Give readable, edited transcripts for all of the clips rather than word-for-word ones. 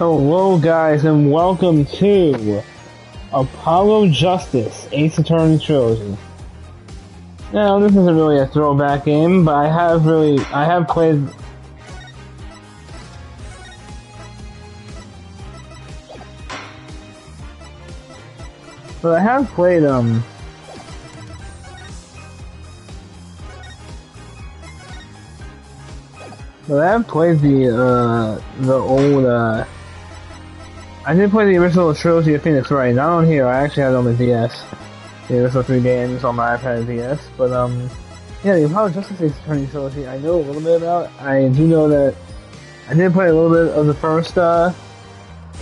Hello guys and welcome to Apollo Justice Ace Attorney Trilogy. Now this isn't really a throwback game, but I have played the old I did play the original trilogy of Phoenix Wright, not on here. I actually had it on the DS. The original 3 games on my iPad and DS. But yeah, the Apollo Justice Ace Attorney Trilogy I know a little bit about. I do know that I did play a little bit of the first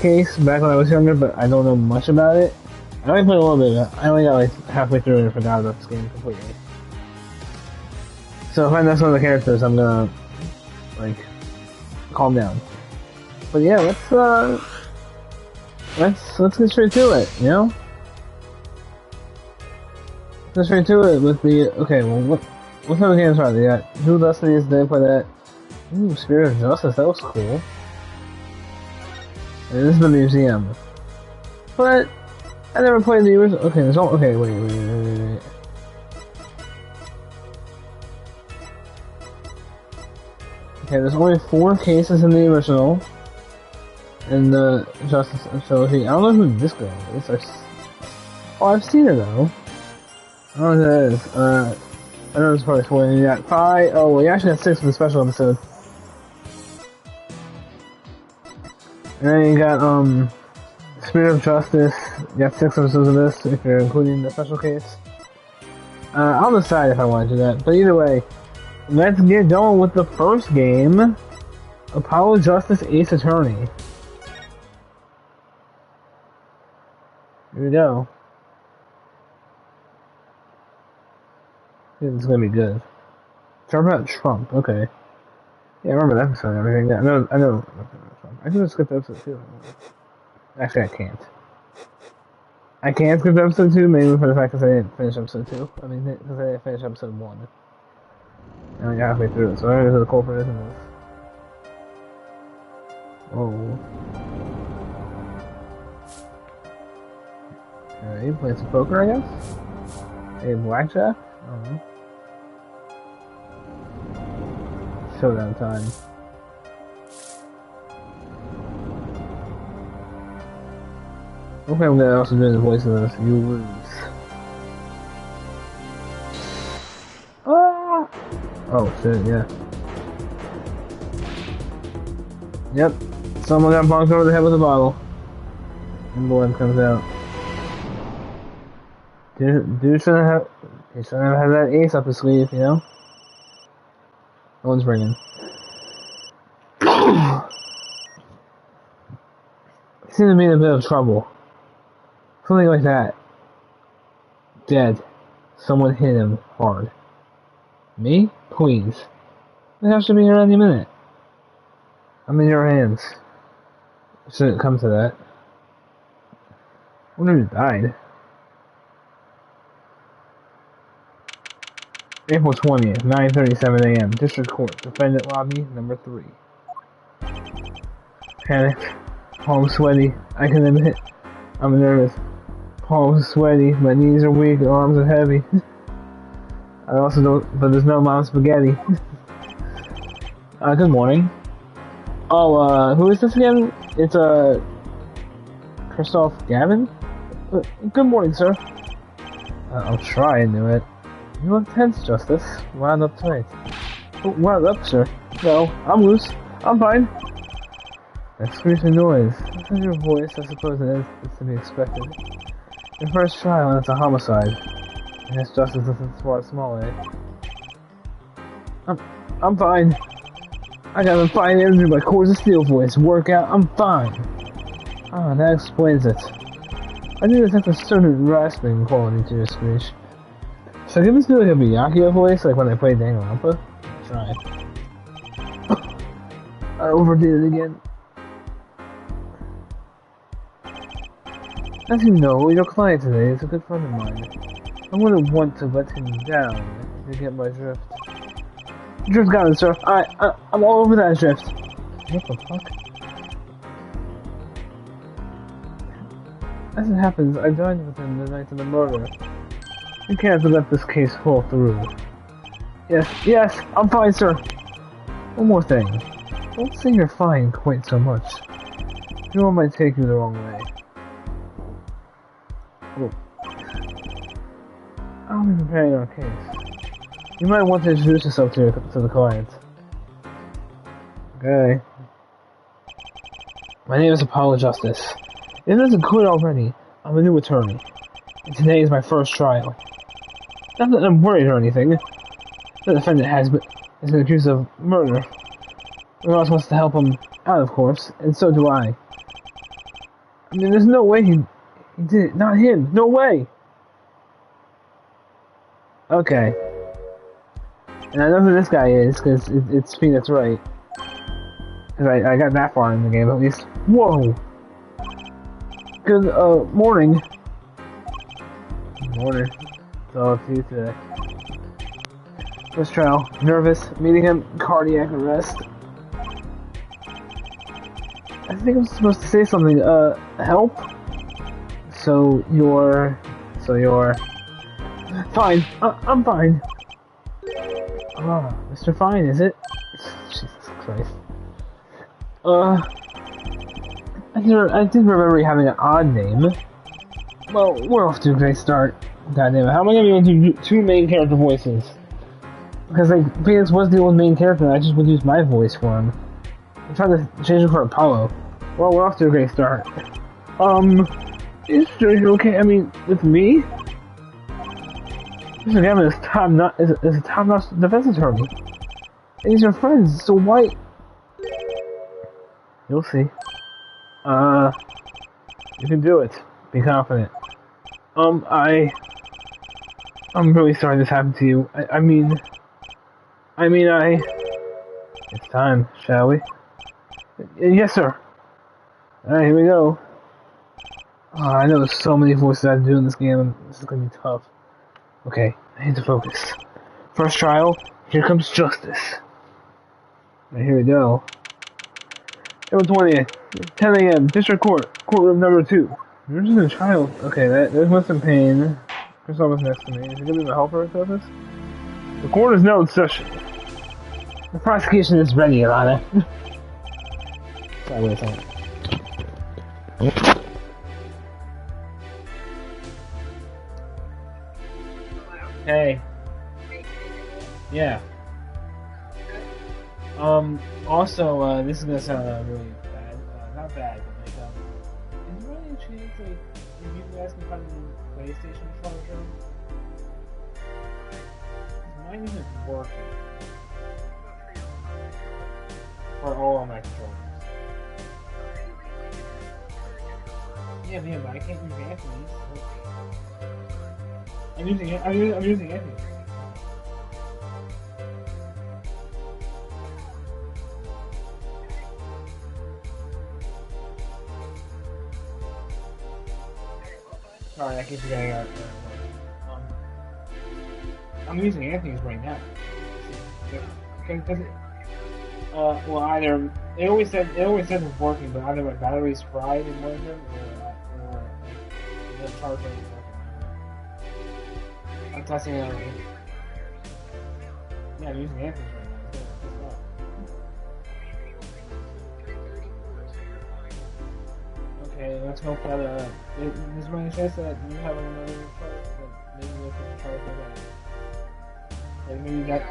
case back when I was younger, but I don't know much about it. I only played a little bit of it. I only got like halfway through and forgot about this game completely. So if I know some of the characters, I'm gonna like calm down. But yeah, let's get straight to it, you know? Let's get straight to it with the what type of games are they? Got Who Destinies, did I play that? Ooh, Spirit of Justice, that was cool. And this is the museum. But I never played the original. Okay, there's all wait. Okay, there's only 4 cases in the original. In the Justice Trilogy. I don't know who this girl is. I've seen her though. I don't know who that is. I know it's probably 4. You got 5. Oh, well, you actually got 6 for the special episode. And then you got, Spirit of Justice. You got 6 episodes of this, if you're including the special case. I'll decide if I want to do that. But either way, let's get going with the first game. Apollo Justice Ace Attorney. Here we go. This is gonna be good. Talk about Trump, okay. Yeah, I remember that episode and everything. I know. I can just skip episode 2. Actually, I can't. I can skip episode 2, mainly for the fact that I didn't finish episode 2. I mean, because I didn't finish episode 1. And I got halfway through it, so I don't know who the culprit is in this. Oh. Alright, playing some poker, I guess? Hey, blackjack? I don't know. Showdown time. Okay, I'm gonna also do the voice of this. You lose. Ah! Oh shit, yeah. Yep. Someone got bonked over the head with a bottle. And blood comes out. Dude shouldn't have had that ace up his sleeve, you know? No one's bringing. He seemed to be in a bit of trouble. Something like that. Dead. Someone hit him hard. Me? Please. I have to be here any minute. I'm in your hands. Shouldn't come to that. I wonder who died. April 20th, 9:37 a.m. District Court, Defendant Lobby, number 3. Panicked. Palms sweaty. I can admit, I'm nervous. Palms sweaty. My knees are weak. Arms are heavy. I also don't, but there's no mom spaghetti. Good morning. Oh, who is this again? It's, Christoph Gavin? Good morning, sir. I'll try and do it. You look tense, Justice. Wound up tight. Wound up, sir. No, I'm loose. I'm fine. That screeching noise. This is your voice, I suppose it is to be expected. Your first trial, and it's a homicide. I guess Justice isn't small, eh? I'm fine. I got a fine energy by cores of steel voice. Workout, I'm fine. Ah, that explains it. I do detect a certain rasping quality to your screech. Should I give this dude like a Byakuya voice, like when I played Danganronpa? Try. I overdid it again. As you know, your client today is a good friend of mine. I wouldn't want to let him down, if you get my drift. Drift got it, sir. I'm all over that drift. What the fuck? As it happens, I dined with him the night of the murder. You can't let this case fall through. Yes, I'm fine, sir. One more thing. Don't say you're fine quite so much. People might take you the wrong way. Oh. I'll be preparing our case. You might want to introduce yourself to the client. Okay. My name is Apollo Justice. If it isn't clear already, I'm a new attorney. And today is my first trial. Not that I'm worried or anything. The defendant has been accused of murder. Ross wants to help him out, of course, and so do I. I mean, there's no way he did it. Not him. No way! Okay. And I know who this guy is, because it's Phoenix Wright. Because I got that far in the game, at least. Whoa! Good, morning. Morning. So, to you today. First trial. Nervous. Meeting him. Cardiac arrest. I think I'm supposed to say something. Help? So you're... Fine. I'm fine. Ah, Mr. Fine, is it? Jesus Christ. I did remember you having an odd name. Well, we're off to a great start. God damn it. How am I gonna be able to do two main character voices? Because, like, Phoenix was the old main character, and I just would use my voice for him. I'm trying to change it for Apollo. Well, we're off to a great start. Is George okay? I mean, with me? Mr. Gavin is a top-notch defense attorney. And he's your friends, so why... You'll see. You can do it. Be confident. I'm really sorry this happened to you. I mean... It's time, shall we? Yes, sir. Alright, here we go. Oh, I know there's so many voices I have to do in this game, and this is gonna be tough. Okay, I need to focus. First trial, here comes justice. Alright, here we go. April 20th, 10 a.m., District Court, courtroom number 2. There's a child. Okay, there's Mr. Payne. Crystal was next to me. Is he gonna be my helper at this? The court is now in session. The prosecution is ready, Your Honor. Sorry, wait a second. Hey. Yeah. Also, this is gonna sound really bad. Not bad, but like, is there any chance, like, if you guys can find the PlayStation charger? Mine isn't working. For all of my controllers. Yeah, but I can't use Anthony's. I'm using Anthony's. Sorry, I keep forgetting out. I'm using Anthony's right now. Because well, either it always said it's working, but either my battery's fried in one of them, or the charger is working. I'm testing it out. Yeah, I'm using Anthony's right now. Okay, let's hope that there's any chance that you have another charge that maybe we can charge for that. And maybe that.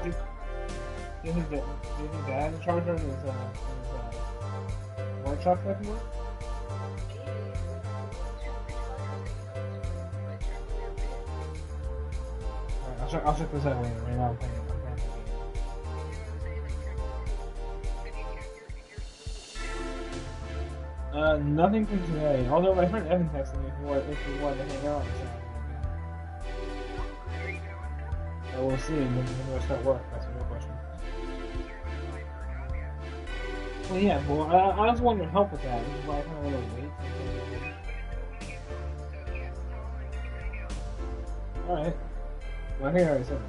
Do you think that has a charger in his workshop that can work? Alright, I'll check this out later. Right now I'm playing the game. Nothing from today. Although my friend Evan texted me if you wanted to hang out or something. We'll see when I start work. That's a real question. Well, yeah, well, I also wanted to help with that, which is why I kind of want to wait until... Alright. Well, I think I already said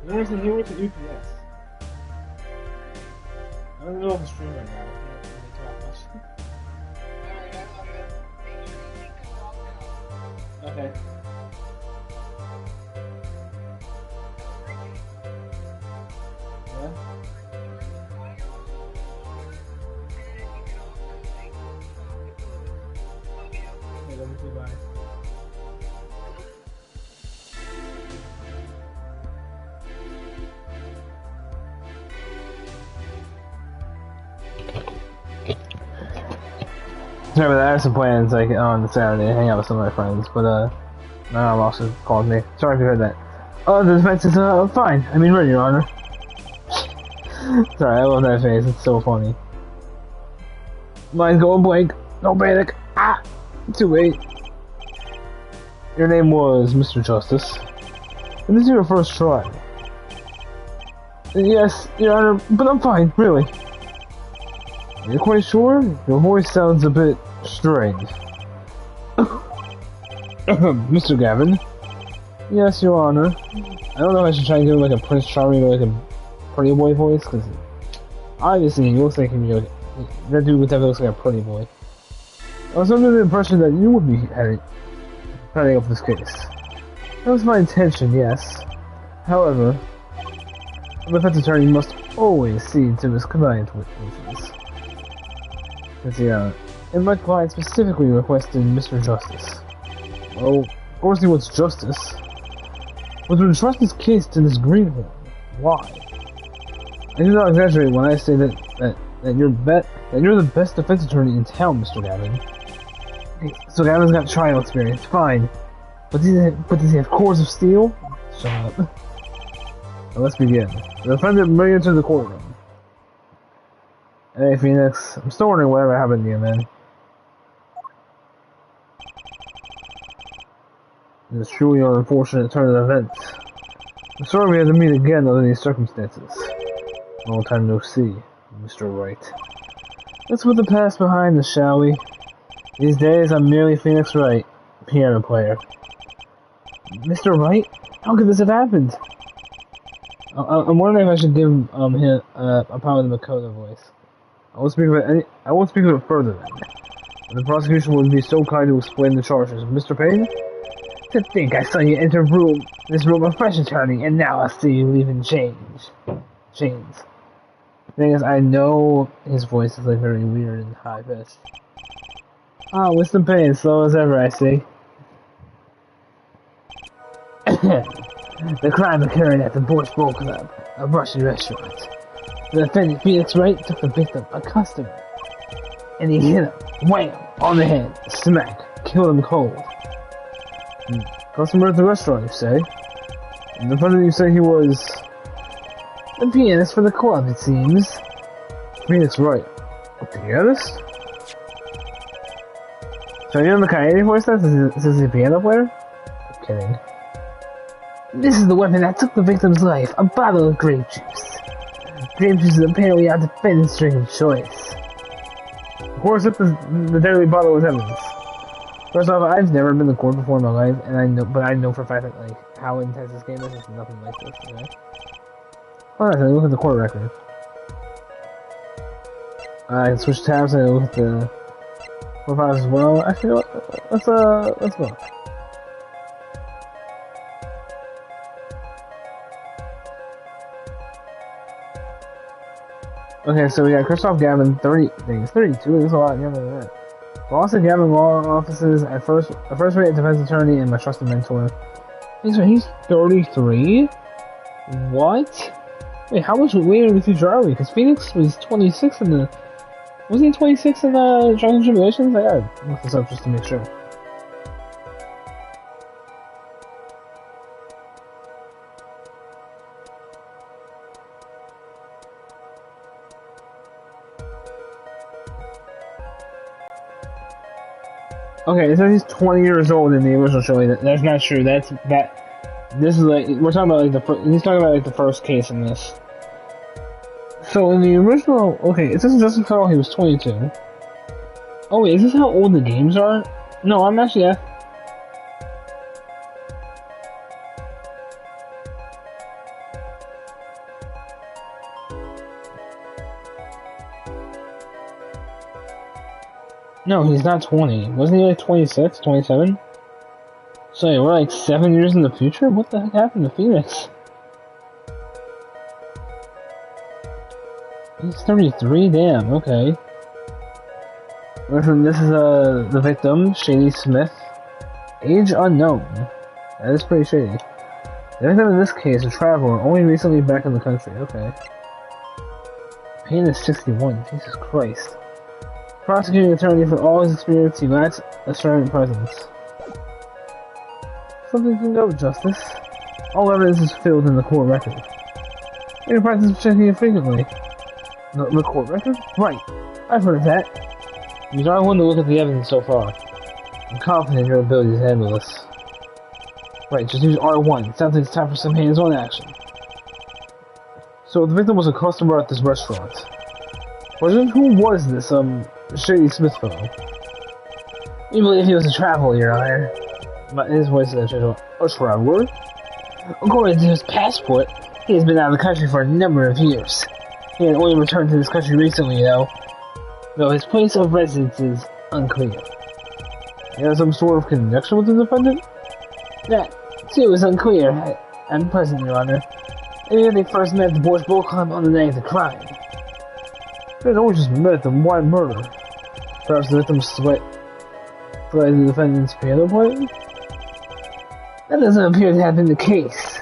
that. He works at UPS. I'm in the middle of the stream right now. I can't really talk much. Okay. Yeah. Okay, let me see. Bye. Sorry, but I have some plans like on Saturday to hang out with some of my friends, but my mom also called me. Sorry if you heard that. Oh, the defense is fine. I mean, ready, Your Honor. Sorry, I love that face. It's so funny. Mine's going blank. No panic. Ah, too late. Your name was Mr. Justice. And this is your first try. Yes, Your Honor, but I'm fine, really. Are you quite sure? Your voice sounds a bit strange. Mr. Gavin? Yes, Your Honor. I don't know if I should try and give him like a Prince Charming or like a pretty boy voice, because obviously he looks like him, that dude definitely looks like a pretty boy. I was under the impression that you would be heading up this case. That was my intention, yes. However, the defense attorney must always see to his client witnesses. And my client specifically requested Mr. Justice. Well, of course he wants justice. But to entrust this case to this greenhorn, why? I do not exaggerate when I say that you're the best defense attorney in town, Mr. Gavin. So Gavin's got trial experience, fine. But does he have cores of steel? Shut up. Now let's begin. The defendant may enter the courtroom. Hey, Phoenix. I'm still wondering whatever happened to you, man. It is truly an unfortunate turn of events. I'm sorry we had to meet again under these circumstances. Long time no see, Mr. Wright. Let's put the past behind us, shall we? These days, I'm merely Phoenix Wright, piano player. Mr. Wright? How could this have happened? I'm wondering if I should give him a Power the Makoto voice. I won't speak of it further then. But the prosecution would be so kind to explain the charges. Mr. Payne? To think I saw you enter this room a fresh attorney, and now I see you leaving chains. The thing is, I know his voice is like very weird and high pitched. Ah, Mr. Payne, slow as ever, I see. The crime occurred at the Bush Bowl Club, a Russian restaurant. The defendant, Phoenix Wright, took the victim, a customer, and he hit him, wham, on the head, smack, killed him cold. Customer at the restaurant, you say? And the defendant, you say he was a pianist for the club, it seems. Phoenix Wright, a pianist? So you know the Canadian voice then? Is he a piano player? I'm kidding. This is the weapon that took the victim's life, a bottle of grape juice. Grape juice is apparently our defendant's drink of choice. Of course, if the deadly bottle was evidence. First off, I've never been to court before in my life, and I know for a fact that like how intense this game is. It's nothing like this. Okay? Hold on, look at the court record. I can switch tabs and look at the profiles as well. Actually, let's go. Okay, so we got Christoph Gavin, 30 things, 32. There's a lot younger than that. Boston Gavin Law Offices at first-rate defense attorney and my trusted mentor. He's 33. What? Wait, how much later in the future are we? Because Phoenix was 26 in the. Wasn't he 26 in the Trials and Tribulations? I gotta look this up just to make sure. Okay, it says he's 20 years old in the original show. That's not true. This is like we're talking about like he's talking about like the first case in this. So in the original, okay, it says Justin Carroll he was 22. Oh wait, is this how old the games are? No, I'm actually. No, he's not 20. Wasn't he like 26, 27? Sorry, we're like 7 years in the future? What the heck happened to Phoenix? He's 33? Damn, okay. This is the victim, Shady Smith. Age unknown. That is pretty shady. The victim in this case, a traveler, only recently back in the country. Okay. Payne is 61. Jesus Christ. Prosecuting attorney, for all his experience, he lacks a certain presence. Something to note, Justice. All evidence is filled in the court record. You're practice checking it frequently. The court record? Right. I've heard of that. Use R1 to look at the evidence so far. I'm confident in your ability to handle this. Right, just use R1. Sounds like it's time for some hands-on action. So the victim was a customer at this restaurant. Who was this, Shady Smith fellow? You believe he was a traveler, Your Honor? But his voice is a traveler? According to his passport, he has been out of the country for a number of years. He had only returned to this country recently, though his place of residence is unclear. He has some sort of connection with the defendant? That, too, is unclear at present, Your Honor. Maybe they first met at the Boys Bowl Club on the night of the crime. They always just met them. Why murder? Perhaps the victim fled the defendant's piano playing? That doesn't appear to have been the case.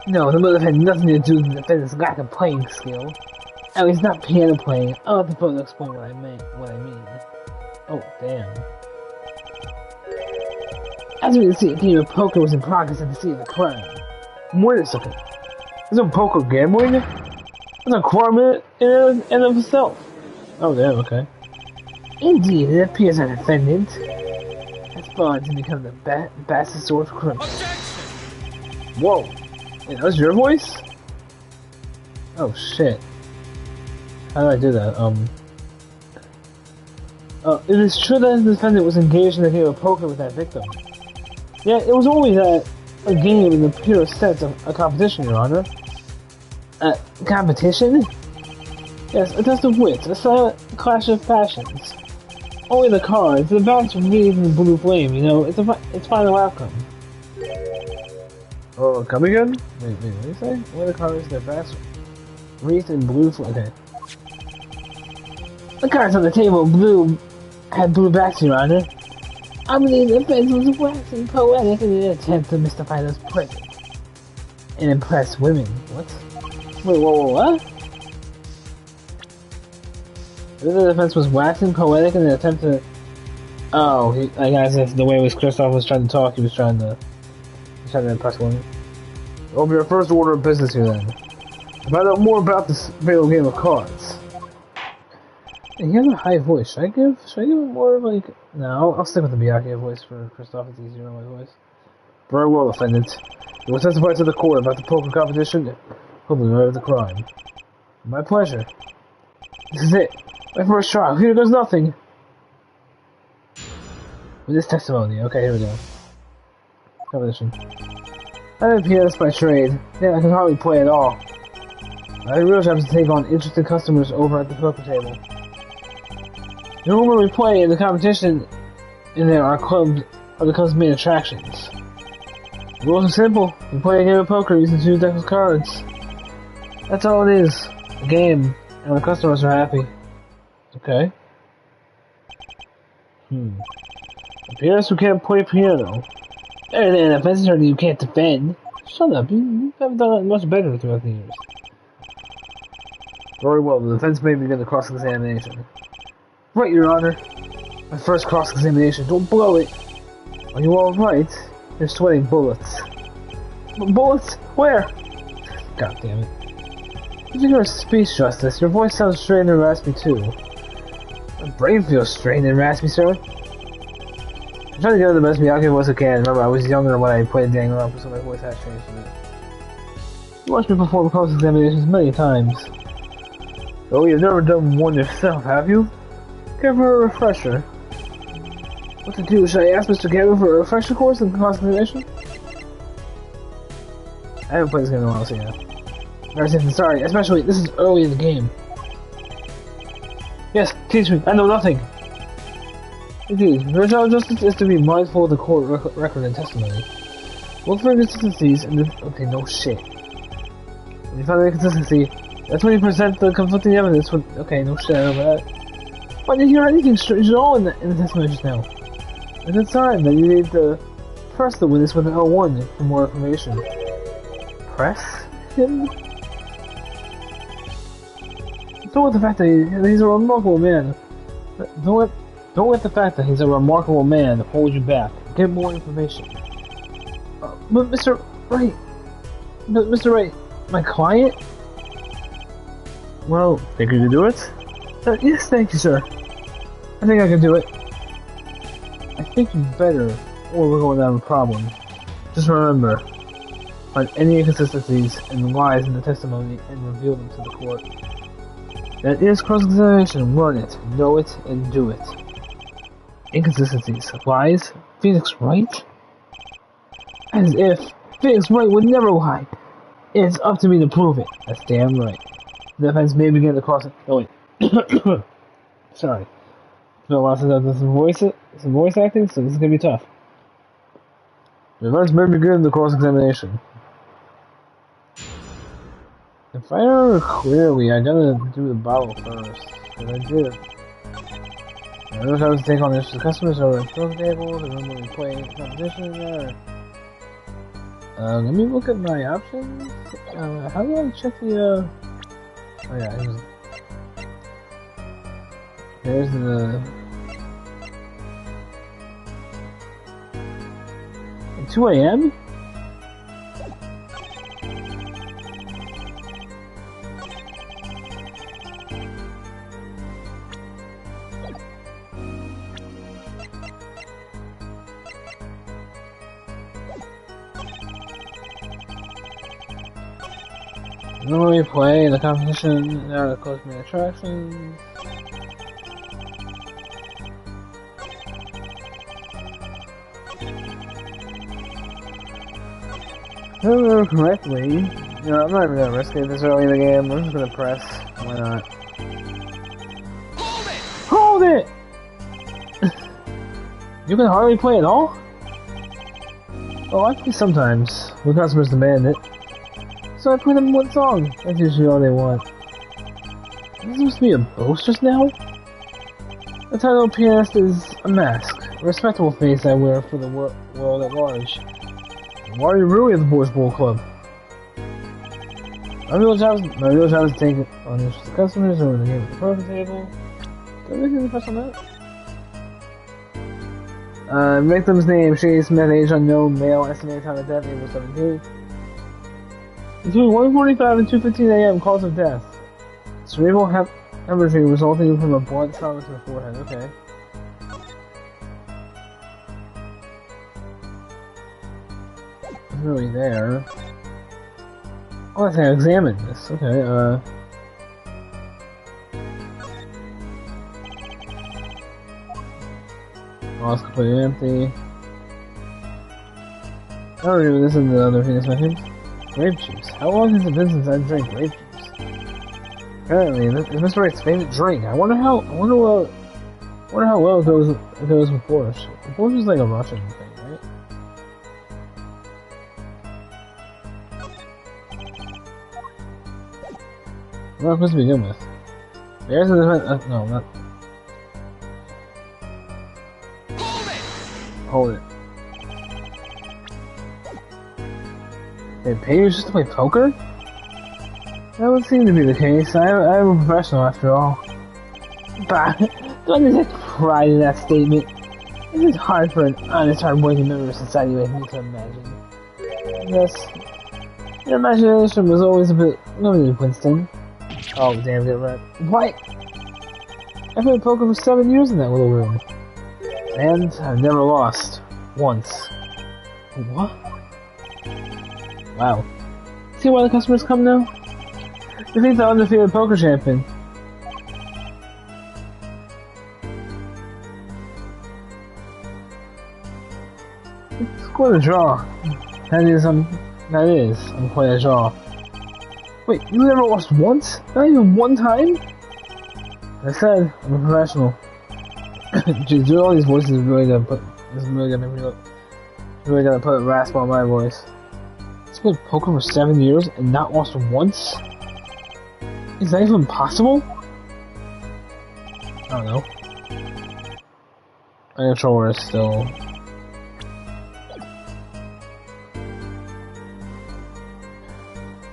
No, the motive had nothing to do with the defendant's lack of playing skill. At least not piano playing. I'll have to further explain what I mean. Oh, damn. As we can see, a game of poker was in progress at the scene of the crime. Wait a second. Isn't poker gambling? It's a crime in and of itself. Oh, damn, okay. Indeed, it appears that the defendant has spawned to become the bassest source of criminal. Whoa. Hey, that was your voice? Oh, shit. How did I do that? It is true that the defendant was engaged in a game of poker with that victim. Yeah, it was only a game in the pure sense of a competition, Your Honor. Competition? Yes, a test of wits, a silent clash of passions. Only the cards, the bounce of reeds and the blue flame, you know, it's final outcome. Oh, come again? Wait, what did you say? Only the cards, the bounce, reeds and blue flame, okay. The cards on the table had blue backs, Your Honor. I believe the offense was waxing poetic in an attempt to mystify those present and impress women. What? Wait, what? The defense was waxing poetic in an attempt to... Oh, I guess if the way Christoph was trying to talk, he was trying to impress women. It'll be our first order of business here then. Find out more about this fatal game of cards. He has a high voice. Should I give him more of like... No, I'll stick with the Byakuya voice for Christoph. It's easier than my voice. Very well, defendant. You will testify to the court about the poker competition. Hopefully, right of the crime. My pleasure. This is it. My first trial. Here goes nothing. With this testimony. Okay, here we go. Competition. I'm a pianist by trade. Yeah, I can hardly play at all. I really have to take on interested customers over at the poker table. Normally we play in the competition in there are the club's main attractions. The rules are simple. We play a game of poker using 2 decks of cards. That's all it is. A game. And the customers are happy. Okay. A pianist who can't play piano. Better than a visitor you can't defend. Shut up. You haven't done much better throughout the years. Very well. The defense may begin the cross-examination. Right, Your Honor. My first cross-examination. Don't blow it. Are you all right? You're sweating bullets. Bullets? Where? God damn it. Did you hear a speech, Justice? Your voice sounds strained and raspy, too. My brain feels strained and raspy, sir. I'm trying to get the best Byakuya voice I can. Remember, I was younger when I played Danganronpa, so my voice has changed a bit. You watched me perform cross-examinations many times. Oh, you've never done one yourself, have you? Give her a refresher. What to do? Should I ask Mr. Gavin for a refresher course in cross-examination? I haven't played this game in a while, so yeah. Sorry, especially this is early in the game. Yes, teach me. I know nothing. Indeed, your job, Justice, is to be mindful of the court record and testimony. Look for inconsistencies in the... Okay, no shit. When you find an inconsistency, that's when you present the conflicting evidence with... Okay, no shit, I know that. But I didn't hear anything strange at all in the testimony just now. At the time, then you need to press the witness with an L1 for more information. Press him? Don't let the fact that he's a remarkable man. Don't let the fact that he's a remarkable man hold you back. Get more information. But Mr. Wright, Mr. Wright, my client? Well, think you can do it? Yes, thank you, sir. I think I can do it. I think you better, or we're going to have a problem. Just remember, find any inconsistencies and lies in the testimony and reveal them to the court. That is cross-examination. Learn it, know it, and do it. Inconsistencies, lies, Phoenix Wright? As if Phoenix Wright would never lie. It's up to me to prove it. That's damn right. The defense may begin to cross it. Oh wait. Sorry. It's been a while since I've done some voice acting, so this is gonna be tough. The defense may begin the cross-examination. If I remember clearly, I gotta do the bottle first. And I did. I don't know if I was to take on this. The customers are at the table, the room where we play competition in there. Let me look at my options. How do I check the, oh yeah, there's the... At 2 AM? Normally play the competition, now the close main attractions. If I remember correctly, you know, I'm not even gonna risk it this early in the game, I'm just gonna press. Why not? Hold it! You can hardly play at all? Oh, I play sometimes, when customers demand it. So I play them one song. That's usually all they want. Is this supposed to be a boast just now? The title of pianist is a mask, a respectable face I wear for the world at large. Why are you really at the Boys Bowl Club? My real job is to take on the customers or the game at the poker table. Do I make any press on that? Victim's name, Shady Smith, age unknown, male, estimated time of death, April 17th. Between 1:45 and 2:15 AM, cause of death. Cerebral hemorrhage resulting from a blunt trauma to the forehead. Okay. It's really there. Oh, I think I examined this. Okay, Oh, it's completely empty. I don't remember this in the other thing I mentioned. Grape juice. How long has it been since I drank grape juice? Apparently, it's Mr. Wright's favorite drink. I wonder how well it goes with Borscht. Borscht is like a Russian thing, right? What am I supposed to begin with? There's a no, not. Hold it. They pay you just to play poker? That would seem to be the case. I'm a professional after all. Bah, don't take pride in that statement. It is hard for an honest, hard-working member of society like me to imagine. Yes, your imagination was always a bit limited, Winston. Oh, damn, get right. What? I played poker for 7 years in that little room. And I've never lost. Once. What? Wow. See why the customers come now? They think the undefeated poker champion. It's quite a draw. That is quite a draw. Wait, you never lost once? Not even one time? Like I said, I'm a professional. Dude, all these voices is really gonna make me look. really gotta put a rasp on my voice. It's been poker for 7 years and not lost once? Is that even possible? I don't know. My controller is still...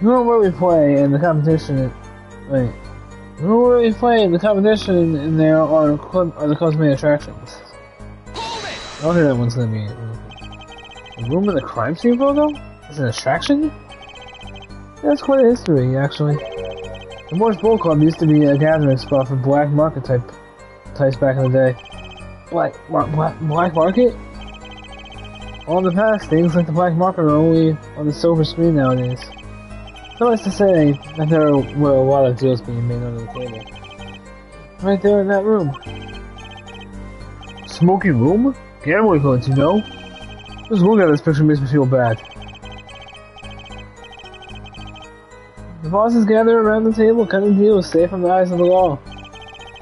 You know where we play in the competition... Wait. You know where we play in the competition and there are the cosmetic attractions. I don't think that one's gonna be... A room in the crime scene photo? Is it an attraction? That's quite a history, actually. The Morris Bowl Club used to be a gathering spot for black market types back in the day. Black market? All in the past, things like the black market are only on the silver screen nowadays. Suffice to say that there were a lot of deals being made under the table. Right there in that room. Smoky room? Gambling codes, you know? Just looking at this picture makes me feel bad. The bosses gather around the table, cutting deals safe from the eyes of the law.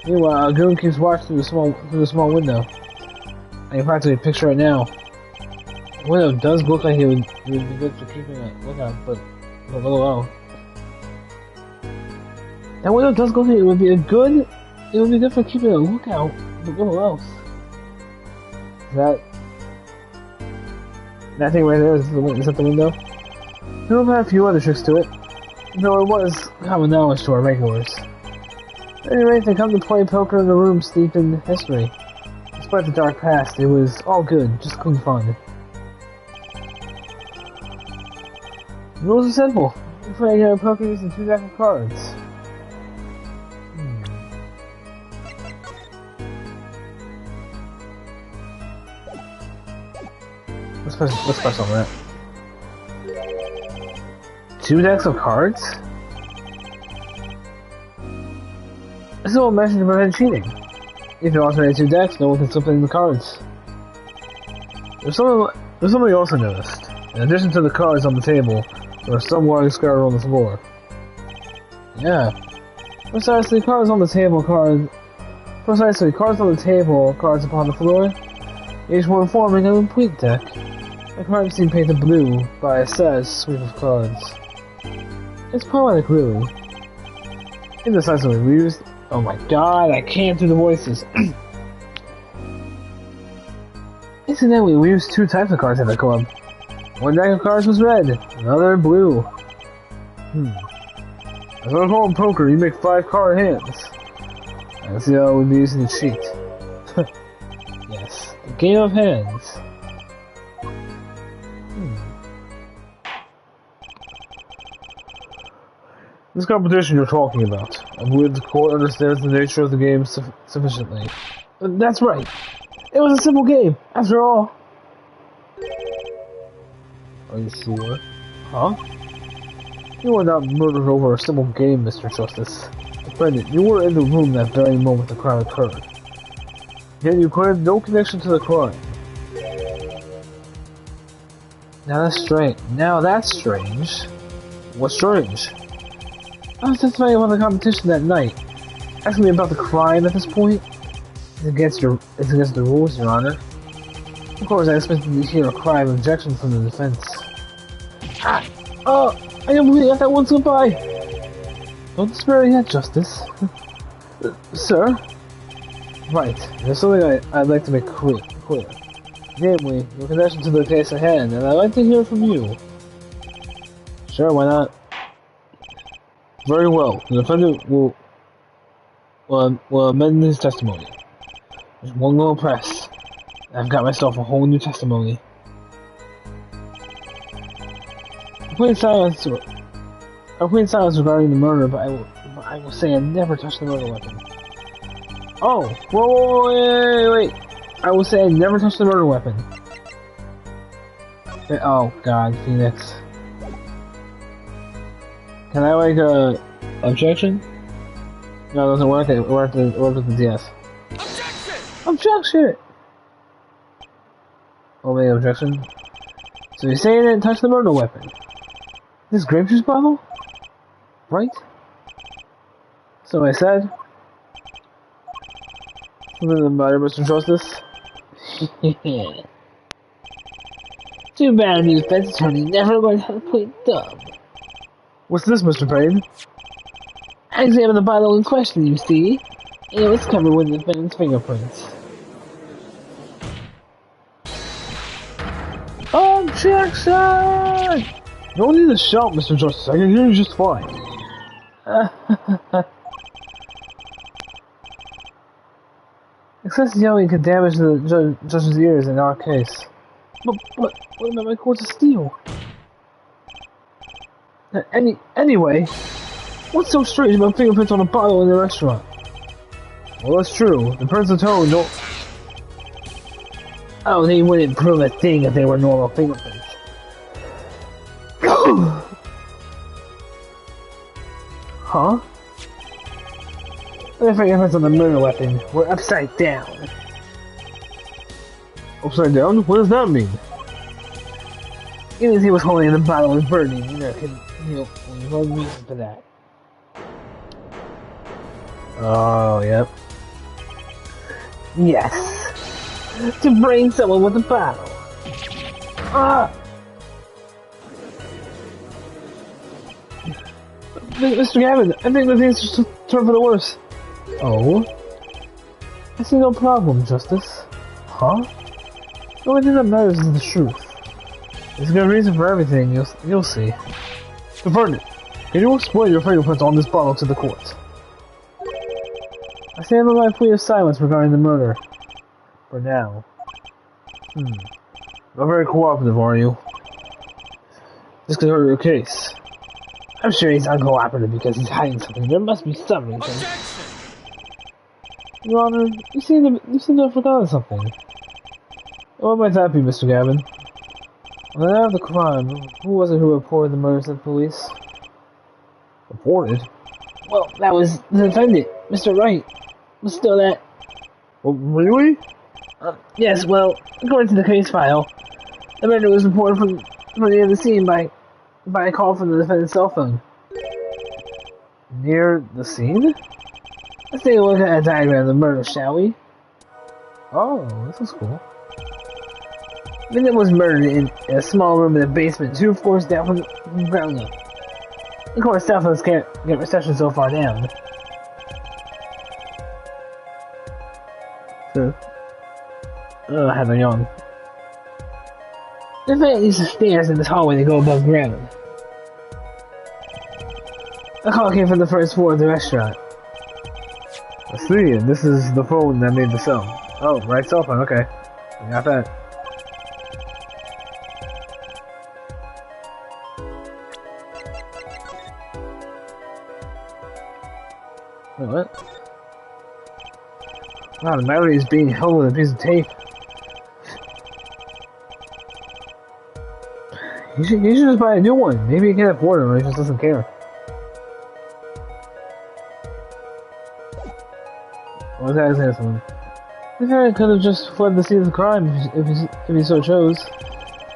Meanwhile, a goon keeps watch through the small window. I can practically picture it now. The window does look like it would be good for keeping a lookout, but a little out. That window does look like it would be good for keeping a lookout, but little else. That thing right there, is that the window? There will have a few other tricks to it, though it was common knowledge to our regulars. At any rate, they come to play poker in a room steeped in history. Despite the dark past, it was all good, just clean fun. The rules are simple. You play a game of poker using 2 decks of cards. Let's press on that. 2 decks of cards? This is all mentioned to prevent cheating. If you alternate 2 decks, no one can slip in the cards. There's something you also noticed. In addition to the cards on the table, there are some lying scattered on the floor. Yeah. Precisely, cards on the table, cards upon the floor, each one forming a complete deck. The cards seem painted blue by a sad sweep of cards. It's poetic, really. Indecisively used. Oh my god, I can't do the voices. Incidentally, we used 2 types of cards in the club. One deck of cards was red, another blue. As I recall in poker, you make 5 card hands. I see how we'd be using the cheat. Yes, a game of hands. This competition you're talking about, I believe the court understands the nature of the game sufficiently. That's right. It was a simple game, after all. Are you sure? Huh? You were not murdered over a simple game, Mr. Justice. Brendan, you were in the room that very moment the crime occurred. Yet you claimed no connection to the crime. Now that's strange. What's strange? I was testifying about the competition that night. Asking me about the crime at this point? It's against the rules, Your Honor. Of course, I expected to hear a cry of objection from the defense. I can't believe I got that one slip by! Don't despair yet, Justice. Sir? Right, there's something I'd like to make clear. Namely, your connection to the case at hand, and I'd like to hear from you. Sure, why not? Very well. The defendant will amend his testimony. There's one little press. I've got myself a whole new testimony. I'm putting silence regarding the murder, but I will say I never touched the murder weapon. Oh, whoa, wait. I will say I never touched the murder weapon. Oh God, Phoenix. Can I objection? No, it doesn't work. It worked with the DS. Objection! Oh, wait, objection? So you're saying I didn't touch the murder weapon? This grape juice bottle? Right? So I said. Something the matter, Mr. Justice? Too bad new defense attorney never learned how to play dumb. What's this, Mr. Payne? I examined the bottle in question, you see, and it was covered with the defendant's fingerprints. Objection! No need to shout, Mr. Justice. I can hear you just fine. Excessive yelling could damage the judge's ears in our case. But what about my course of steel? Anyway, what's so strange about fingerprints on a bottle in the restaurant? Well, that's true. The prints of toe don't... Oh, they wouldn't prove a thing if they were normal fingerprints. Huh? The fingerprints on the murder weapon were upside down. Upside down? What does that mean? Even as he was holding the bottle and burning, there could be no reason for that. Oh, yep. Yes. To brain someone with a bottle. Ah! Mr. Gavin, I think the things just turn for the worse. Oh? I see no problem, Justice. Huh? The only thing that matters is the truth. There's a good reason for everything, you'll see. Defendant, can you explain your fingerprints on this bottle to the court? I stand by my plea of silence regarding the murder. For now. Not very cooperative, are you? This could hurt your case. I'm sure he's uncooperative because he's hiding something. There must be some reason. Your Honor, you seem to have forgotten something. What might that be, Mr. Gavin? On the night of the crime, who was it who reported the murders to the police? Reported? Well, that was the defendant, Mr. Wright. Was still that. Well, really? Yes, well, according to the case file, the murder was reported from near the scene by a call from the defendant's cell phone. Near the scene? Let's take a look at a diagram of the murder, shall we? Oh, this is cool. The victim was murdered in a small room in the basement, 2 floors down from the ground level. Of course, cell phones can't get reception so far down. I have a yawn. The defendant uses stairs in this hallway to go above ground. The call came from the first floor of the restaurant. I see, and this is the phone that made the cell. Oh, right cell phone, okay. I got that. Wait, what? Wow, the battery is being held with a piece of tape. You should just buy a new one. Maybe you can't afford it, or he just doesn't care. What was I saying something? The guy could have just fled the scene of the crime if he so chose.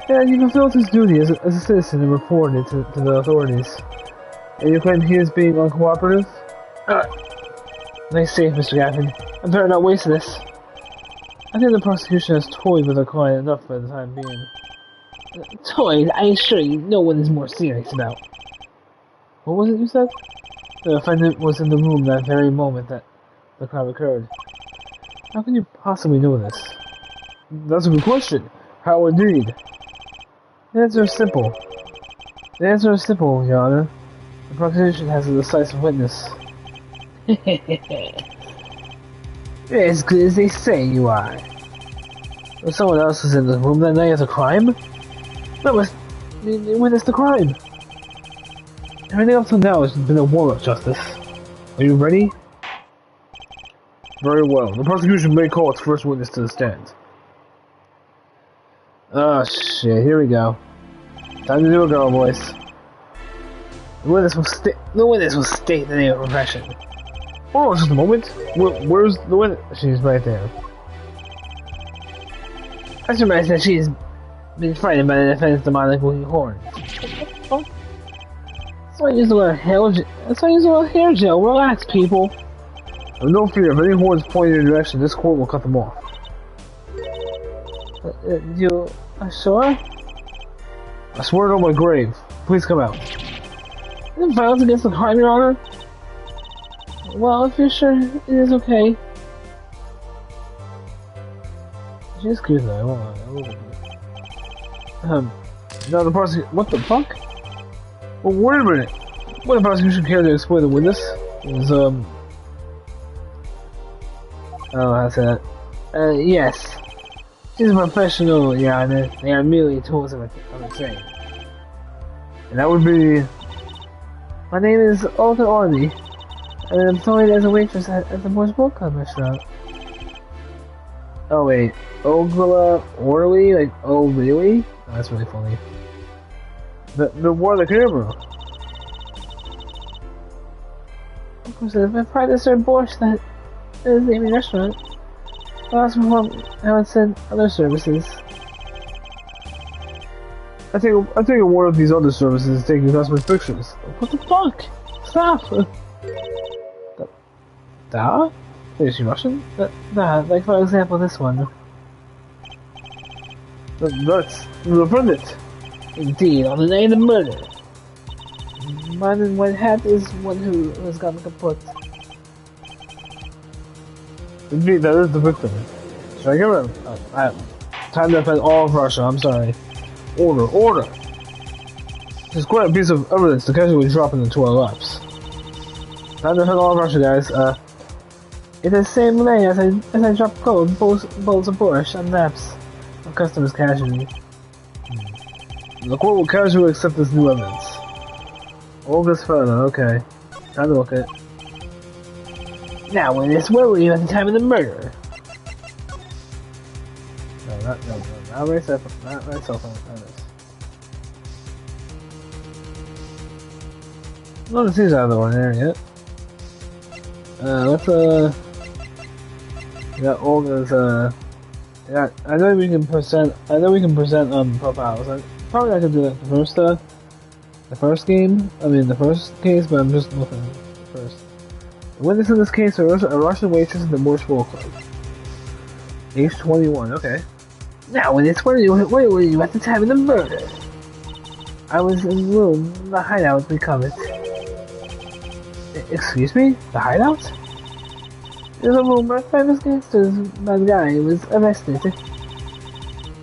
And he fulfilled his duty as a citizen and reported to the authorities. And you claim he is being uncooperative? Nice save, Mr. Gavin. I better not waste this. I think the prosecution has toyed with our client enough for the time being. Toys, I assure you, no one is more serious about. What was it you said? The defendant was in the room that very moment that the crime occurred. How can you possibly know this? That's a good question. How indeed? The answer is simple. Your Honor. The prosecution has a decisive witness. You're as good as they say you are. If someone else was in the room that night of the crime? That was... They witnessed the crime. Everything up till now has been a warm-up, Justice. Are you ready? Very well. The prosecution may call its first witness to the stand. Oh shit, here we go. Time to do it, girl, boys. The witness will state the name of profession. Oh, just a moment. Where's the witness? She's right there. I surmise that she's been frightened by the defendant's demonic looking horns. That's why I use a little hair gel. Relax, people. No fear, if any horns point in your direction, this court will cut them off. You are sure? I swear on my grave. Please come out. The violence against the crime, Your Honor? Well, if you're sure, it is okay. She's good though, I won't lie. No, the prosecution. What the fuck? Well, wait a minute. What the prosecution care to explain the witness? Is, oh, how to say that? Yes. She's a professional, Your Honor. They are merely tools of a trade. And that would be... My name is Olga Orley, and I'm employed as a waitress at the Boys Boat Club restaurant. Oh wait, Olga Orley? Like, oh really? Oh, that's really funny. The war the camera. Of course, if I tried to serve borscht that is the name restaurant, I also perform, I would send other services. I think one of these other services is taking customers' pictures. What the fuck? Stop! Da? Is she Russian? Like for example this one. That's the Bennett. Indeed, on the night of the murder. Man in white hat is one who has gotten kaput. Indeed, that is the victim. Should I give him? Time to offend all of Russia, I'm sorry. Order! There's quite a piece of evidence to casually drop into our laps. Time to offend all of Russia, guys. In the same way as I drop cold bowls of borscht on laps of customers casually. The court will casually accept this new evidence. All this further, okay. Time to look at it. Now, witness, where were you at the time of the murder? No, not my cell phone, not my cell phone, not this. Nothing seems out of the ordinary yet. Let's, we got Olga's, yeah, I know we can present, profiles. Probably I could do that the first game, the first case, but I'm just looking first. The witness in this case was a Russian waitress in the Borscht Bowl Club. Age 21, okay. Now, witness, where were you at the time of the murder? I was in the room, the hideout, we call it. Excuse me? The hideout? There's a room where famous gangsters, that guy was arrested.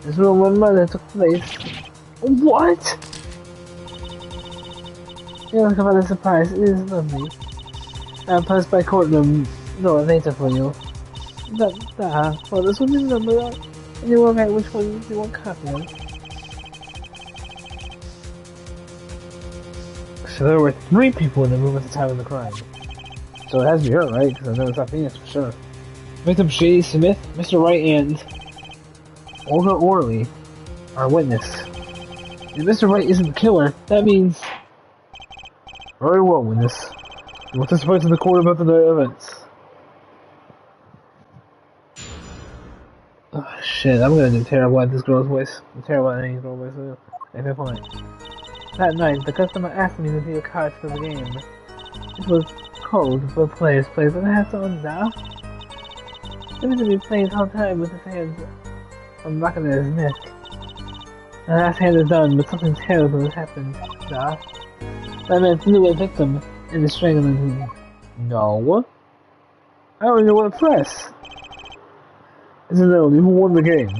This room where murder took place. What? You're looking for the surprise, it is lovely. I'll pass by courtroom door later for you. For this one is number and you will write which one you want copy of. So there were 3 people in the room at the time of the crime. So it has to be her, right? Because I know it's not Phoenix for sure. Victim Shady Smith, Mr. Wright, and Olga Orley, our witness. If Mr. Wright isn't the killer, that means... Very well, witness. You will testify to the court about the events. Oh shit, I'm gonna do terrible at this girl's voice. I'm terrible at any girl's voice. If I point. That night, the customer asked me to deal cards for the game. It was cold for players and hats on now. He was to be playing all the time with his hands on the back of his neck. The last hand is done, but something terrible has happened, now. That man threw a victim and is strangling him. No. I don't even want to press. Isn't that you won the game?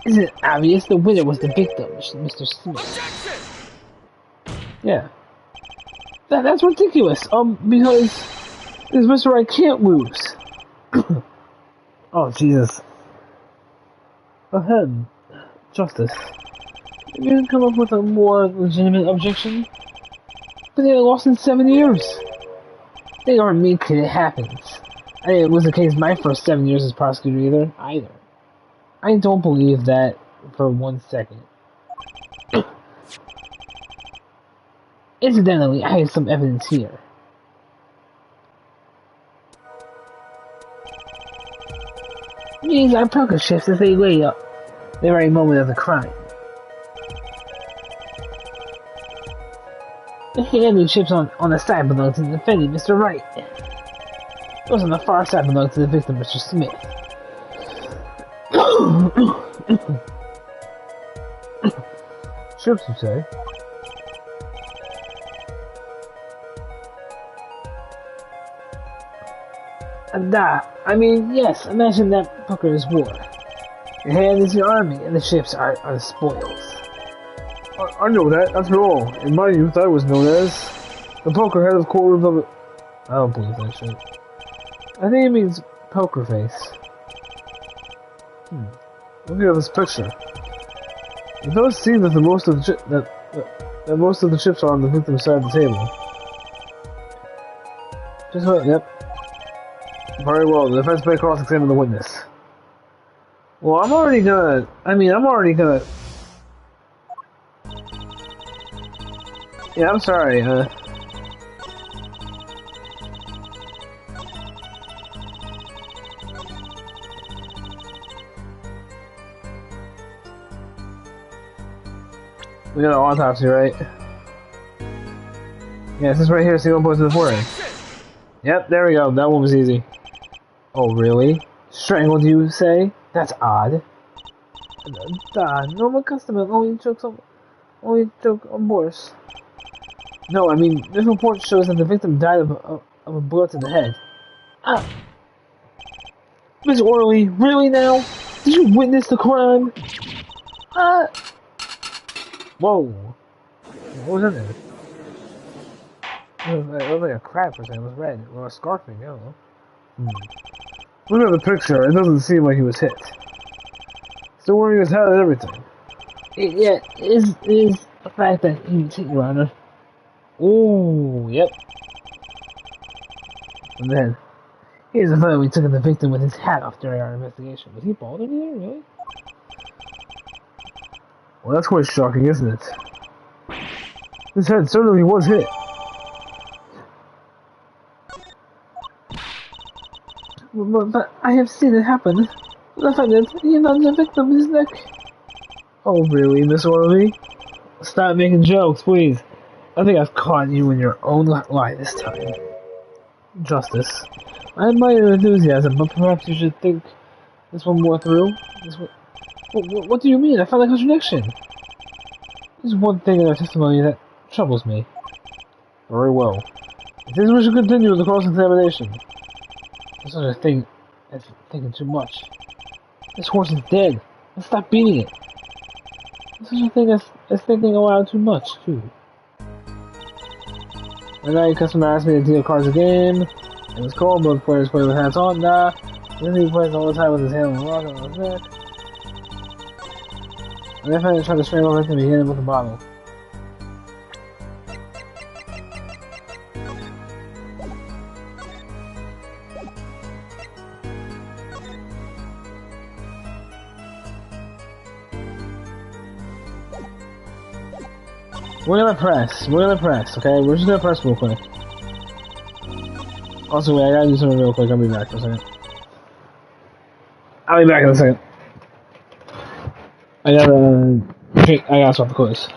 Isn't it obvious the winner was the victim, Mr. Smith? Objection! Yeah. That's ridiculous. Because Mr. Wright can't lose. Oh Jesus. Ahead. Justice. You can come up with a more legitimate objection. But they lost in 7 years. They aren't mean because it happens. I think it was the case my first 7 years as prosecutor either. I don't believe that for 1 second. Incidentally, I have some evidence here. These are poker chips as they lay up the very moment of the crime. The hand and chips on the side belong to the defendant, Mr. Wright. Those on the far side belong to the victim, Mr. Smith. Chips, you say? I mean, yes, imagine that poker is war. Your hand is your army, and the ships are the spoils. I know that, after all. In my youth, I was known as the poker head of quarters of it. I don't believe that shit. I think it means poker face. Looking at this picture, it does seem that most of the chips are on the victim's side of the table. Just what? Yep. Very well. The defense may cross-examine the witness. Well, I'm already gonna. Yeah, I'm sorry. We got an autopsy, right? Yeah, this right here, single point to the forehead. Yep, there we go. That one was easy. Oh, really? Strangled, you say? That's odd. Normal customer only choke on Boris. No, I mean, this report shows that the victim died of a bullet to the head. Ah! Miss Orley, really now? Did you witness the crime? Whoa. What was in there? It looked like a crab for a second. It was red. Or a scarf maybe, I don't know. Look at the picture. It doesn't seem like he was hit. Still wearing his hat and everything. Yeah, it is the fact that he was hit, Your Honor. Ooh, yep. And then, here's a photo we took of the victim with his hat off during our investigation. Was he bald over there, really? Well, that's quite shocking, isn't it? His head certainly was hit. But I have seen it happen. The fact that he nudged the victim's neck. Oh, really, Miss Orley? Stop making jokes, please. I think I've caught you in your own lie this time. Justice. I admire your enthusiasm, but perhaps you should think this one more through. What do you mean? I found a contradiction. There's one thing in our testimony that troubles me. Very well. It seems we should continue with the cross-examination. There's such a thing as thinking too much. This horse is dead. Let's stop beating it. There's such a thing as thinking aloud too much, too. One night, customer asked me to deal cards a game. It was cold, both players play with hats on. Nah. Then he plays all the time with his hand on the rock on his neck. And then I tried to strangle him and he hit him with a bottle. We're gonna press, okay? We're just gonna press real quick. Also, wait, I gotta do something real quick. I'll be back for a second. I'll be back in a second. I gotta swap the quiz.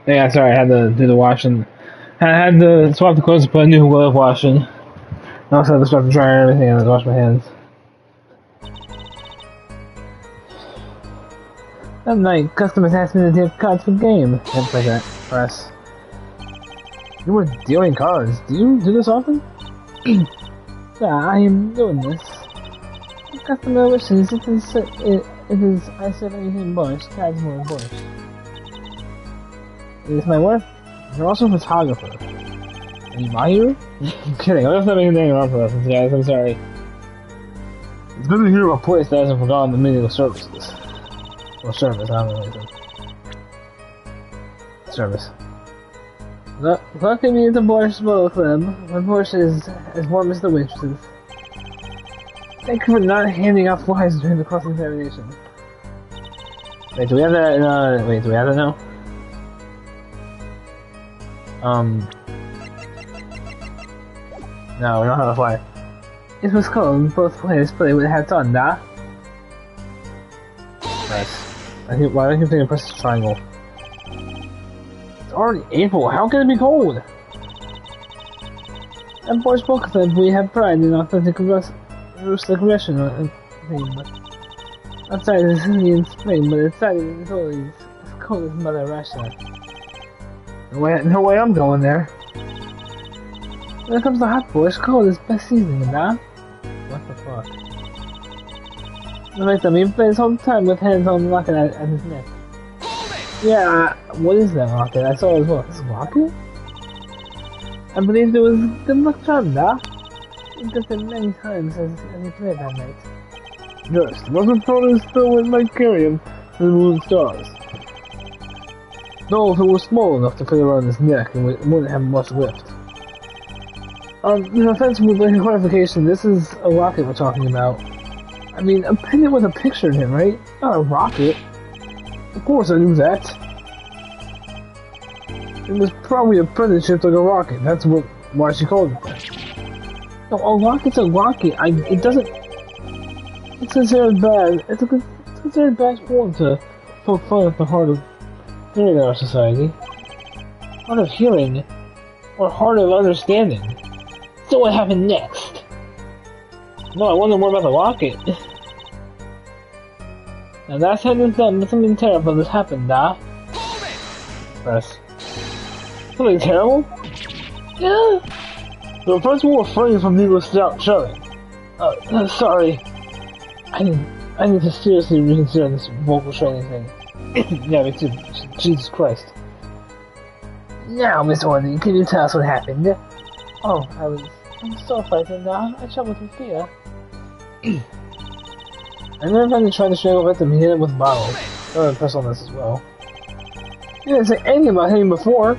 Yeah, sorry, I had to do the washing. I had to swap the clothes and put a new glove washing. I also had to start the dryer and everything and wash my hands. That night, customers asked me to deal cards for game. Can't play that. Press. You were dealing cards. Do you do this often? Yeah, I am doing this. The customer wishes it is I said anything bush, cards more bush. It is my work. You're also a photographer. Are you my hero? I'm kidding. I'm just not making anything wrong for us, guys. I'm sorry. It's good to hear about a place that hasn't forgotten the meaning of services. Or service, I don't know what it is. Service. Lucky me the borscht both of them. My borscht is as warm as the waitresses. Thank you for not handing out flies during the cross-examination. Wait, do we have that, wait, do we have that now? No, we don't have a fly. It was cold, both players play with hats on, nah? Nice. Why do I keep thinking press the triangle? It's already April, how can it be cold? And boys both said we have pride in authentic rustic Russian theme. Outside it's sunny in spring, but inside it's always as cold as Mother Russia. No way I'm going there. When it comes to hot boys, cold is best seasoning, nah? What the fuck? Like that, he plays whole time with hands on the rocket at his neck. Yeah, what is that rocket? I saw it as well. This rocket? I believe it was good luck charm, nah? He does it many times as he played that night. Yes, the wasn't probably still with my carrion to the moon stars. No, if it was small enough to fit around his neck, it wouldn't have much lift. No offense, with like a clarification, this is a rocket we're talking about. I mean, a pendant with a picture of him, right? Not a rocket. Of course I knew that. It was probably a pendant shaped like a rocket. That's why she called it that. No, a rocket's a rocket. It doesn't... It's considered bad. It's considered bad form to poke fun at the heart of hearing in our society. Heart of hearing. Or heart of understanding. So what happened next? No, I wonder more about the rocket. Now that's how it's done, but something terrible has happened, nah? Press. Something terrible? Yeah! The first one was framed from Negro shouting. Sorry. I need to seriously reconsider this vocal training thing. Yeah, me too. Jesus Christ. Now, Miss Orley, can you tell us what happened? Oh, I'm so frightened now. I trembled with fear. I never found to try to strangle victim, he hit him with bottles. I'm impressed on this as well. You didn't say anything about hitting before.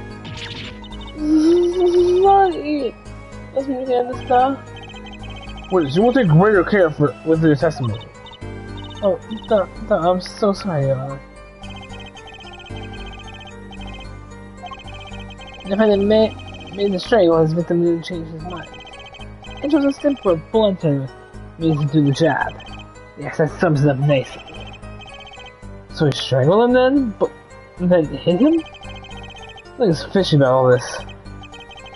Not it. Let's begin this now. Wait, you will take greater care with your testimony. Oh, I'm so sorry, Your Honor. The defendant made the strangle while his victim didn't change his mind. It was a simple blunt means to do the job. Yes, that sums it up nicely. So he strangled him then hit him? Something's fishy about all this.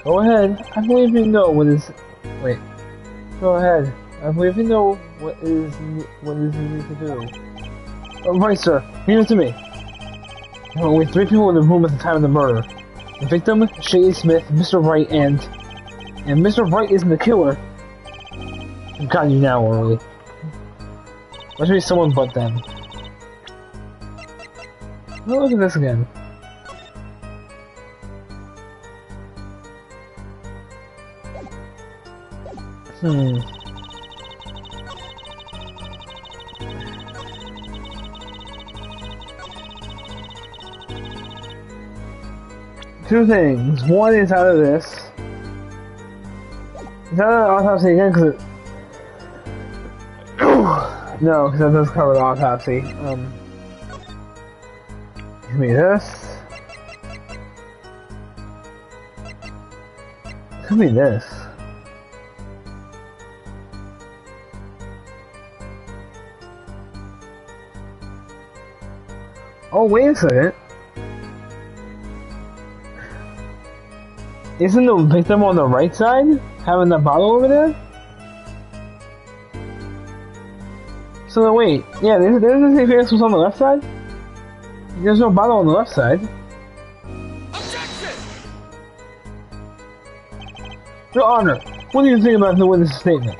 Go ahead, I believe you know what is... Wait. Go ahead, I believe you know what is needed to do. Oh, right, sir, leave it to me. There were only 3 people in the room at the time of the murder. The victim, Shady Smith, Mr. Wright, and Mr. Wright isn't the killer. I've got you now, Orly. Must be someone but them. Now look at this again. Two things. One is out of this. Is that an autopsy again? Because it... No, because that does cover the autopsy. Give me this. Give me this. Oh, wait a second. Isn't the victim on the right side? Having the bottle over there? So then wait, yeah, there's the same Phoenix was on the left side? There's no bottle on the left side. Objection! Your Honor, what do you think about the witness statement?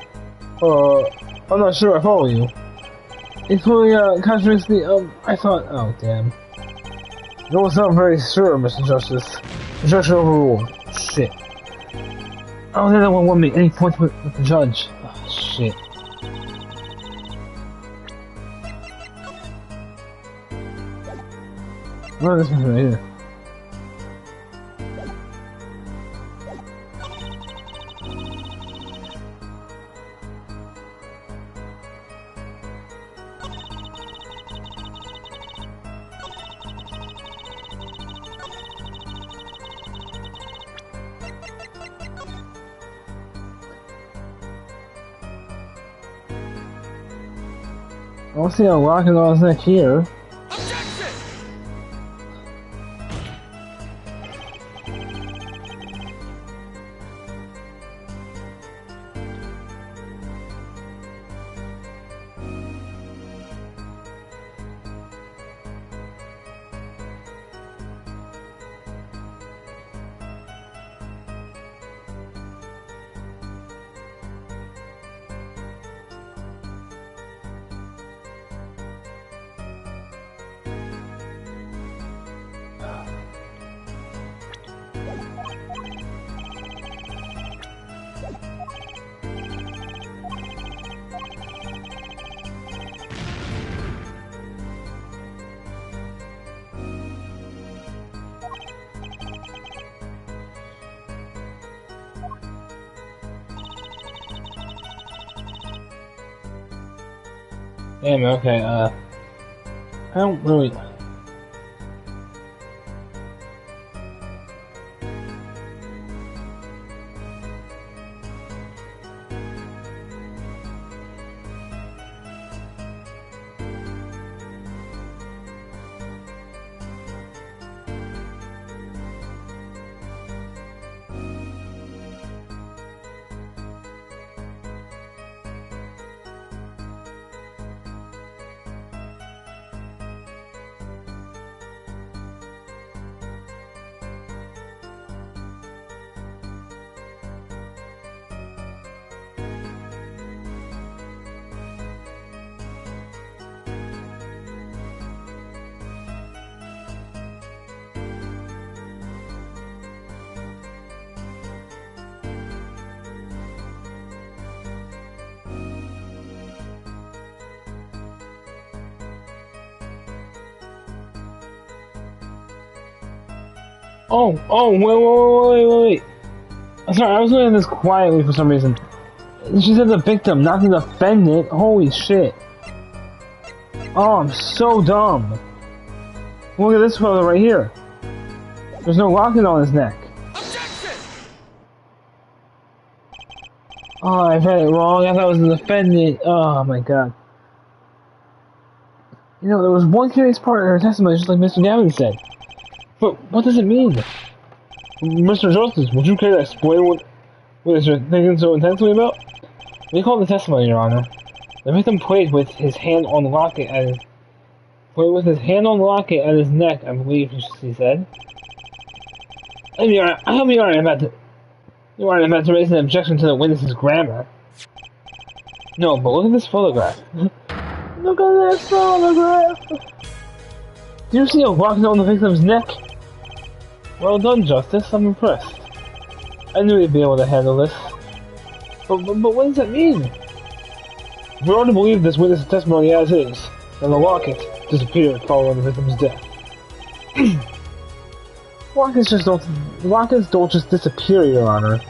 I'm not sure I follow you. It's fully, contradicts the, I thought, oh, damn. You don't sound very sure, Mr. Justice. Objection overruled. Shit. Oh, they don't want me any points with the judge. Oh, shit. What is this one right here? I don't see a rocket on his neck here. Damn, okay, I don't really... Wait. I'm sorry, I was looking at this quietly for some reason. She said the victim, not the defendant. Holy shit. Oh, I'm so dumb. Look at this photo right here. There's no locket on his neck. Oh, I read it wrong. I thought it was the defendant. Oh my god. You know, there was one curious part in her testimony, just like Mr. Gavin said. But what does it mean? Mr. Justice, would you care to explain what is you're thinking so intensely about? Recall the testimony, Your Honor. The victim played with his hand on the locket at his neck, I believe he said. You aren't about to raise an objection to the witness's grammar. No, but look at this photograph. Look at this photograph! Do you see a locket on the victim's neck? Well done, Justice. I'm impressed. I knew you'd be able to handle this. But what does that mean? We ought to believe this witness' testimony as is, and the locket disappeared following the victim's death. Lockets don't just disappear, Your Honor.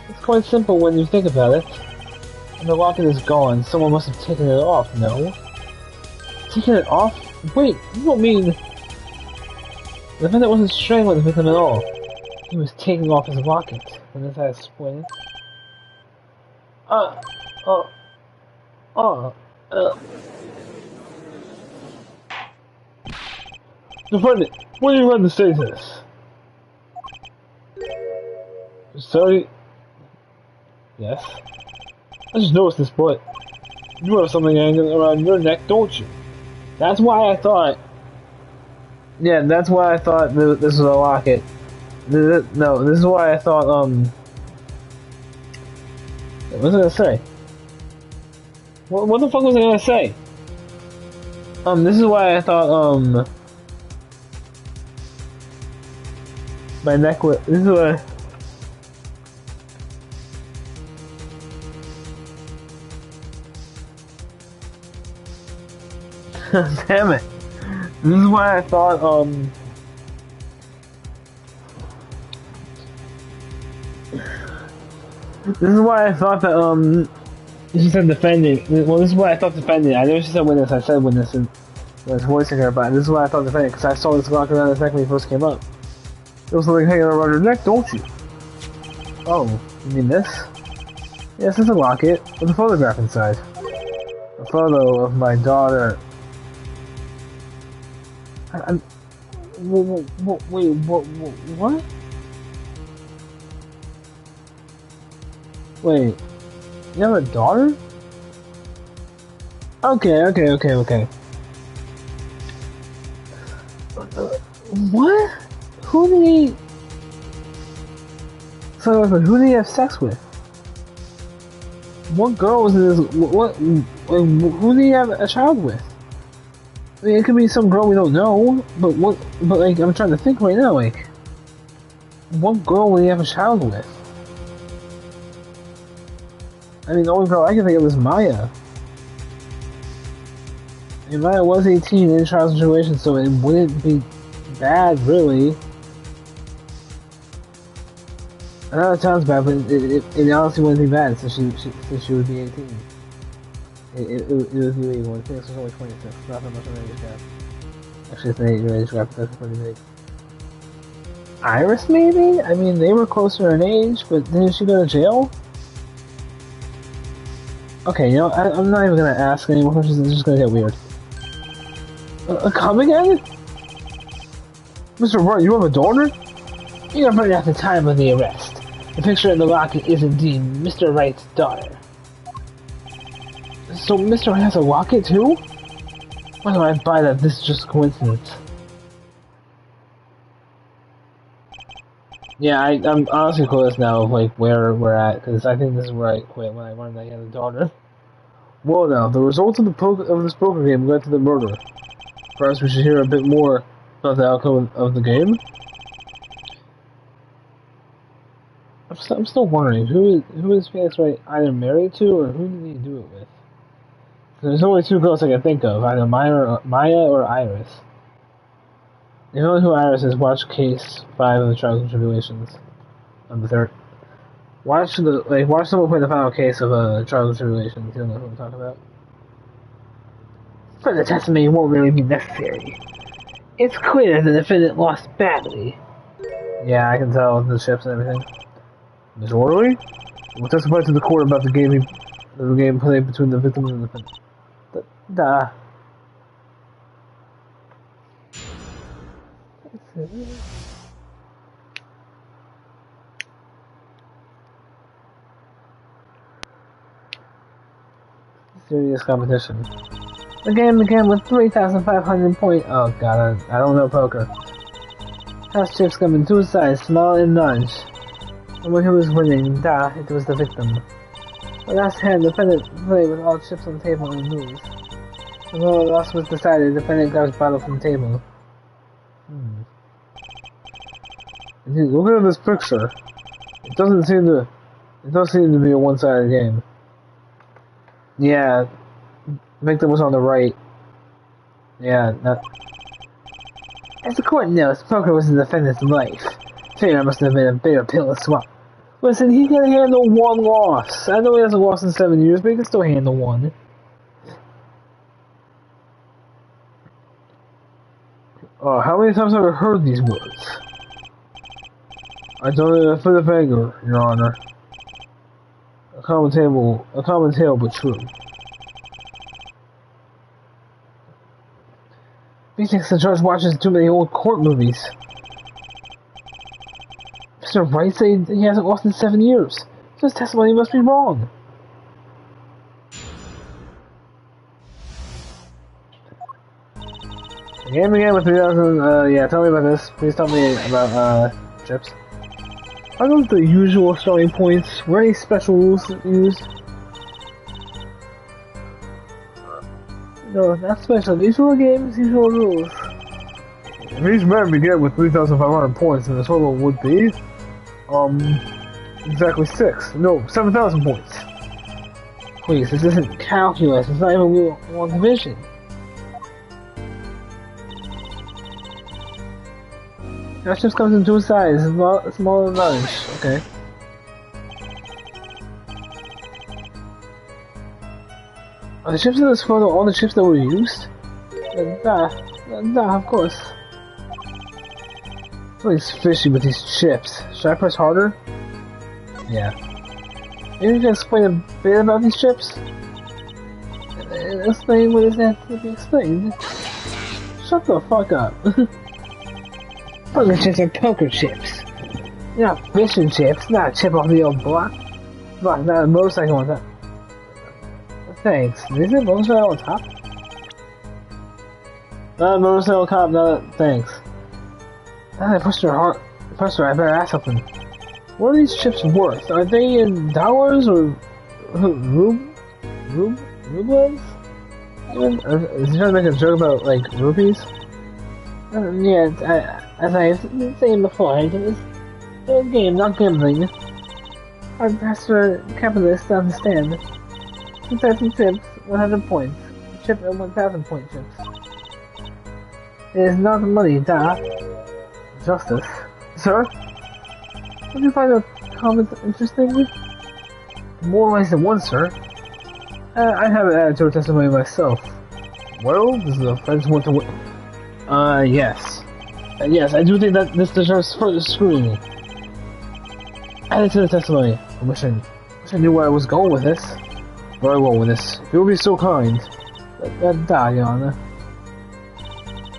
It's quite simple when you think about it. When the locket is gone, someone must have taken it off, no? Taken it off? Wait, you don't mean... The defendant wasn't strangling the victim at all. He was taking off his locket. And as I explained... Defendant, what are you going to say to this? 30. Yes. I just noticed this, but you have something hanging around your neck, don't you? That's why I thought. Yeah, that's why I thought this was a locket. No, this is why I thought, what was I gonna say? What the fuck was I gonna say? This is why I thought, my neck was. This is why. Damn it. This is why I thought, This is why I thought that, she said defendant. Well, this is why I thought defendant. I know she said witness, I said witness, and I was voicing her, but this is why I thought defendant, because I saw this lock around his neck when he first came up. There was something hanging around your neck, don't you? Oh, you mean this? Yes, it's a locket with a photograph inside. A photo of my daughter. Wait, what? Wait, you have a daughter? Okay. What? Who did he... So, who did he have sex with? What girl was in this... Who did he have a child with? I mean, it could be some girl we don't know, but what... But, like, I'm trying to think right now, like... What girl would he have a child with? I mean, the only girl I can think of is Maya. I mean, Maya was 18 in a trial situation, so it wouldn't be bad, really. I know it sounds bad, but it honestly wouldn't be bad since she would be 18. It would be legal. I think it's only 26. Not that much of an age gap. Actually, it's an 8-year age gap, but that's pretty big. Iris, maybe? I mean, they were closer in age, but didn't she go to jail? Okay, you know, I'm not even gonna ask any more questions, it's just gonna get weird. Come again? Mr. Wright, you have a daughter? You are right at the time of the arrest. The picture in the locket is indeed Mr. Wright's daughter. So Mr. Wright has a locket too? Why do I buy that this is just coincidence? Yeah, I'm honestly curious now of like where we're at, because I think this is where I quit when I learned that he had a daughter. Well now, the results of this poker game led to the murder. Perhaps we should hear a bit more about the outcome of the game. I'm still wondering, who is Phoenix Wright either married to, or who did he do it with? There's only two girls I can think of, either Maya or Iris. If you don't know who Iris is, watch Case 5 of the Trials and Tribulations of the third. Watch someone play the final case of Trials and Tribulations. You don't know who I'm talking about. Further testimony won't really be necessary. It's clear the defendant lost badly. Yeah, I can tell with the ships and everything. Miss Orley will testify to the court about the game played between the victim and the defendant. Duh. Serious competition. The game began with 3,500 points. Oh god, I don't know poker. House chips come in two sizes, small and large. And when who was winning, it was the victim. The last hand, the defendant played with all chips on the table and lose. When the loss was decided, the defendant got his bottle from the table. Look at this picture. It does seem to be a one-sided game. Yeah, victim was on the right. Yeah, as the court knows, poker was the defendant's life. Fair must have been a bitter pill to swallow. Listen, he can handle one loss. I know he hasn't lost in 7 years, but he can still handle one. How many times have I heard these words? I don't know for the anger, Your Honor. A common tale, but true. He thinks the judge watches too many old court movies. Mr. Wright saying he hasn't lost in 7 years. So his testimony must be wrong. The game began with 3,000, yeah, tell me about this. Please tell me about, chips. Are those the usual starting points? Were any special rules used? No, not special. Usual games, usual rules. If each man began with 3,500 points, then the total would be, exactly 6. No, 7,000 points. Please, this isn't calculus. It's not even one division. That just comes in 2 sides, small and large. Okay. Are the chips in this photo all the chips that were used? Nah, of course. Something's fishy with these chips. Should I press harder? Yeah. Maybe you can explain a bit about these chips? Explain what is that to be explained? Shut the fuck up. Poker chips are poker chips. They're not fishing chips, not a chip off the old block. But not a motorcycle on top. Thanks. Is it motorcycle on top? Not a motorcycle cop, not thanks. I pushed her hard. Pushed her, I better ask something. What are these chips worth? Are they in dollars or rubles? Is he trying to make a joke about like rupees? Yeah, as I was saying before, it was a game, not gambling. Our pastor capitalists to understand. 2,000 chips, 100 points. Chip and 1,000 point chips. It is not money, duh. Justice. Sir? Would you find the comments interesting? More ways than one, sir. I have it added to a testimony myself. Well, this is a friend's one to win. Yes. Yes, I do think that this deserves further scrutiny. Add it to the testimony. I wish I knew where I was going with this. Very well with this. If you would be so kind. Your Honor.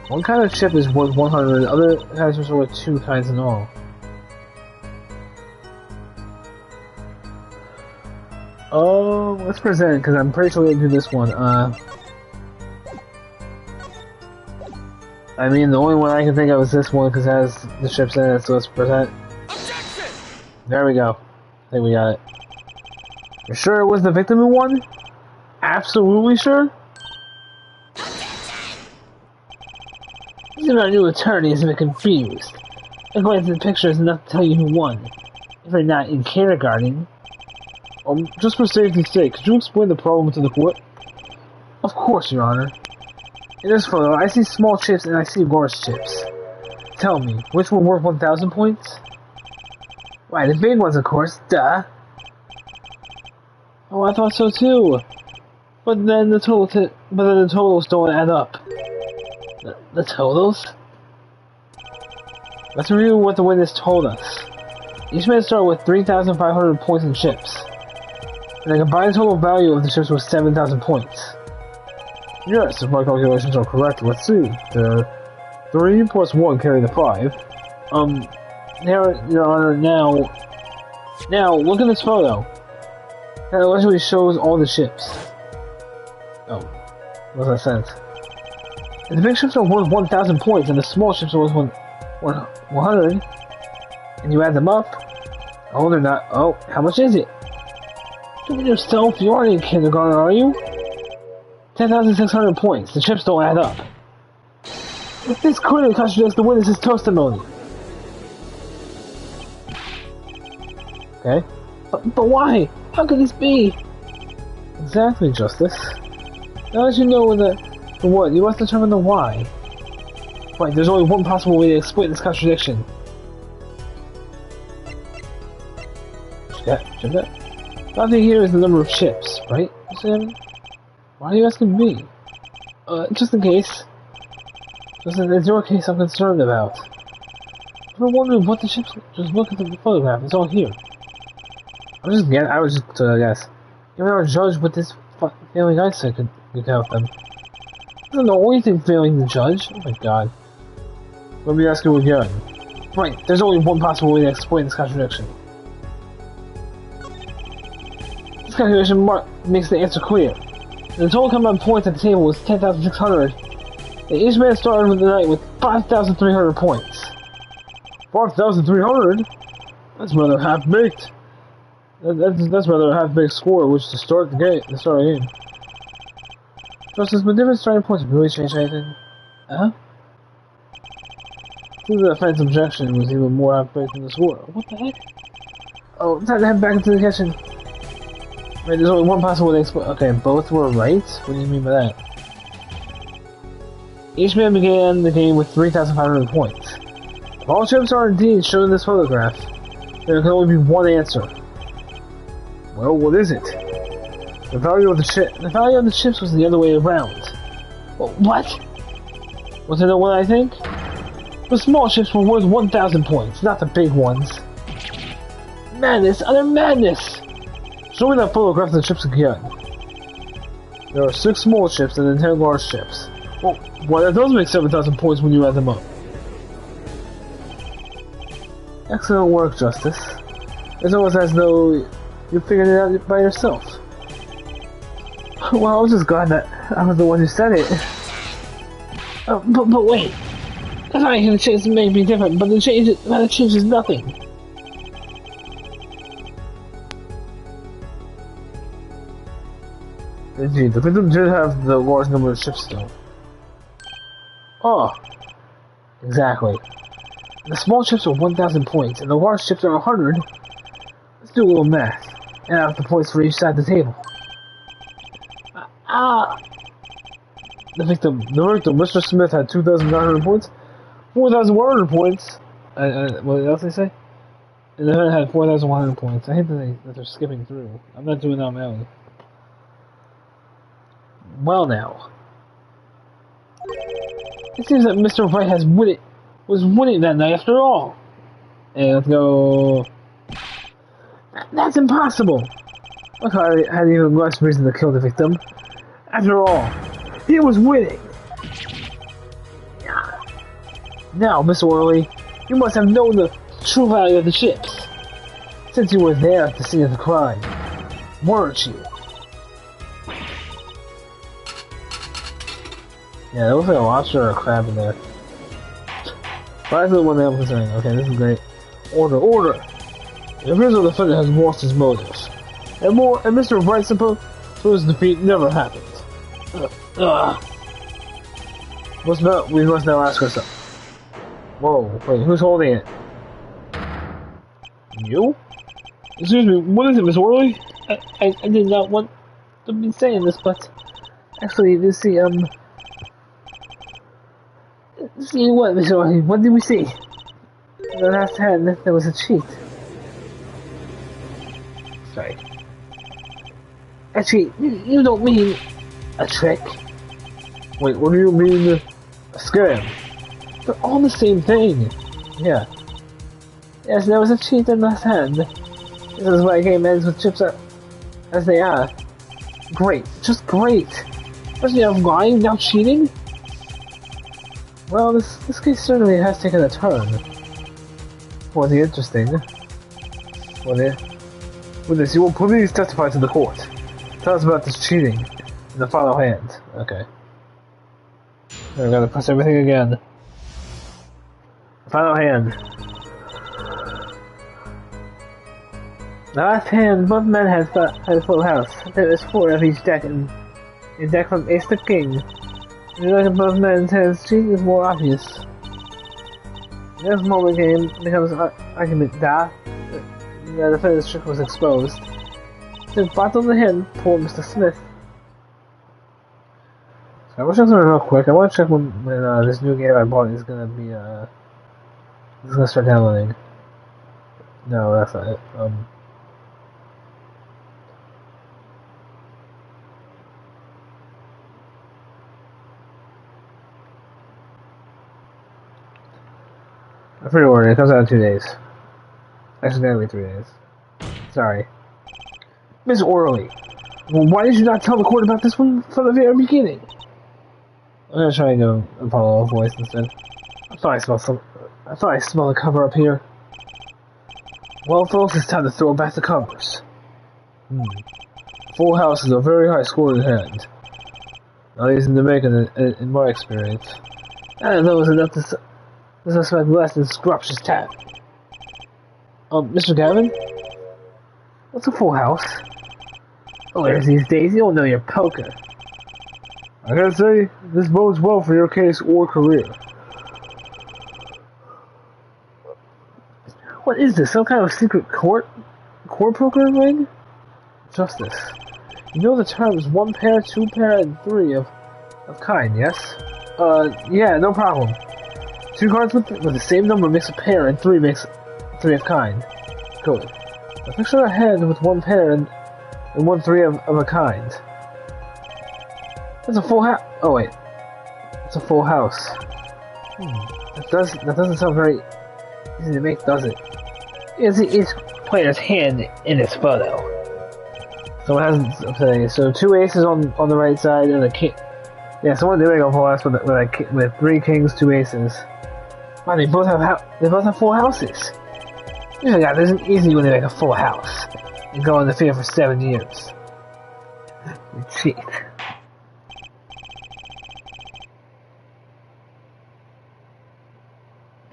One kind of chip is worth 100, other kinds are worth 2 kinds in all. Oh, let's present, because I'm pretty sure we can do this one. I mean, the only one I can think of is this one, because it has the chips in it, so let's present. Objection! There we go. I think we got it. You're sure it was the victim who won? Absolutely sure? Even our new attorney is a bit confused. According to the picture, is enough to tell you who won. If you're not in kindergarten. Just for safety's sake, could you explain the problem to the court? Of course, Your Honor. In this photo, I see small chips and I see large chips. Tell me, which one worth 1,000 points? Why, the big ones, of course, duh. Oh, I thought so too. But then the totals don't add up. The totals? Let's review what the witness told us. Each man started with 3,500 points in chips. And the combined total value of the chips was 7,000 points. Yes, if my calculations are correct, let's see. The 3 plus 1 carry the 5. Your Honor, now, look at this photo. That allegedly shows all the chips. Oh, what's that sense? If the big chips are worth 1,000 points and the small chips are worth 100, and you add them up, oh, they're not. Oh, how much is it? Do it yourself. You aren't in kindergarten, are you? 10,600 points. The chips don't add up. This clearly contradicts the witness's testimony. Okay. But why? How could this be? Exactly, Justice. Now that you know the what, you must determine the why. Right, there's only one possible way to explain this contradiction. Check that. The thing here is the number of chips, right, Sam? Why are you asking me? Just in case. It's your case I'm concerned about. If you're wondering what the chips, just look at the photograph, it's all here. I was just guess. Even our judge with this failing eyesight could count them. This isn't the only thing failing the judge. Oh my god. Let me ask you again. Right, there's only one possible way to explain this contradiction. This calculation makes the answer clear. The total combined points at the table was 10,600. And each man started with the night with 5,300 points. 5,300? That's rather half-baked. That's rather a half-baked score which to start the game. Justice, but different starting points really change anything? Huh? I think the defense objection was even more half-baked than the score. What the heck? Oh, time to head back into the kitchen. Wait, there's only one possible way to explain. Okay, both were right? What do you mean by that? Each man began the game with 3,500 points. If all chips are indeed shown in this photograph, there can only be one answer. Well, what is it? The value of the chips was the other way around. Well, what? Want to know what I think? The small chips were worth 1,000 points, not the big ones. Madness! Utter madness! Show me that photograph of the chips again. There are 6 small chips and then 10 large chips. Well, that does make 7,000 points when you add them up. Excellent work, Justice. It's almost as though you figured it out by yourself. Well, I was just glad that I was the one who said it. But wait. I thought the change may be different, but the change is nothing. Indeed, the victim did have the large number of chips though. Oh, exactly. The small chips are 1,000 points, and the large chips are 100. Let's do a little math, and add up the points for each side of the table. The victim, Mr. Smith had 2,900 points, 4,100 points. What else did they say? And the defendant had 4,100 points. I hate that they're skipping through. I'm not doing that on my own. Well now. It seems that Mr. Wright was winning that night after all. And let's go... That's impossible! Look how I had even less reason to kill the victim. After all, he was winning! Now, Miss Orley, you must have known the true value of the chips. Since you were there at the scene of the crime. Weren't you? Yeah, there looks like a lobster or a crab in there. But that's the one that I'm considering. Okay, this is great. Order! It appears the defendant has lost his motives. And Mr. Wright's supposed defeat never happened. We must now ask ourselves. Whoa, wait, who's holding it? You? Excuse me, what is it, Miss Orley? I did not want to be saying this, but... Actually, you see, See what, Miss Orley? What did we see? The last hand, there was a cheat. Sorry. Actually, you don't mean a trick. Wait, what do you mean a scam? They're all the same thing. Yeah. Yes, there was a cheat in the last hand. This is why a game ends with chips as they are. Great. Just great. Especially I'm lying, now cheating? Well, this case certainly has taken a turn. For the interesting. With this, you will please testify to the court. Tell us about this cheating in the final hand. Okay. Now I gotta press everything again. Final hand. The last hand, both men had a full house. There is 4 of each deck, and a deck from ace to king. The look at both men's hands, cheating is more obvious. The next moment game becomes argument da. The defendant's trick was exposed. To the bottom of the hand, poor Mr. Smith. So I wish I was real quick. I want to check when this new game I bought is gonna be is gonna start downloading. No, that's not it. I pre-ordered it. It comes out in 2 days. Actually, it's gonna be 3 days. Sorry. Miss Orley, well, why did you not tell the court about this one from the very beginning? I'm gonna try to go Apollo voice instead. I thought I smelled I thought I smelled a cover up here. Well, folks, it's time to throw back the covers. Full house is a very high score in hand. Not easy to make in my experience. And that was enough to suspect less than scrumptious tap. Mr. Gavin? What's a full house? Players these days, you don't know your poker. I gotta say, this bodes well for your case or career. What is this? Some kind of secret court poker ring? Justice. You know the terms 1 pair, 2 pair, and 3 of kind, yes? Yeah, no problem. 2 cards with the same number makes a pair, and 3 makes 3 of kind. Good. A picture a hand with 1 pair and 1 3 of a kind. That's a full house. Oh wait, it's a full house. That doesn't sound very easy to make, does it? You see each player's hand in this photo. So it has, okay, so 2 aces on the right side and a king. Yeah, someone did make a full house with 3 kings, 2 aces. Wow, they both have full houses. You forgot, it isn't easy when they make a full house and go in the field for 7 years. You cheat.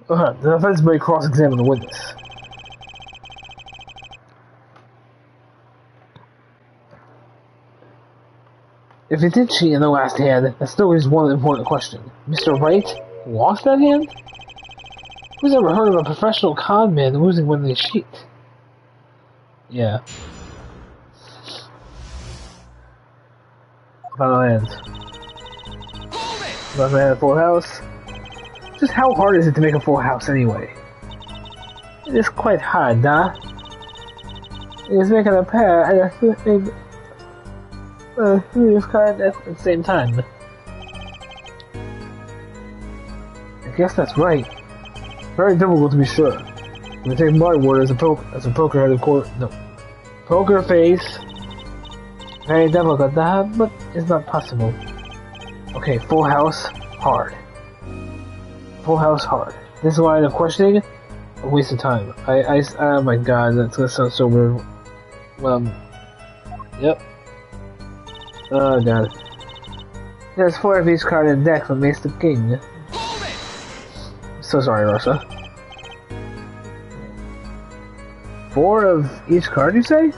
The defense may cross-examine the witness. If he did cheat in the last hand, that still is one important question. Mr. Wright lost that hand? Who's ever heard of a professional con man losing when they cheat? Yeah. Final hand. Final hand, full house. Just how hard is it to make a full house anyway? It is quite hard, huh? It is making a pair and a 3 of cards at the same time. I guess that's right. Very difficult to be sure. I'm gonna take my word as a poker head of court. No. Poker face. Very difficult to have, but it's not possible. Okay, full house, hard. Full house, hard. This line of questioning, a waste of time. Oh my god, that's gonna sound so weird. Yep. Oh god. There's 4 of each card in the deck from Ace to King. So sorry, Russia. 4 of each card, you say?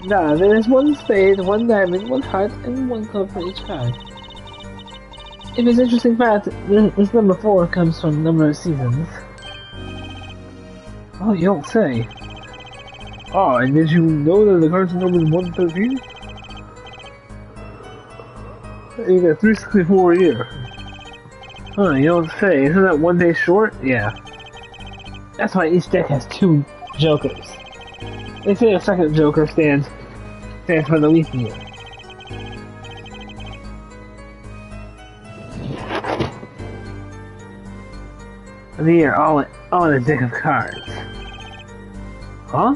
Nah, there's 1 spade, 1 diamond, 1 heart, and 1 club for each card. If it's interesting fact, this number 4 comes from number of seasons. Oh, you don't say. Oh, and did you know that the cards are numbered 113? You get 364 a year. Huh, you don't say. Isn't that 1 day short? Yeah. That's why each deck has 2 jokers. They say a second joker stands for the leap year. For the year, all in a deck of cards. Huh?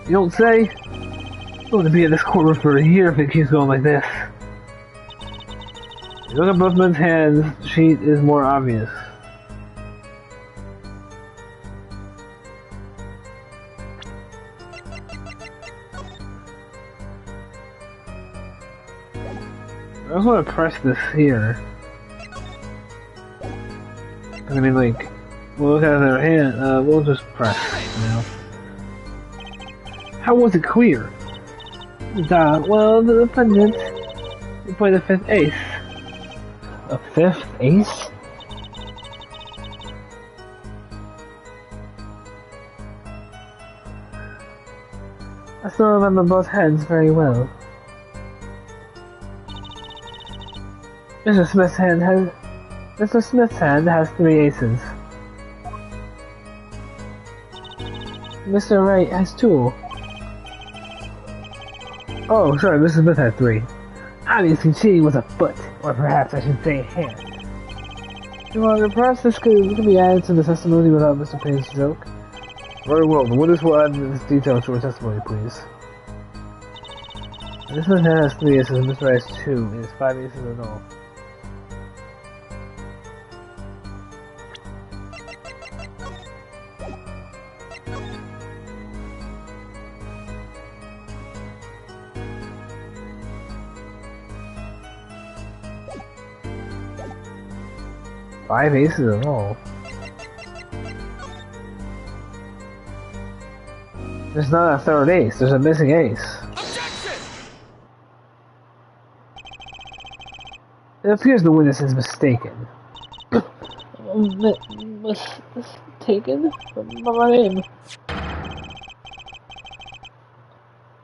You don't say? I'm going to be in this corner for a year if it keeps going like this. You look at both men's hands, the sheet is more obvious. I just want to press this here. I mean, like, we'll look at their hand, we'll just press, you know. How was it clear? Well, the defendant, he played the 5th ace. A 5th ace? I still remember both hands very well. Mr. Smith's hand has 3 aces. Mr. Wright has 2. Oh, sorry, Mr. Smith had 3. Obviously, cheating was a foot, or perhaps I should say hand. Your Honor, perhaps this could be added to the testimony without Mr. Payne's joke. Very well, the witness will add this detail to her testimony, please. This man has 3 aces and Mr. Wright has 2. He has 5 aces in all. 5 aces in all. There's not a third ace, there's a missing ace. Objection! It appears the witness is mistaken. Mistaken? My name.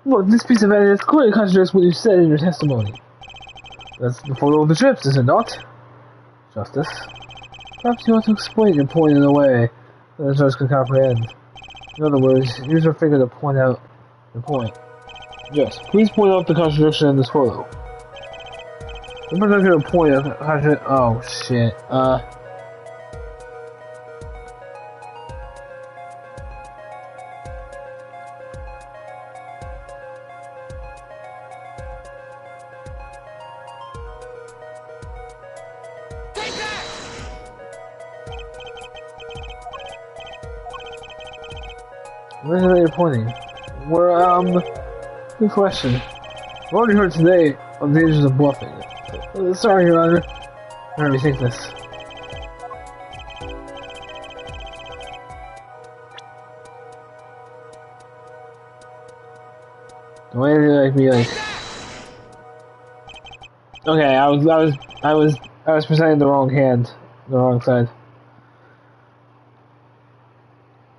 Look, this piece of evidence clearly contradicts what you said in your testimony. That's the photo of the chips, is it not? Justice. Perhaps you ought to explain your point in a way that the judge can comprehend. In other words, use your finger to point out the point. Yes, please point out the contradiction in this photo. I'm not gonna point out contradiction. Oh shit. Take that! Where is it that you're pointing? Good question. I've already heard today of the dangers of bluffing. Sorry, Your Honor. Let me think this. The way they like me like. Okay, I was presenting the wrong hand, the wrong side.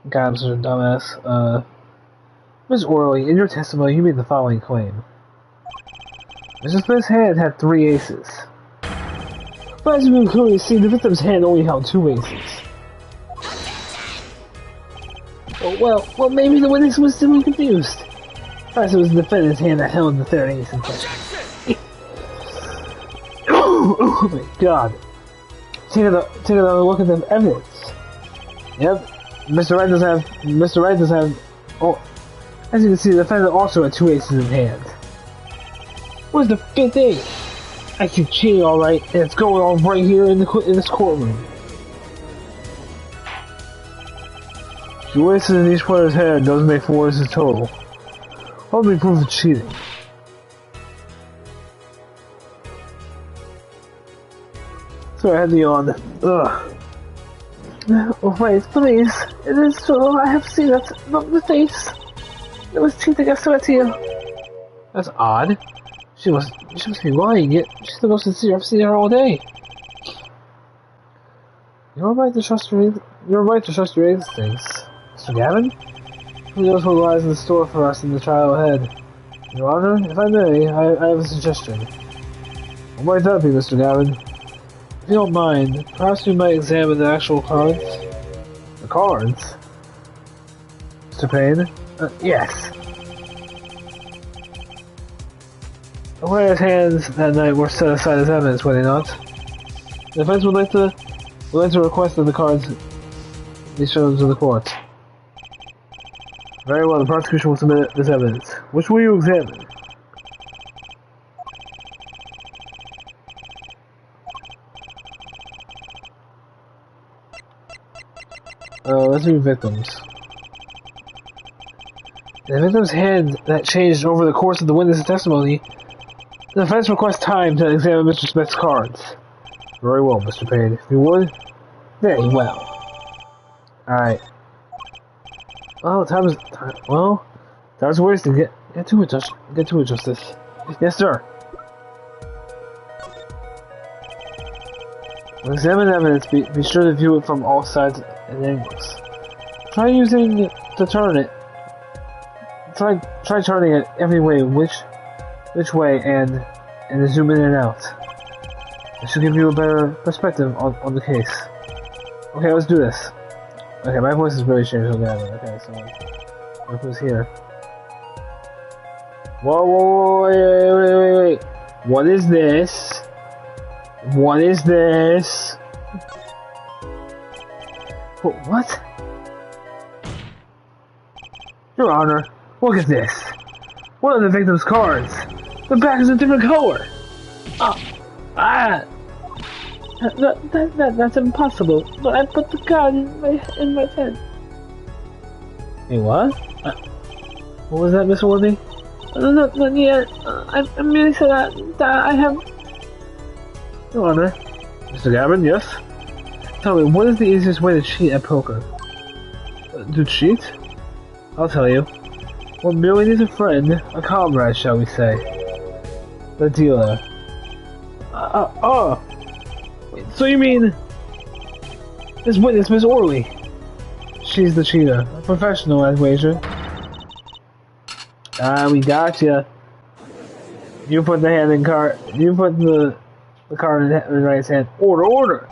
God, I'm such a dumbass. Ms. Orley, in your testimony, you made the following claim. Mr. Smith's hand had 3 aces. But as you can clearly see, the victim's hand only held 2 aces. Oh, well, maybe the witness was simply confused. Perhaps it was the defendant's hand that held the 3rd ace in question. Oh my god. Take another look at the evidence. Yep. Mr. Wright does have, oh, as you can see, the defendant also had 2 aces in hand. Where's the 5th ace? I keep cheating alright, and it's going on right here in this courtroom. 2 aces in each player's hand doesn't make 4 aces total. How do we prove it's cheating? Sorry, I had the yawn. Ugh. Oh, wait, please. It is true. I have seen it. The face. It was cheating, I swear to you. That's odd. She must be lying. Yet she's the most sincere. I've seen her all day. You're right to trust your instincts, Mr. Gavin. Who knows what lies in store for us in the trial ahead? Your Honor, if I may, I have a suggestion. What might that be, Mr. Gavin? If you don't mind, perhaps we might examine the actual cards. The cards? Mr. Payne? Yes. The player's hands that night were set aside as evidence, were they not? The defense would like to request that the cards be shown to the court. Very well, the prosecution will submit this evidence. Which will you examine? Let's do victims. The victim's hand that changed over the course of the witness's testimony. The defense requests time to examine Mr. Smith's cards. Very well, Mr. Payne. If you would. Very well. Alright. Oh, time's wasted. Get to it, Justice. Yes, sir. When examining evidence, be sure to view it from all sides and angles. Try turning it every way, which way, and zoom in and out. This should give you a better perspective on the case. Okay, let's do this. Okay, my voice is really changed. Okay, so what was here? Whoa, wait. What is this? What is this? What? Your Honor, look at this. One of the victim's cards. The back is a different color. That's impossible. But I put the card in my pen. Hey, what? What was that, Miss Worthy? Not yet. I merely said that I have... Your Honor. Mr. Gavin, yes? tell me, what is the easiest way to cheat at poker? To cheat? I'll tell you. One merely needs a friend, a comrade, shall we say. The dealer. So you mean... this witness, Miss Orley? She's the cheater. A professional, I'd wager. We gotcha. You put the hand in card. You put the card in the right hand. Order!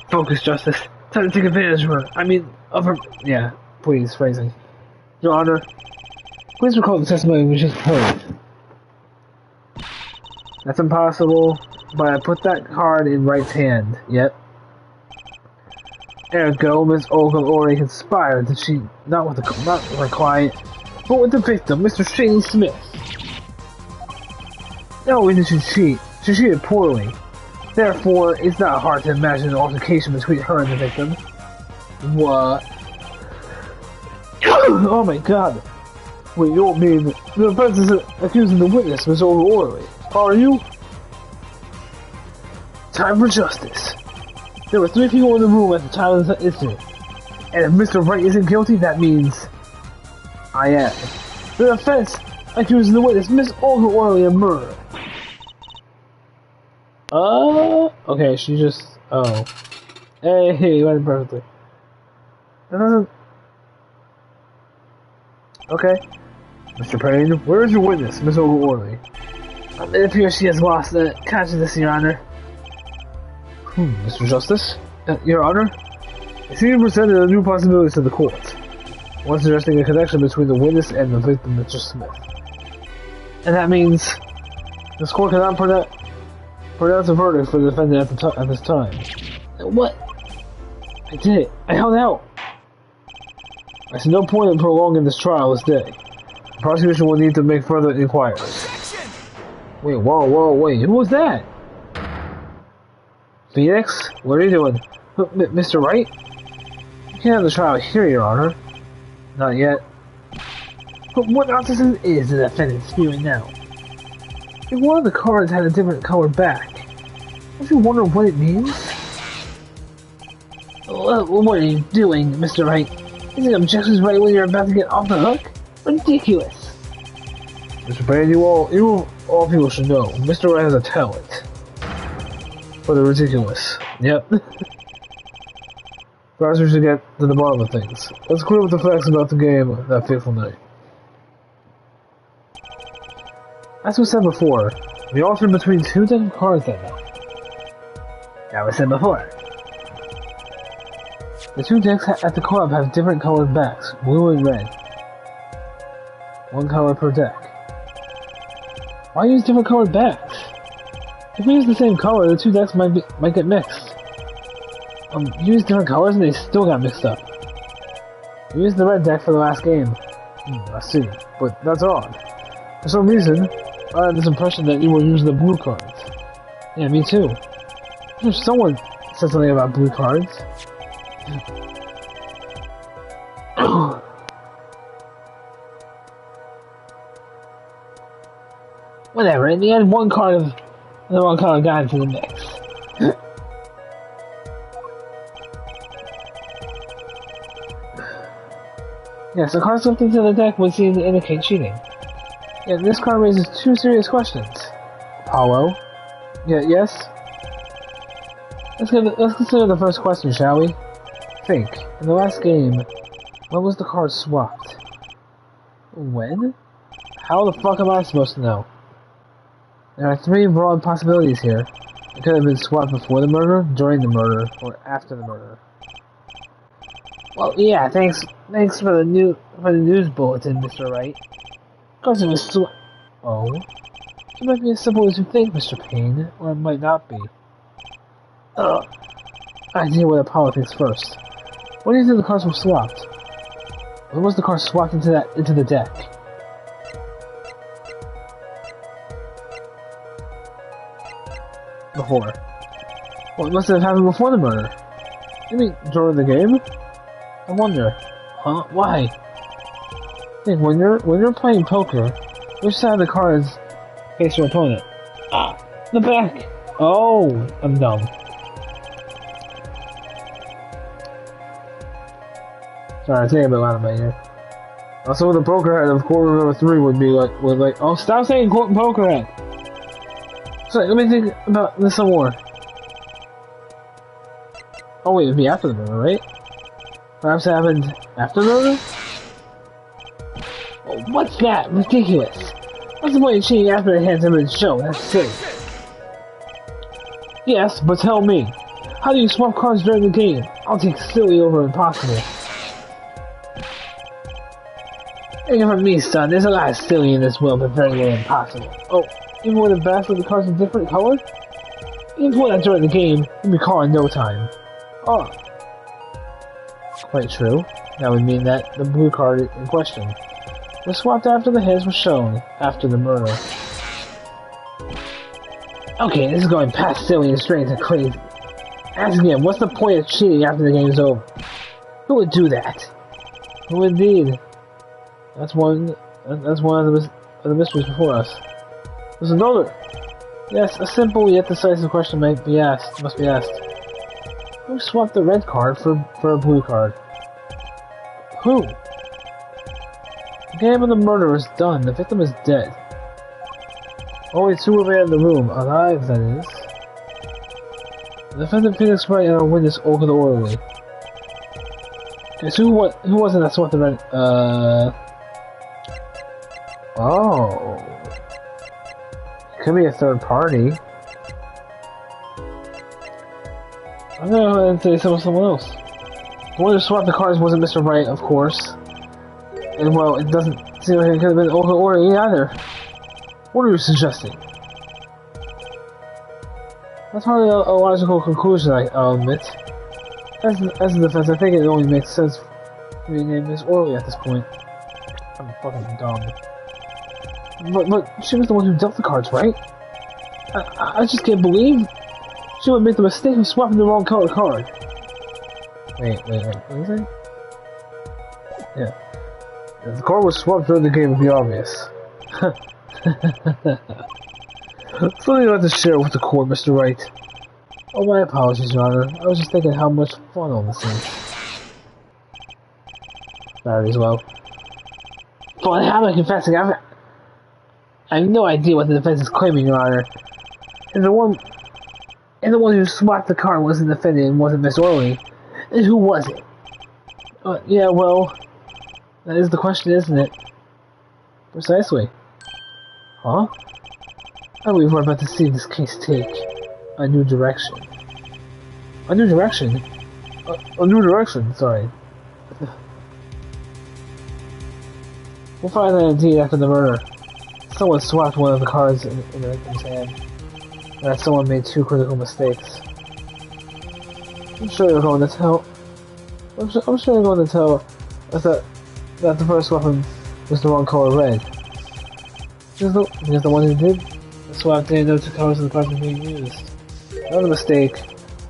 Focus, Justice. Time to take advantage of her. I mean, of her. Yeah, please, phrasing. Your Honor, please recall the testimony we just heard. That's impossible, but I put that card in Wright's hand. Yep. Ergo, Miss Olga already conspired to cheat not with her client, but with the victim, Mr. Shane Smith. Not only did she cheat, she cheated poorly. Therefore, it's not hard to imagine an altercation between her and the victim. What? Oh my god. Wait, you don't mean the defense is accusing the witness, Miss Olga Orley. Are you? Time for justice. There were 3 people in the room at the time of the incident. And if Mr. Wright isn't guilty, that means... I am. The defense accuses the witness, Miss Olga Orley, of murder. Okay, she just... oh. Hey, you went perfectly. That doesn't... okay. Mr. Payne, where is your witness, Miss Olga Orley? It appears she has lost consciousness, Your Honor. Mr. Justice? Your Honor? I see you presented a new possibility to the court. One suggesting a connection between the witness and the victim, Mr. Smith. And that means this court cannot pronounce a verdict for the defendant at this time. What? I did it. I held out. I see no point in prolonging this trial this day. The prosecution will need to make further inquiries. Wait, wait, who was that? Phoenix? What are you doing? Mr. Wright? You can't have the trial here, Your Honor. Not yet. But what nonsense is the defendant spewing now? If one of the cards had a different colored back, don't you wonder what it means? What are you doing, Mr. Wright? Isn't objections right when you're about to get off the hook? Ridiculous! Mr. Payne, you all people should know, Mr. Wright has a talent. For the ridiculous. Yep. Perhaps we should get to the bottom of things. Let's clear up the facts about the game that fateful night. As we said before, we altered between 2 different cards that night. That was said before. The 2 decks at the club have different colored backs, blue and red. 1 color per deck. Why use different colored backs? If we use the same color, the 2 decks might get mixed. Use different colors and they still got mixed up. We used the red deck for the last game. I see, but that's odd. For some reason, I had this impression that you were using the blue cards. Yeah, me too. If someone said something about blue cards. Whatever, in the end, one card of the wrong color got into the mix. Yes, a card slipped into the deck would seem to indicate cheating. Yet this card raises 2 serious questions. Apollo? Yes? Let's consider the first question, shall we? Think. In the last game, when was the card swapped? When? How the fuck am I supposed to know? There are 3 broad possibilities here. It could have been swapped before the murder, during the murder, or after the murder. Well, yeah, thanks for the news bulletin, Mr. Wright. Of course it was swapped. Oh? It might be as simple as you think, Mr. Payne, or it might not be. I deal with Apollo things first. When do you think the cards were swapped? When was the card swapped into the deck? Before. Well, it must have happened before the murder. You mean during the game? I wonder. Huh? Why? Think when you're playing poker, which side of the cards face your opponent? The back. Oh, I'm dumb. Sorry, I'm saying a bit loud about here. Also, the poker head of quarter number 3 would be like, oh, stop saying poker head! So, let me think about this some more. Oh wait, it'd be after the murder, right? Perhaps it happened after the murder? Oh, what's that? Ridiculous! What's the point of cheating after it has been shown? That's silly. Yes, but tell me, how do you swap cards during the game? I'll take silly over impossible. Take it from me, son. There's a lot of silly in this world, but very little impossible. Oh, even when the backs of the cards are different color? Even for that during the game, you'll be caught in no time. Oh. Quite true. That would mean that the blue card in question was swapped after the heads were shown, after the murder. Okay, this is going past silly and strange and crazy. Ask again, what's the point of cheating after the game's over? Who would do that? Who indeed? That's one of the mysteries before us. There's another! Yes, a simple yet decisive question must be asked. Who swapped the red card for a blue card? Who? The game of the murder is done. The victim is dead. Only two remain in the room. Alive, that is. The defendant Phoenix Wright and our witness Olga the Orderly. Okay, so who wasn't that swapped the red, Oh. Could be a third party. I'm gonna go ahead and say someone else. The one who swapped the cards wasn't Mr. Wright, of course. And well, it doesn't seem like it could have been Olga or either. What are you suggesting? That's hardly a logical conclusion, I'll admit. As a defense, I think it only makes sense to rename Miss Orley at this point. I'm fucking dumb. But she was the one who dealt the cards, right? I just can't believe she would make the mistake of swapping the wrong color card. Wait, what is it? Yeah. If the card was swapped during the game, it would be obvious. Something I'd like to share with the court, Mr. Wright. Oh, my apologies, Your Honor. I was just thinking how much fun all this is. Sorry as well. Fun? How am I confessing? I have no idea what the defense is claiming, Your Honor. And the one who swapped the card wasn't the defendant and wasn't Miss Orley. And who was it? Yeah, well, that is the question, isn't it? Precisely. Huh? I believe we're about to see this case take a new direction. A new direction? A new direction, sorry. We'll find that indeed after the murder. Someone swapped one of the cards in the victim's hand. And that someone made two critical mistakes. I'm sure you're going to tell us that the first weapon was the wrong color red. Because the one who did the swap didn't know two colors of the cards were being used. Another mistake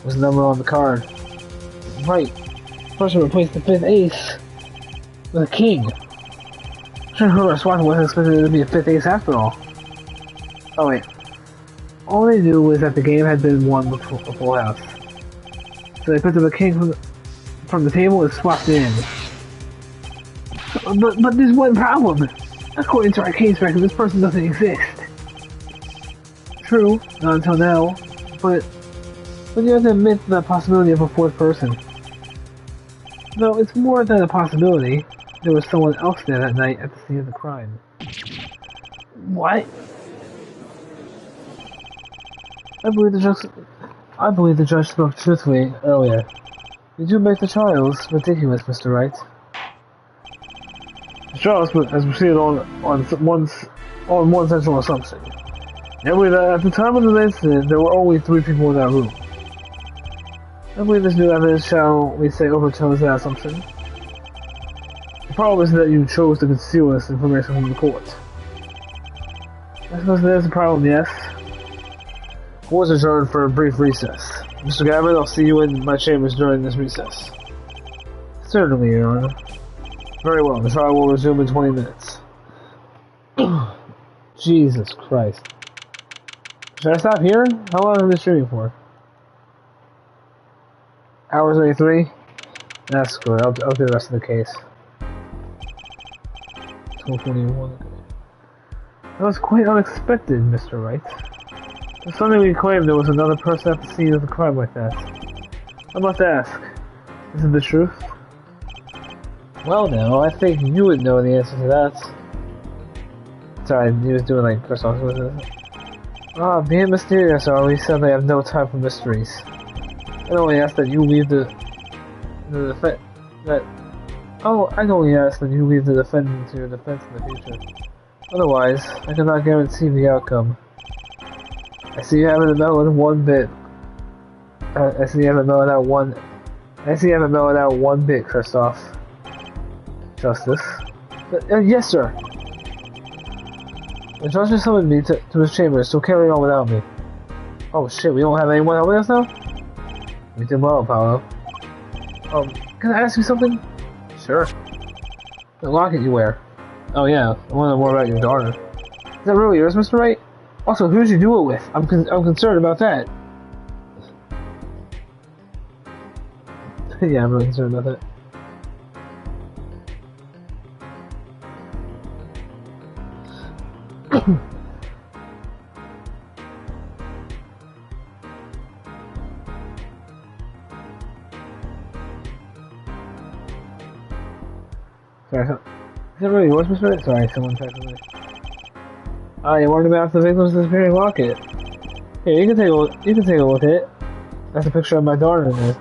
was the number on the card. Right. The person replaced the fifth ace with a king. Sure, whoever swapped wasn't expected to be a fifth ace after all. Oh wait. All they knew was that the game had been won with a full house. So they picked up the king from the table and swapped it in. But there's one problem. According to our case record, this person doesn't exist. True, not until now, but you have to admit the possibility of a fourth person. No, it's more than a possibility. There was someone else there that night at the scene of the crime. What? I believe the judge spoke truthfully earlier. You do make the trials ridiculous, Mr. Wright. The trials has proceeded on one central assumption. Namely that at the time of the incident, there were only 3 people in that room. I believe this new evidence, shall we say, overturns that assumption. The problem is that you chose to conceal this information from the court. I suppose there's a problem, yes. Court is adjourned for a brief recess. Mr. Gavin, I'll see you in my chambers during this recess. Certainly, Your Honor. Very well, the trial will resume in 20 minutes. Jesus Christ. Should I stop here? How long have I been streaming for? Hours 83? That's good. I'll do the rest of the case. 1241. That was quite unexpected, Mr. Wright. There's something we claimed there was another person at the scene of the crime like that. I must ask, is it the truth? Well, now, I think you would know the answer to that. Sorry, he was doing like personal. Ah, being mysterious, or we certainly have no time for mysteries. I only ask that you leave the defense. I only ask that you leave the defendant to your defense in the future. Otherwise, I cannot guarantee the outcome. I see you haven't mellowed one bit. I see you haven't mellowed out one. I see you haven't mellowed out one bit, Kristoff. Justice. Yes, sir. The judge has summoned me to his chambers, so carry on without me. Oh shit, we don't have anyone helping us now? We did well, Paolo. Can I ask you something? Sure. The locket you wear. Oh yeah, I want to know more about your daughter. Is that really yours, Mr. Wright? Also, who did you do it with? I'm concerned about that. Yeah, I'm really concerned about that. Sorry, is that really yours, Mr. Wright? Sorry, someone tried to me. Ah, you warned about the victim's disappearing locket. Here, you can take a look at it. That's a picture of my daughter in there.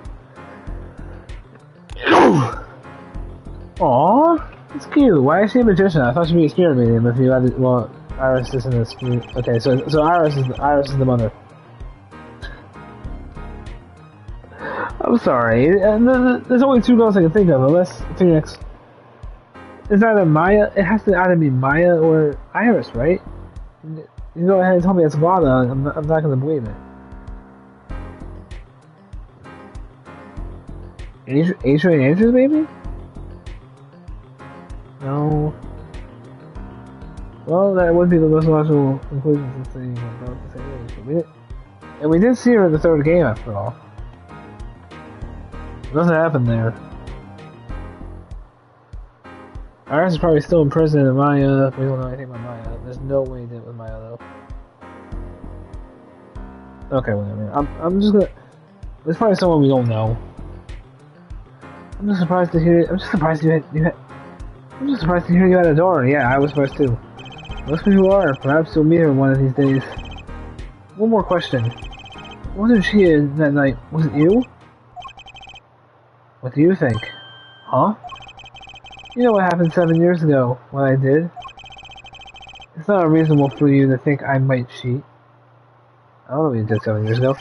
Aww, it's cute. Why is she a magician? I thought she'd be a spirit medium if you had well, Iris isn't a spirit. Okay, so Iris is the mother. I'm sorry. There's only two girls I can think of, unless Phoenix. It's either Maya. It has to either be Maya or Iris, right? You go ahead and tell me it's Lana. I'm not gonna believe it. Adrian Andrews, maybe? No. Well, that would be the most logical conclusion since they were both the same age. And we did see her in the third game, after all. Nothing happened there. Iris is probably still in prison, and Maya, we don't know anything about Maya. There's no way he did it with Maya, though. Okay, whatever. I'm just gonna... There's probably someone we don't know. I'm just surprised to hear... I'm just surprised you had... I'm just surprised to hear you had a daughter. Yeah, I was surprised too. Most people are. Perhaps you'll meet her one of these days. One more question. Wasn't she in that night? Was it you? What do you think? Huh? You know what happened 7 years ago, what I did? It's not unreasonable for you to think I might cheat. I don't know what you did 7 years ago.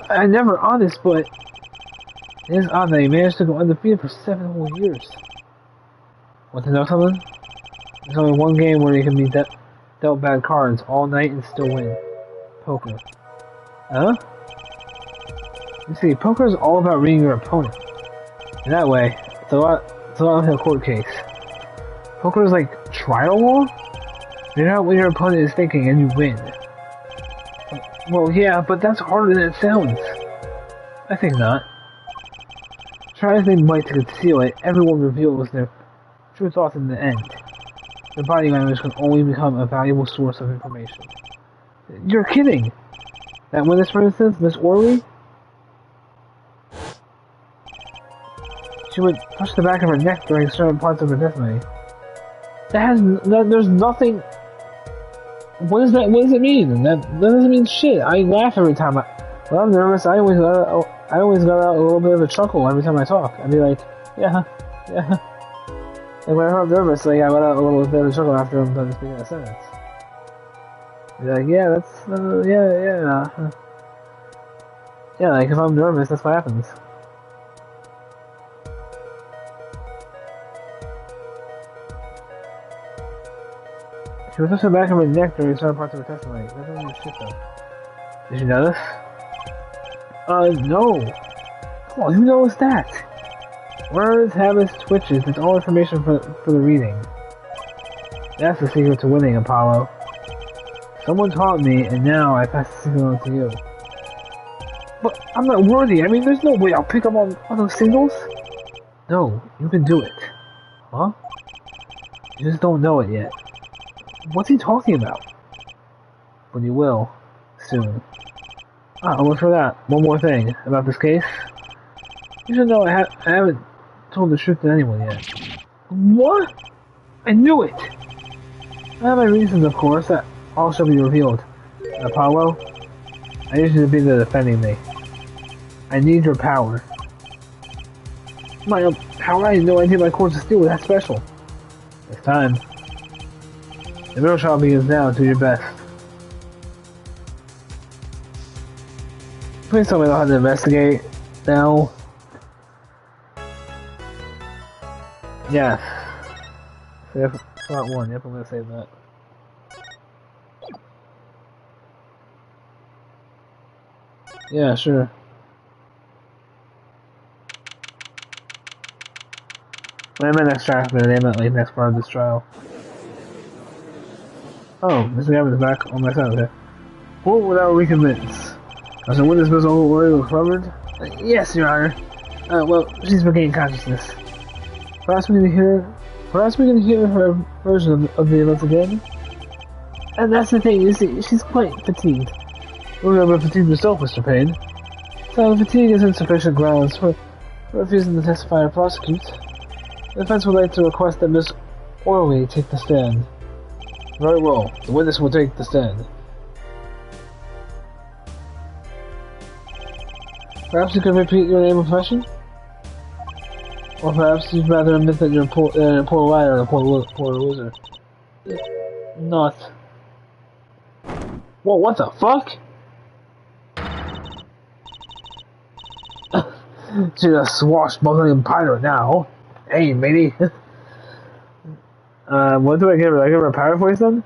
I never honest, but it is odd that you managed to go undefeated for 7 whole years. Want to know something? There's only one game where you can be dealt bad cards all night and still win. Poker. Huh? You see, poker is all about reading your opponent. In that way, it's a lot like a court case. Poker is like trial law? You're not what your opponent is thinking and you win. Well, yeah, but that's harder than it sounds. I think not. Try as they might to conceal it, everyone reveals their true thoughts in the end. Their body language can only become a valuable source of information. You're kidding! That witness, for instance, Miss Orley? She would touch the back of her neck during certain parts of her testimony. There's nothing... What does it mean? That doesn't mean shit. I laugh every time when I'm nervous, I always got out a little bit of a chuckle every time I talk. I'd be like, yeah. And when I'm nervous, like, I let out a little bit of a chuckle after I'm done speaking a sentence. Be like, yeah, that's, yeah. Yeah, like, if I'm nervous, that's what happens. She was touching the back of her neck during certain parts of her testimony. That doesn't mean shit, though. Did you notice? No. Come on, who knows that? Words, habits, twitches, it's all information for the reading. That's the secret to winning, Apollo. Someone taught me, and now I pass the signal on to you. But I'm not worthy. I mean, there's no way I'll pick up on those signals. No, you can do it. Huh? You just don't know it yet. What's he talking about? But you will. Soon. Ah, almost forgot. One more thing about this case. You should know I haven't told the truth to anyone yet. What? I knew it! I have my reasons, of course, that all shall be revealed. Apollo, I need you to be the defending me. I need your power. My power? I had no idea my course of steel was that special. It's time. The real trial begins now. Do your best. Please tell me I don't have to investigate now. Yes. If not one, yep, I'm gonna say that. Yeah, sure. Name it next chapter, name it like next part of this trial. Oh, Mr. Gavin's back on my side, okay. Quote without reconvince. As a witness was already recovered? Yes, Your Honor. Well, she's regained consciousness. Perhaps we can hear her version of the events again. And that's the thing, you see, she's quite fatigued. Remember fatigued yourself, Mr. Payne. So fatigue is insufficient grounds for refusing to testify or prosecute. The defense would like to request that Miss Orley take the stand. Very well, the witness will take the stand. Perhaps you could repeat your name and profession? Or perhaps you'd rather admit that you're a poor liar and a poor loser. Not. Whoa, what the fuck? She's a swashbuckling pirate now. Hey, matey. What do I give her? Do I give her a pirate voice then?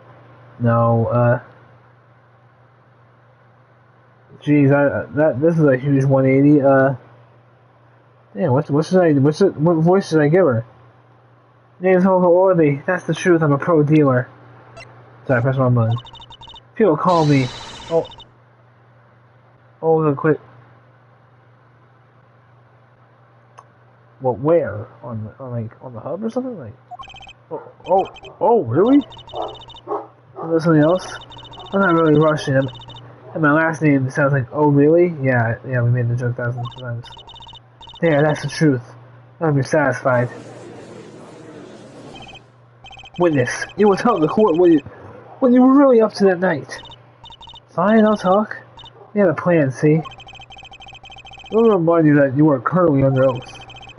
No, Geez, this is a huge 180. Yeah, what voice should I give her? Name's Hogo Orley. That's the truth. I'm a pro dealer. Sorry, I pressed wrong button. People call me. Quit. Well, where? On the hub or something? Like, really? Is there something else? I'm not really rushing. And my last name sounds like, oh really? Yeah, we made the joke thousands of times. There, that's the truth. I hope you're satisfied. Witness, you will tell the court what you were really up to that night. Fine, I'll talk. We had a plan, see? Let me remind you that you are currently under oath.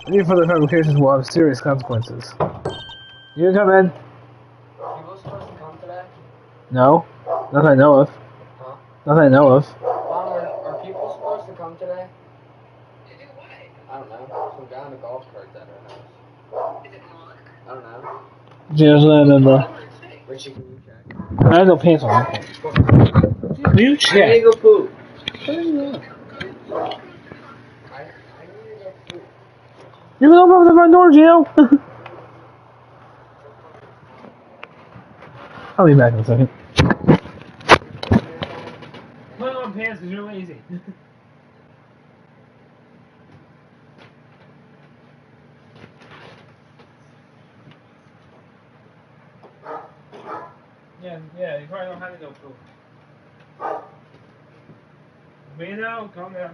Any further fabrications will have serious consequences. You can come in. Are people supposed to come today? No. Not that I know of. Huh? Not that I know of. Are people supposed to come today? To do what? I don't know. Some guy on the golf cart at our house. Is it Mark? I don't know. James and Richie, can you check? I have no pants on. Will you I need check? to go poop. Okay. I need to go poop. You can open the front door, Gino. I'll be back in a second. Put on pants because you're lazy. Yeah, you probably don't have to go poop. Vino, come here.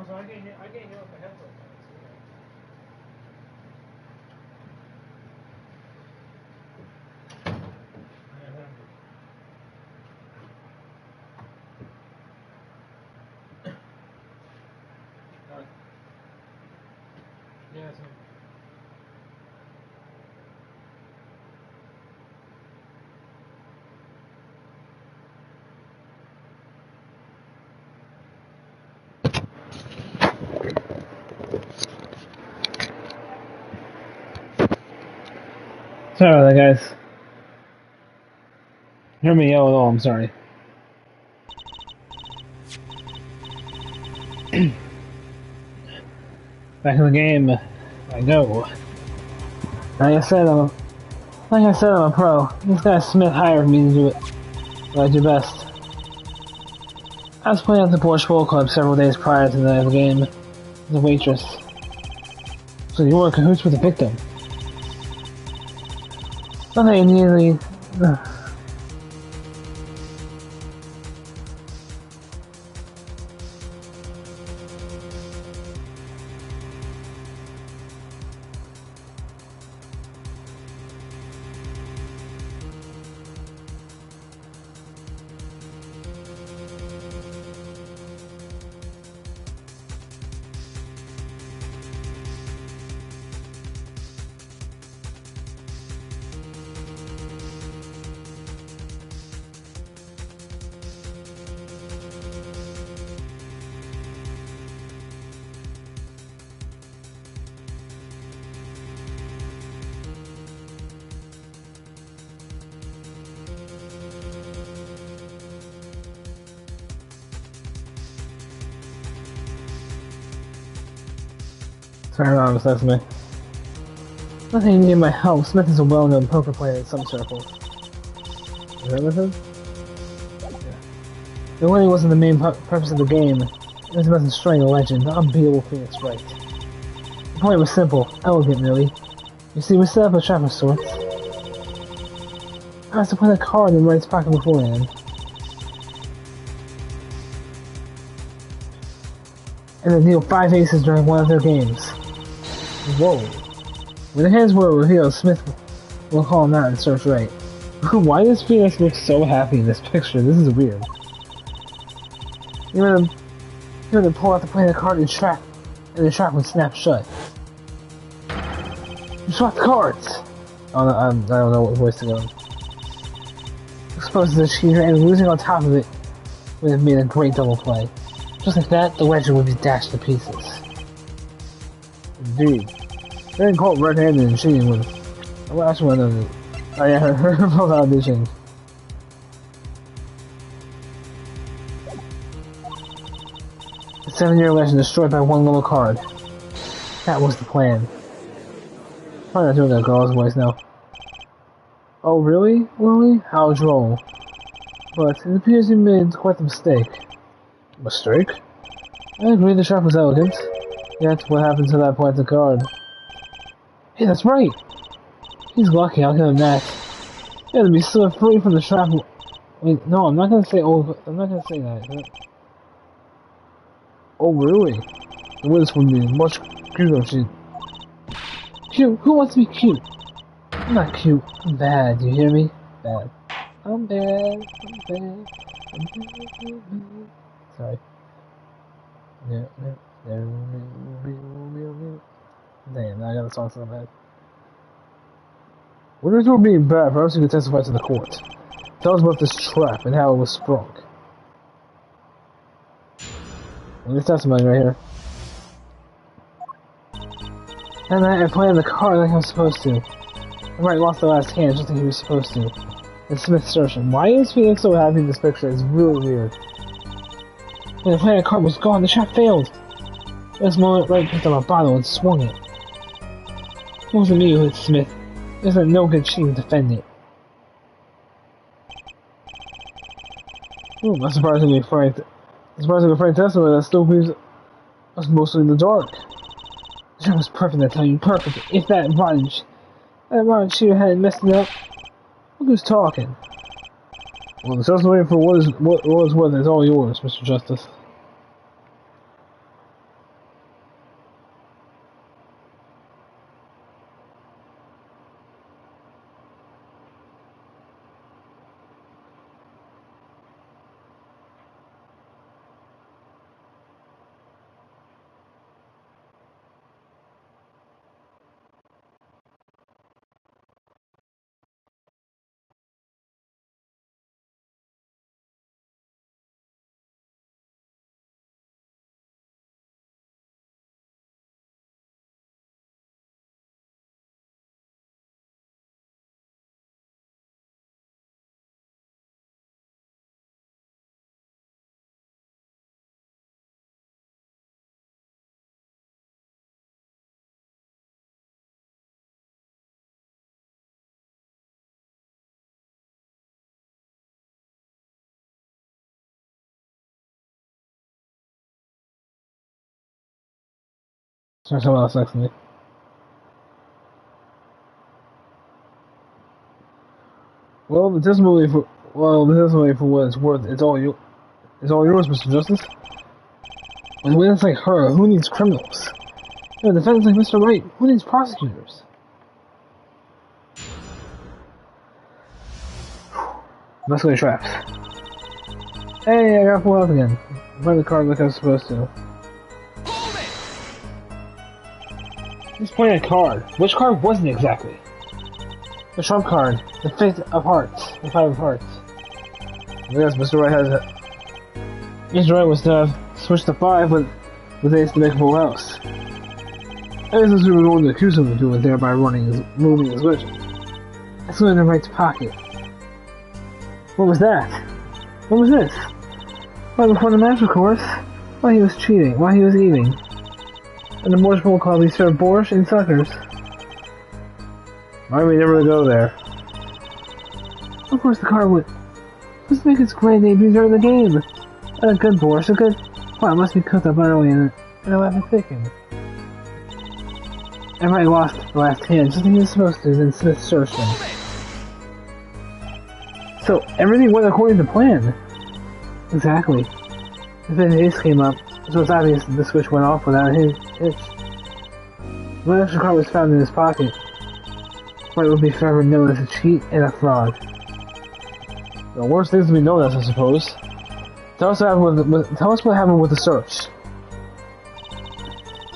Also, I can't hear with the headphones on. Yeah, so. Sorry about that, guys. Hear me yell at all, I'm sorry. Back in the game, I go. Like I said, I'm a pro. This guy Smith hired me to do it. But I do best. I was playing at the Porsche Polo Club several days prior to the game as a waitress. So you were in cahoots with the victim. Nothing immediately. Sorry about this, me. Nothing near my help. Smith is a well-known poker player in some circles. You heard with him? Yeah. The winning wasn't the main purpose of the game. It was about destroying a legend, the unbeatable Phoenix Wright. The point was simple, elegant really. You see, we set up a trap of sorts. I was to put a card in Wright's pocket beforehand. And then deal 5 aces during one of their games. Whoa. When the hands were revealed, Smith will call him out and search Wright. Why does Phoenix look so happy in this picture? This is weird. You want to pull out the playing card and the trap would snap shut. You swap the cards! Oh, no, I don't know what voice to go in. Exposed to the cheater and losing on top of it would have made a great double play. Just like that, the legend would be dashed to pieces. Indeed. They didn't call it red-handed and cheating with. Well, actually, one of it. Oh yeah, her profile did change. The 7-year legend destroyed by one little card. That was the plan. Probably not doing that girl's voice now. Oh really, Willie? How droll. But it appears you made quite the mistake. Mistake? I agree the trap was elegant. Yet, what happened to that pointed card? Hey, that's right! He's lucky, I'll give him that. He had to be so free from the trap. Wait, no, I'm not gonna say I'm not gonna say that. Oh, really? The witness would be much cuter if she... Cute? Who wants to be cute? I'm not cute. I'm bad, do you hear me? Bad. I'm bad. I'm bad. I'm bad. Sorry. Damn, I got the song so bad. Witnesses were being bad, perhaps you could testify to the court. Tell us about this trap and how it was sprung. This testimony right here. And I played in the car like I was supposed to. I might lost the last hand just like he was supposed to. And Smith searched him. Why is Felix so happy in this picture? It's really weird. When the planet card was gone, the trap failed. At this moment, Wright picked up a bottle and swung it. It wasn't me who hit Smith. There's no good cheating to defend it. That's surprisingly frank. Surprisingly frank testimony that still leaves us mostly in the dark. The trap was perfect that time, perfect. If that rotten shooter hadn't messed it up, look who's talking. Well, the testimony for what is worth is all yours, Mr. Justice. Sorry, someone else next to me. Well, the testimony for what it's worth is all yours, Mr. Justice. With witnesses like her, who needs criminals? And defendants like Mr. Wright, who needs prosecutors? Investigating traps. Hey, I got pulled out again. I found the card like I was supposed to. He's playing a card. Which card wasn't exactly? The trump card. The 5 of hearts. The 5 of hearts. I guess Mr. Wright has it. Mr. Wright was to have switched to 5 with ace to make a full house. I guess we were going to accuse him of doing it there by moving his widget. I slid in Wright's pocket. What was that? What was this? Right before the match, of course. Why he was cheating. Why he was eating. And the Morse will call these serve borscht and suckers. Why we never go there? Of course the car would. Let's make its grand debut during the game. A good borscht, a good... Wow, it must be cooked up early and I left it thickened. Everybody lost the last hand, just like he was supposed to, then Smith searched him. So, everything went according to plan. Exactly. If an ace came up, so it's obvious the switch went off without his hitch. When the extra card was found in his pocket, White would be forever known as a cheat and a fraud. The worst things to be known as, I suppose. Tell us what happened with the search.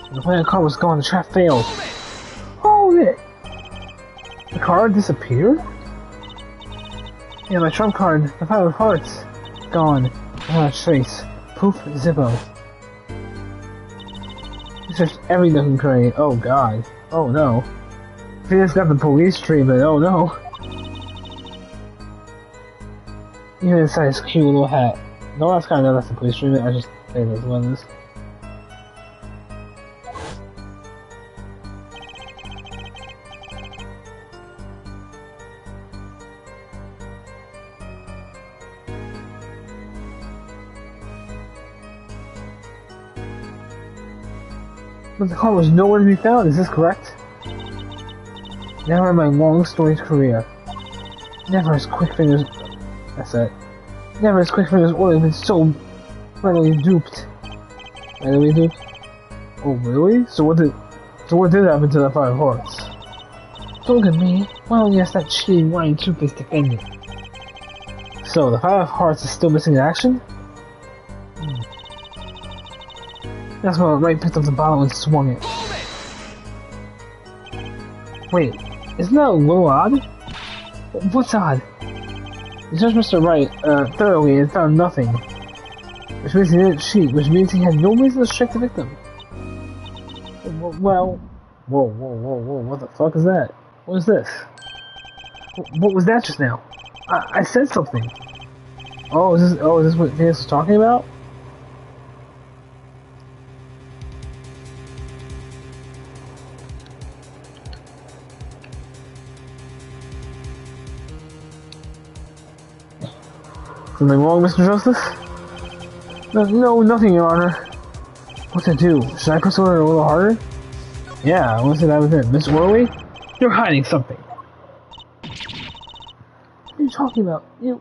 When the planet card was gone, the trap failed. Hold it! The card disappeared? Yeah, my trump card, the 5 of hearts, gone. Not a trace. Poof, Zippo. He searched every nook and cranny. Oh god. Oh no. Felix got the police treatment. Oh no. Even inside his cute little hat. No, that's kind of that's the police treatment. I just think that's what it is. But the car was nowhere to be found, is this correct? Never in my long storied career. Never has Quick Fingers. That's it. Never has Quick Fingers order been so readily duped. Readily duped? Oh, really? So what did happen to the 5 hearts? Don't look at me. Why don't you ask that cheating, lying two-faced defendant? So, the 5 hearts is still missing in action? That's when Ray picked up the bottle and swung it. Wait, isn't that a little odd? What's odd? The judge Mr. Wright, thoroughly and found nothing. Which means he didn't cheat, which means he had no reason to strike the victim. Well... Whoa, what the fuck is that? What is this? What was that just now? I said something. Oh, is this what Venus was talking about? Something wrong, Mr. Justice? No, nothing, Your Honor. What to do? Should I press order a little harder? Yeah, I want to say that was it. Miss Worley? You're hiding something. What are you talking about? You...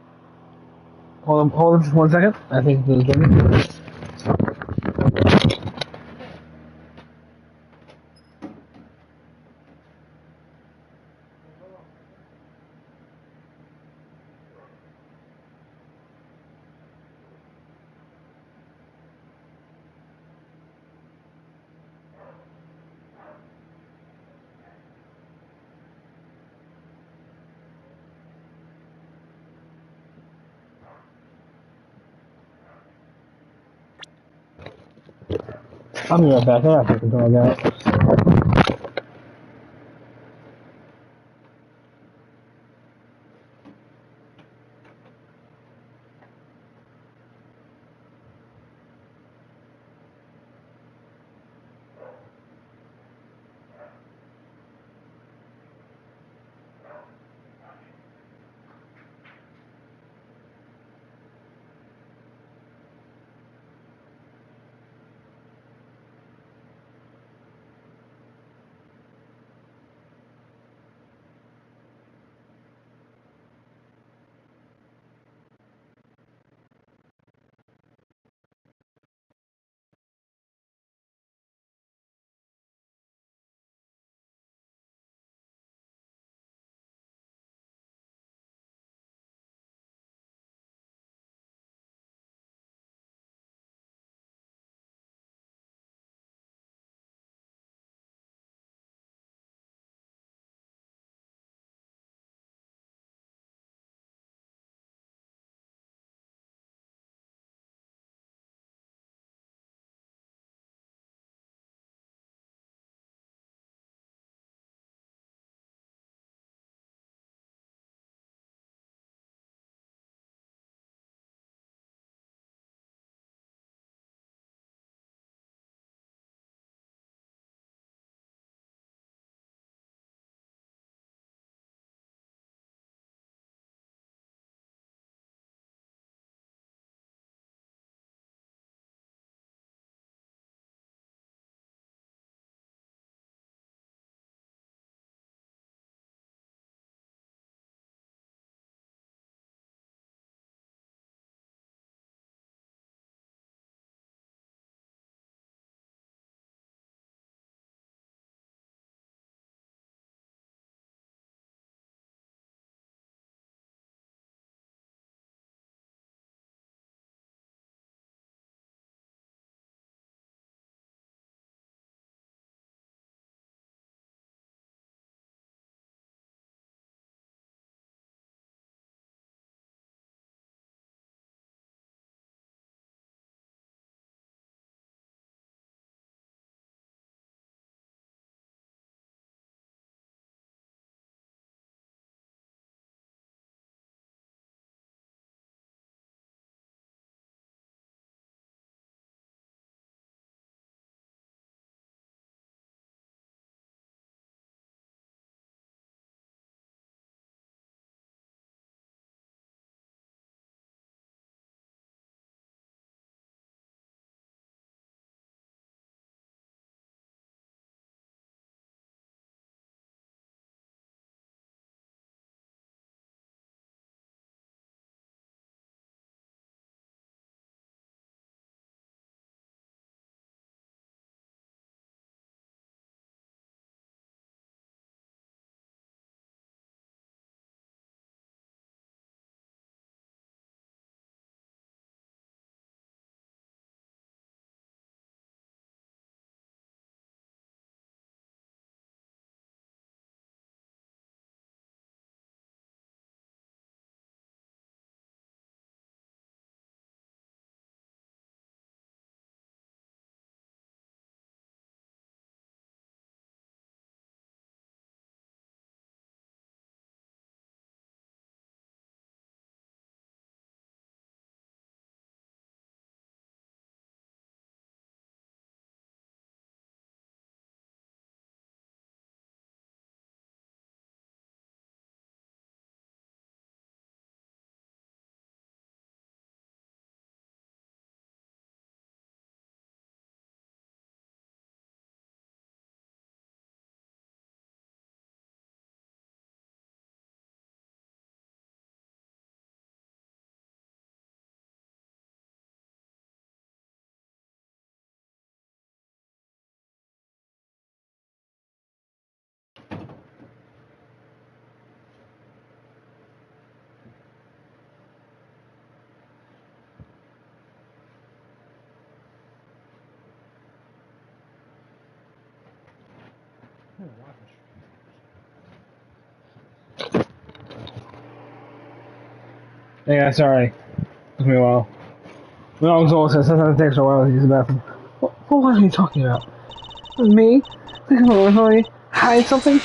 Hold on just 1 second. I think this is good. I'll be right back. I gotta take the dog out. Hey guys, sorry. Took me a while. When I was exhausted, sometimes it takes a while to use the bathroom. What are you talking about? Me? Thinking about really hide something?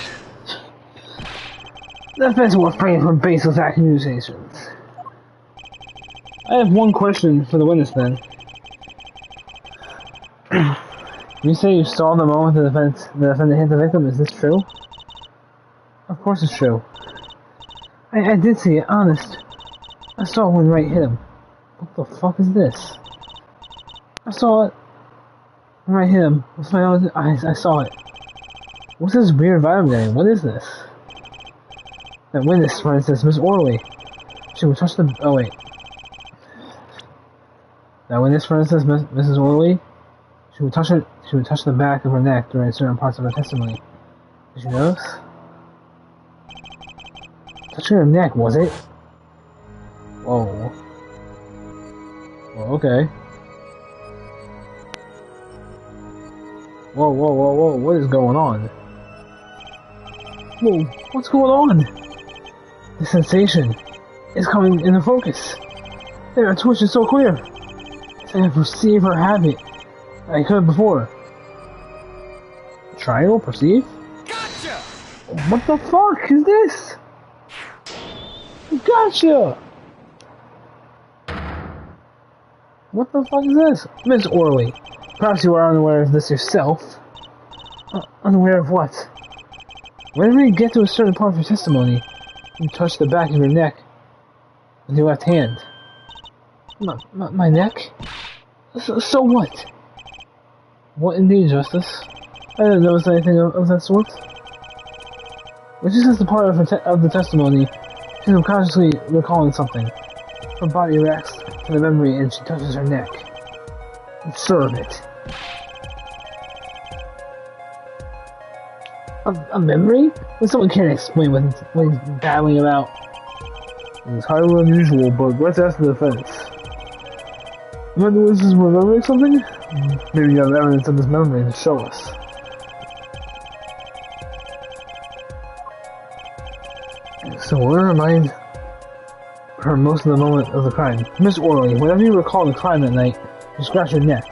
That's better worth praying from baseless accusations. I have one question for the witness then. You say you saw the moment the defendant hit the victim, is this true? Of course it's true. I did see it, honest. I saw when Wright hit him. What the fuck is this? I saw it when Wright hit him. With my own eyes, I saw it. What's this weird vibe I'm getting? What is this? That witness, for instance, Miss Orley. She would touch the... Oh, wait. That witness, for instance, Mrs. Orley. She would touch the back of her neck during certain parts of her testimony. Did you notice? Touching her neck, was it? Whoa. Well, okay. Whoa, what is going on? Whoa, what's going on? The sensation is coming into focus. Their twitch is so clear. It's like I perceive her habit. I could before. Trial? Perceive? Gotcha! What the fuck is this? Gotcha! What the fuck is this? Miss Orley, perhaps you are unaware of this yourself. Unaware of what? Whenever you get to a certain part of your testimony, you touch the back of your neck with your left hand. My neck? So what? What indeed, Justice? I didn't notice anything of that sort. But just as the part of the testimony, she's unconsciously recalling something. Her body reacts to the memory and she touches her neck. I'm sure of it. A memory? When someone can't explain what he's babbling about. It's highly unusual, but let's ask the defense. When the witness is remembering something? Maybe you have evidence of this memory to show us. So what remind her most of the moment of the crime? Miss Orley, whenever you recall the crime that night, you scratch your neck.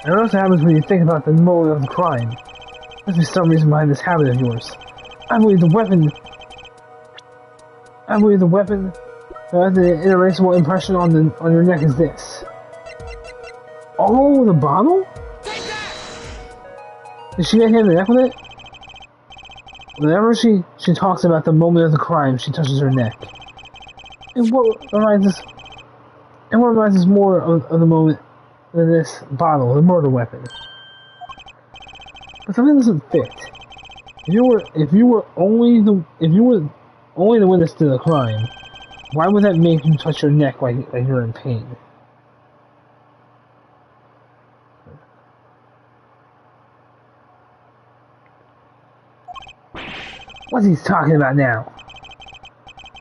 I know what happens when you think about the moment of the crime. Must be some reason behind this habit of yours. I believe the weapon that has the irreplaceable impression on your neck is this. Oh, the bottle? Did she get hit in the neck with it? Whenever she talks about the moment of the crime, she touches her neck. And what reminds us more of the moment than this bottle, the murder weapon? But something doesn't fit. If you were only the witness to the crime, why would that make you touch your neck like you're in pain? What's he talking about now?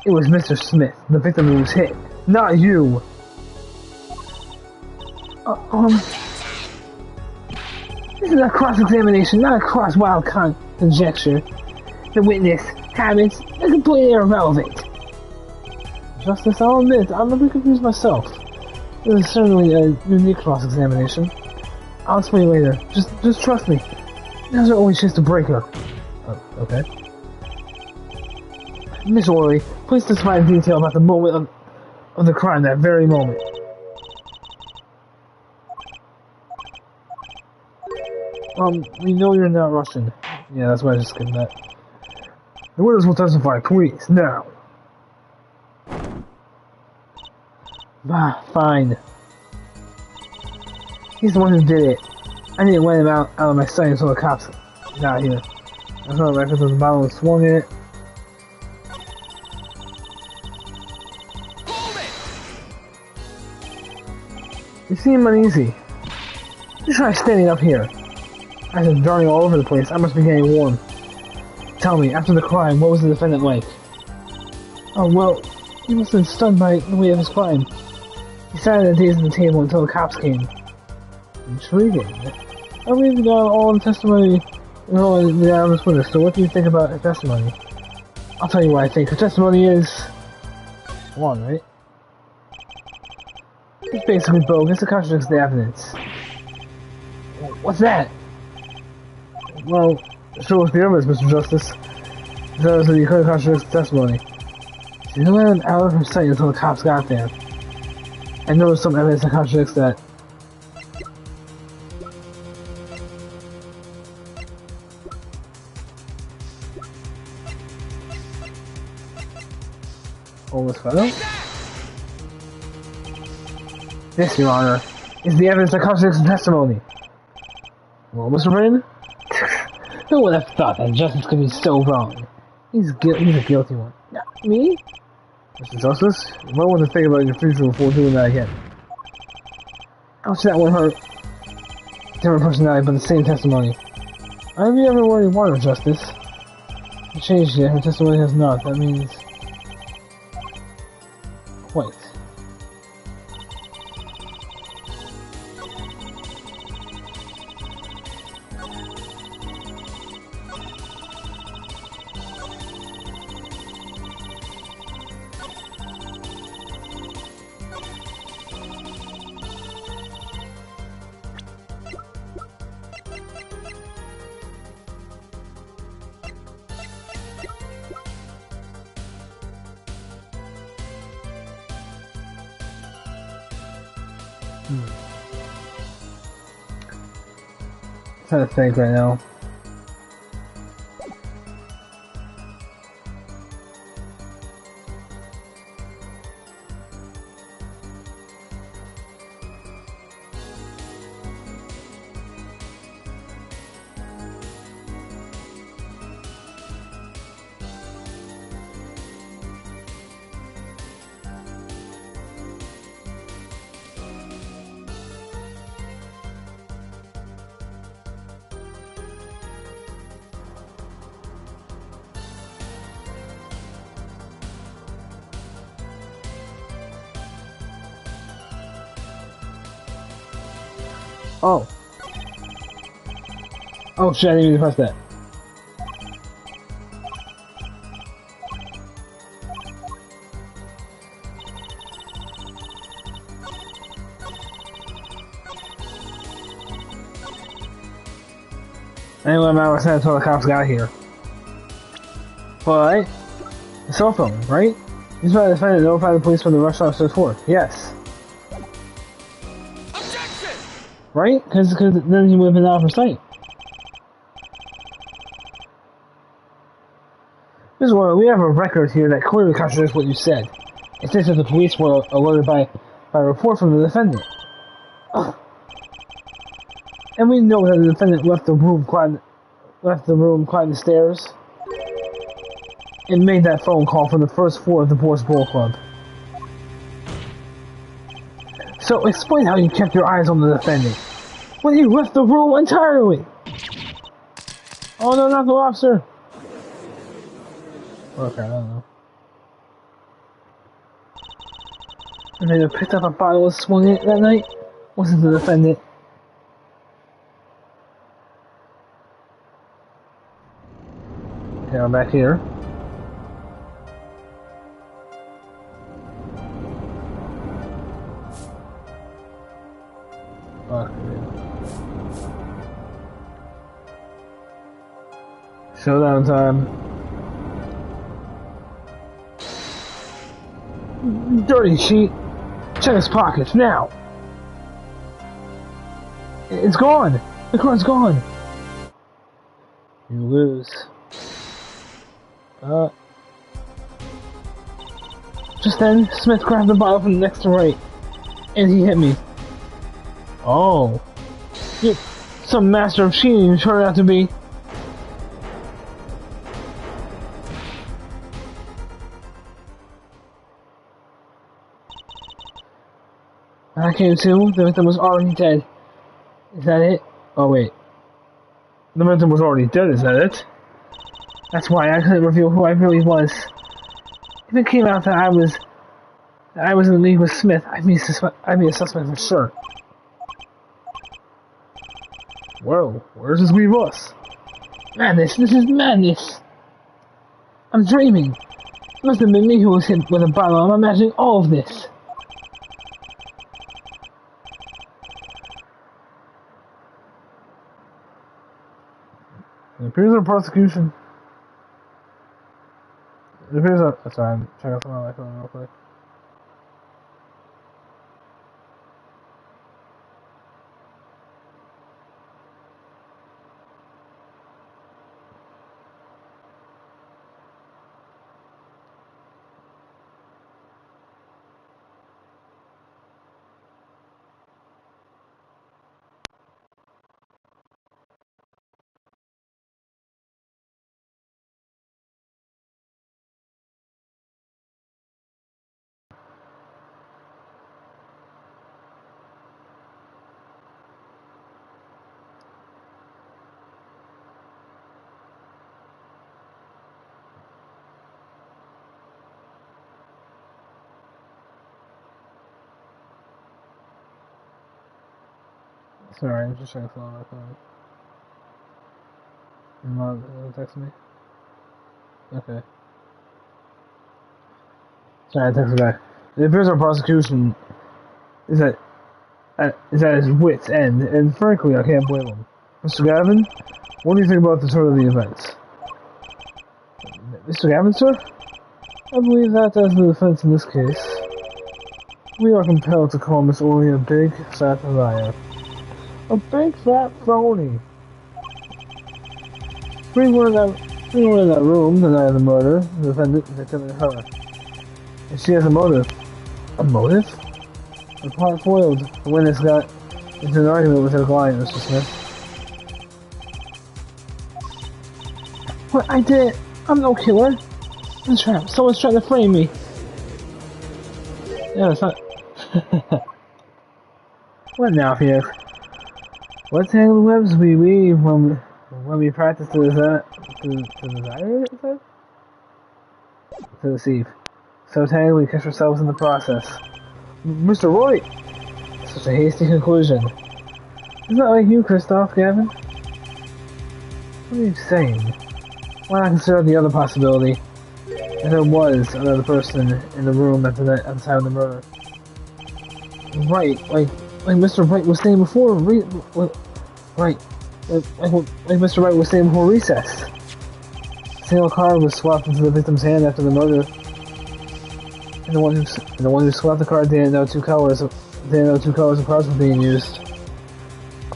It was Mr. Smith, the victim who was hit, not you. This is a cross-examination, not a cross-wild conjecture. The witness habits are completely irrelevant. Justice, I'll admit, I'm a bit confused myself. This is certainly a unique cross-examination. I'll explain later. Just trust me. Now's our only chance to break her. Okay. Miss Orley, please testify in detail about the moment of the crime, that very moment. We know you're not Russian. Yeah, that's why I just skipped that. The witness will testify, please, now. Fine. He's the one who did it. I didn't let him out of my sight until the cops got here. I saw the records of the bottle and swung it. You seem uneasy. You try standing up here. I've been drowning all over the place. I must be getting warm. Tell me, after the crime, what was the defendant like? Oh, well, he must have been stunned by the weight of his crime. He sat at the days at the table until the cops came. Intriguing. I believe you got all the testimony No, yeah, I'm just wondering. So, what do you think about her testimony? I'll tell you what I think. Her testimony is one, right? It's basically bogus. It contradicts the evidence. What's that? Well, show us the evidence, Mr. Justice. So you couldn't contradict the testimony. She didn't let him out of her sight until the cops got there. And there was some evidence that contradicts that. Almost fellow? This, Your Honor, is the evidence that contradicts the testimony. Well, Mr. Brain? Who would have thought that justice could be so wrong? He's a guilty one. Not me? Mr. Justice, you might want to think about your future before doing that again. Ouch, that one hurt. Different personality, but the same testimony. I have you ever worried water, Justice? It changed yet, her testimony has not. That means... Wait. I'm trying to think right now. Oh. Oh shit, I didn't even press that. Anyway, I was saying until the cops got here. But, the cell phone, right? He's about to defend it, notify the police when the rush officer's forth. Yes. Right? Because then he would have been out of sight. This is what we have a record here that clearly contradicts what you said. It says that the police were alerted by a report from the defendant. Ugh. And we know that the defendant left the room climbing the stairs and made that phone call from the first floor of the Boys Bowl Club. So explain how you kept your eyes on the defendant when he left the room entirely. Oh no, not the officer. Okay, I don't know. And they picked up a bottle and swung it that night. Wasn't the defendant. Okay, I'm back here. Showdown time. Dirty sheet. Check his pockets now. It's gone. The card's gone. You lose. Just then, Smith grabbed the bottle from next to right, and he hit me. Oh. You're some master of cheating you turned out to be. I came to, the victim was already dead. Is that it? Oh wait. The victim was already dead, is that it? That's why I couldn't reveal who I really was. If it came out that I was in the league with Smith, I'd be a suspect for sure. Well, where does this leave us? Madness, this is madness! I'm dreaming! It must have been me who was hit with a bottle. I'm imagining all of this. It appears our prosecution. It appears our. Sorry, I'm checking something on my phone real quick. Sorry, I'm just trying to follow my phone. Your mom text me? Okay. Sorry, I texted back. It appears our prosecution is at his wit's end, and frankly, I can't blame him. Mr. Gavin, what do you think about the turn of the events? Mr. Gavin, sir? I believe that as the defense in this case, we are compelled to call Miss Orly a big, fat liar. A big, fat phony. We were in that room the night of the murder, the victim and her. And she has a motive. A motive? The plot foiled. The witness got into an argument with her client, Mr. Smith. What? I did. I'm no killer. I'm trapped. Someone's trying to frame me. Yeah, it's not. What now, Felix? What tangled webs we weave when we practice to desire, is that? To deceive. So tangled we catch ourselves in the process. Mr. Roy! Such a hasty conclusion. Isn't that like you, Christoph, Gavin? What are you saying? Why not consider the other possibility? If there was another person in the room at the time of the murder. Right, like Mr. Wright was saying before, like Mr. Wright was saying before recess. A single card was swapped into the victim's hand after the murder. And the one who swapped the card didn't know two colors of cards were being used.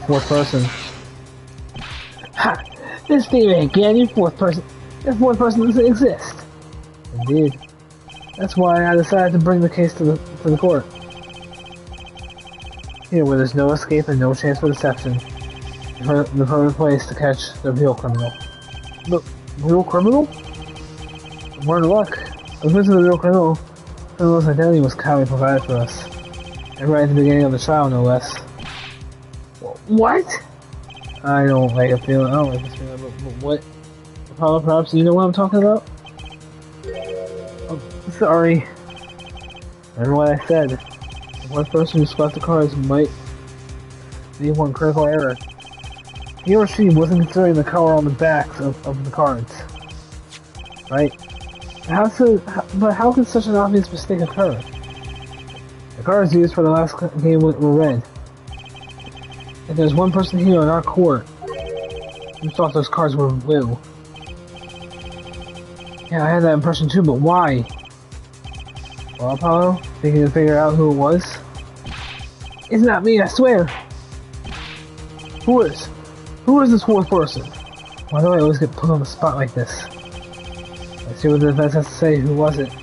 Fourth person. Ha! This theory again, your fourth person doesn't exist. Indeed. That's why I decided to bring the case to the court. Here, where there's no escape and no chance for deception. The perfect place to catch the real criminal. The real criminal? We're in luck. According to the real criminal's identity was kindly provided for us. And right at the beginning of the trial, no less. What? I don't like this feeling, but what? Apollo, perhaps you know what I'm talking about? Oh, sorry. Remember what I said. One person who swapped the cards might leave one critical error. He or she wasn't considering the color on the backs of the cards. Right? But how could such an obvious mistake occur? The cards used for the last game were red. If there's one person here in our court who thought those cards were blue. Yeah, I had that impression too, but why? Well, Apollo, thinking to figure out who it was? It's not me, I swear! Who is? Who is this fourth person? Why do I always get put on the spot like this? Let's see what the defense has to say. Who was it?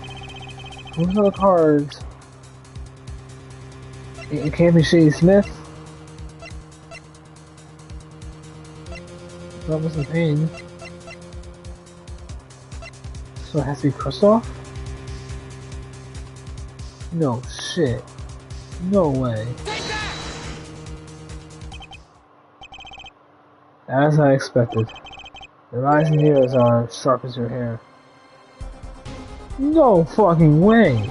Who's on the cards? It can't be Shady Smith. That wasn't Payne. So it has to be Christoph? No shit. No way. As I expected. Your eyes and ears are sharp as your hair. No fucking way!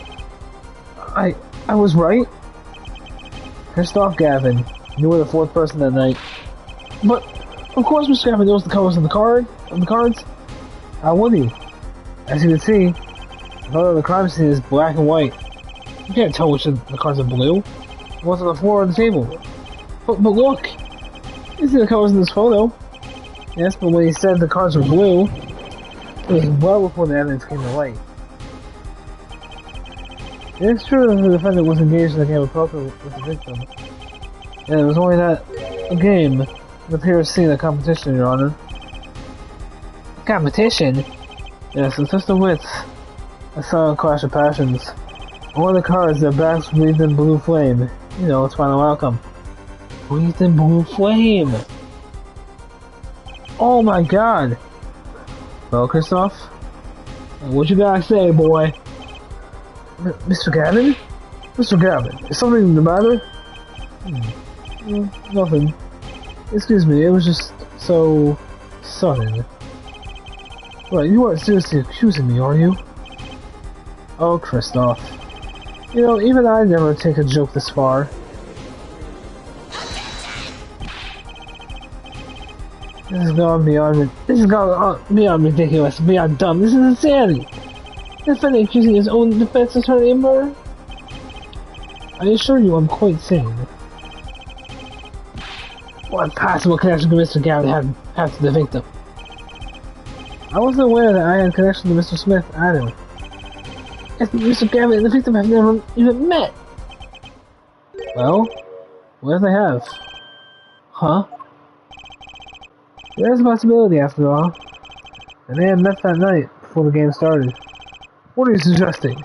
I was right? Christoph Gavin. You were the fourth person that night. But, of course Mr. Gavin knows the colors of the card. on the cards? How would he? As you can see, the color of the crime scene is black and white. You can't tell which of the cards are blue. What's on the floor of the table? But look! You see the colors in this photo. Yes, but when he said the cards were blue, it was well before the evidence came to light. It is true that the defendant was engaged in a game of poker with the victim. And it was only that game that appears to see the competition, Your Honor. Competition? Yes, it's just a wits. A silent clash of passions. One of the cards, their backs breathed in blue flame. You know, its final outcome. Breathed in blue flame! Oh my god! Well, Christoph? What you gotta say, boy? Mr. Gavin? Mr. Gavin, is something the matter? Nothing. Excuse me, it was just so sudden. Right, you aren't seriously accusing me, are you? Oh, Christoph. You know, even I never take a joke this far. This has gone beyond ridiculous, beyond dumb. This is insanity. The defendant accusing his own defense attorney of murder? I assure you I'm quite sane. What possible connection could Mr. Gavin have to the victim? I wasn't aware that I had a connection to Mr. Smith either. Yes, Mr. Gavin and the victim have never even met! Well, what if they have? Huh? There's a possibility, after all. They may have met that night, before the game started. What are you suggesting?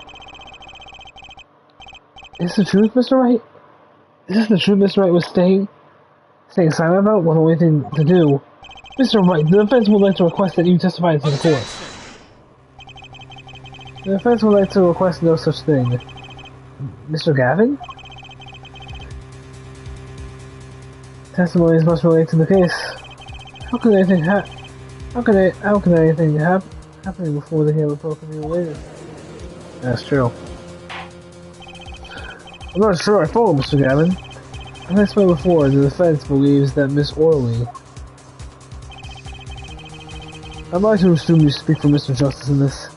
Is this the truth, Mr. Wright? Is this the truth Mr. Wright was staying silent about? Was the only thing to do. Mr. Wright, the defense would like to request that you testify to the court. The defense would like to request no such thing. Mr. Gavin? Testimonies must relate to the case. How could anything happening before the game of poker be related? That's true. I'm not sure I follow, Mr. Gavin. As I explained before, the defense believes that Miss Orley. I'd like to assume you speak for Mr. Justice in this.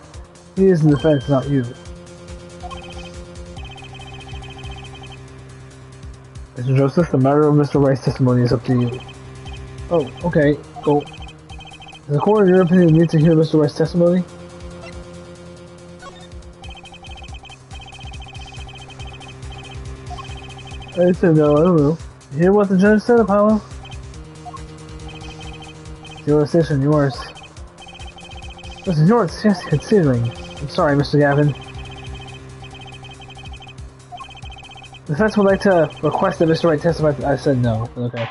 He is the defense, not you. Mr. Justice, the matter of Mr. Wright's testimony is up to you. Oh, okay. Well, does the court, in your opinion, need to hear Mr. Wright's testimony? I said no, I don't know. You hear what the judge said, Apollo? Your decision, yours. Listen, yours, yes, considering. I'm sorry, Mr. Gavin. The defense would like to request that Mr. Wright testify. I said no, but okay.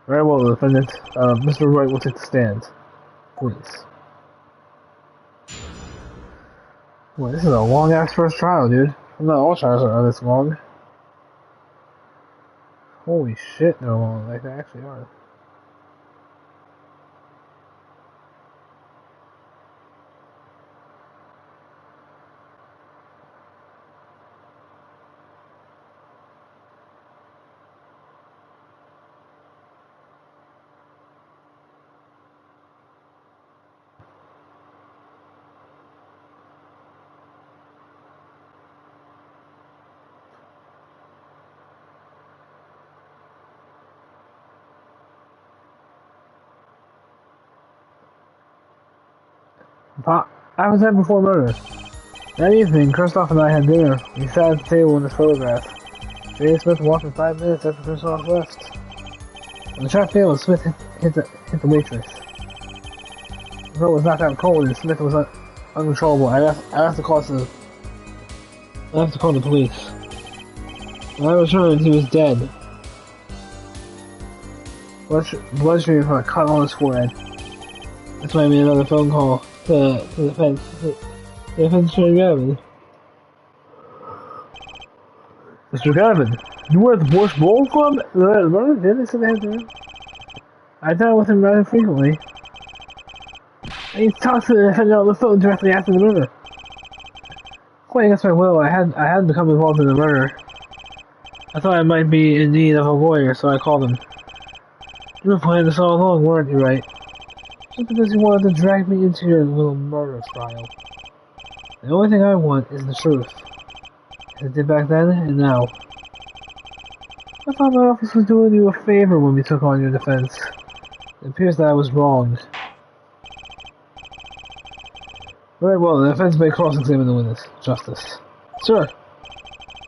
Very well, defendant. Mr. Wright will take the stand. Please. Boy, this is a long-ass first trial, dude. Not all trials are this long. Holy shit, they're long. Like, they actually are. I was there before murder. That evening, Christoph and I had dinner. We sat at the table in this photograph. J.A. Smith walked in 5 minutes after Christoph left. When the shot failed, Smith hit the waitress. The throat was knocked out cold and Smith was uncontrollable. I have to call the police. When I returned, he was dead. Blood streaming from a cut on his forehead. That's why I made another phone call to the defense. The defense attorney Gavin. Mr. Gavin, you were at the Bush Bowl Club? The murder? Did they say they had to? I dine with him rather frequently. I talked to the defendant on the phone directly after the murder. Quite against my will, I had become involved in the murder. I thought I might be in need of a lawyer, so I called him. You were planning this all along, weren't you, right? Just because you wanted to drag me into your little murder trial. The only thing I want is the truth. As it did back then, and now. I thought my office was doing you a favor when we took on your defense. It appears that I was wrong. Very well, the defense may cross-examine the witness. Justice. Sir!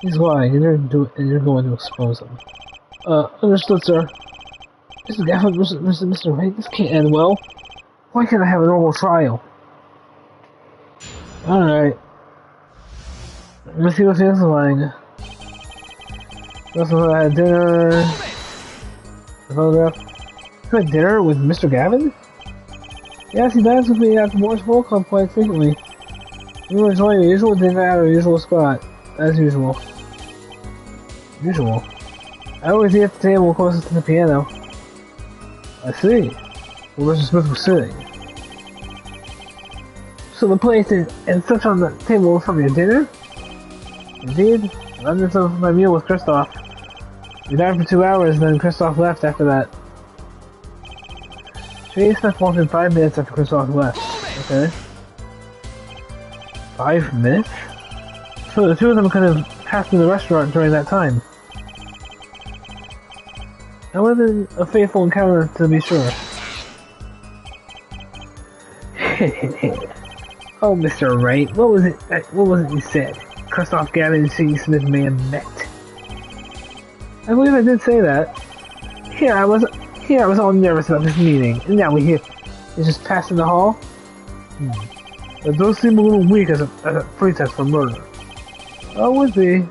He's lying, and you're going to expose him. Understood, sir. Mr. Gafford, Mr. Wright, this can't end well. Why can't I have a normal trial? Alright. Let's see what's the answer lying. Also, I had dinner. The photograph. You had dinner with Mr. Gavin? Yes, he dines with me at the Morris Bowl Club quite frequently. You will enjoy your usual dinner at our usual spot, as usual. Usual? I always eat at the table closest to the piano. I see. Where Mr. Smith was sitting. So the plate and such on the table from your dinner? Indeed. Remnants of my meal with Kristoff. We dined for 2 hours, then Kristoff left after that. She spent more than 5 minutes after Kristoff left. Okay. 5 minutes? So the two of them could have passed through the restaurant during that time. That wasn't a faithful encounter, to be sure. Oh, Mr. Wright, what was it you said? Kristoff, Gavin, and C. Smith may have met. I believe I did say that. Here I was all nervous about this meeting, and now we hear it's just passing the hall. But those seem a little weak as a pretext for murder. Oh, would be.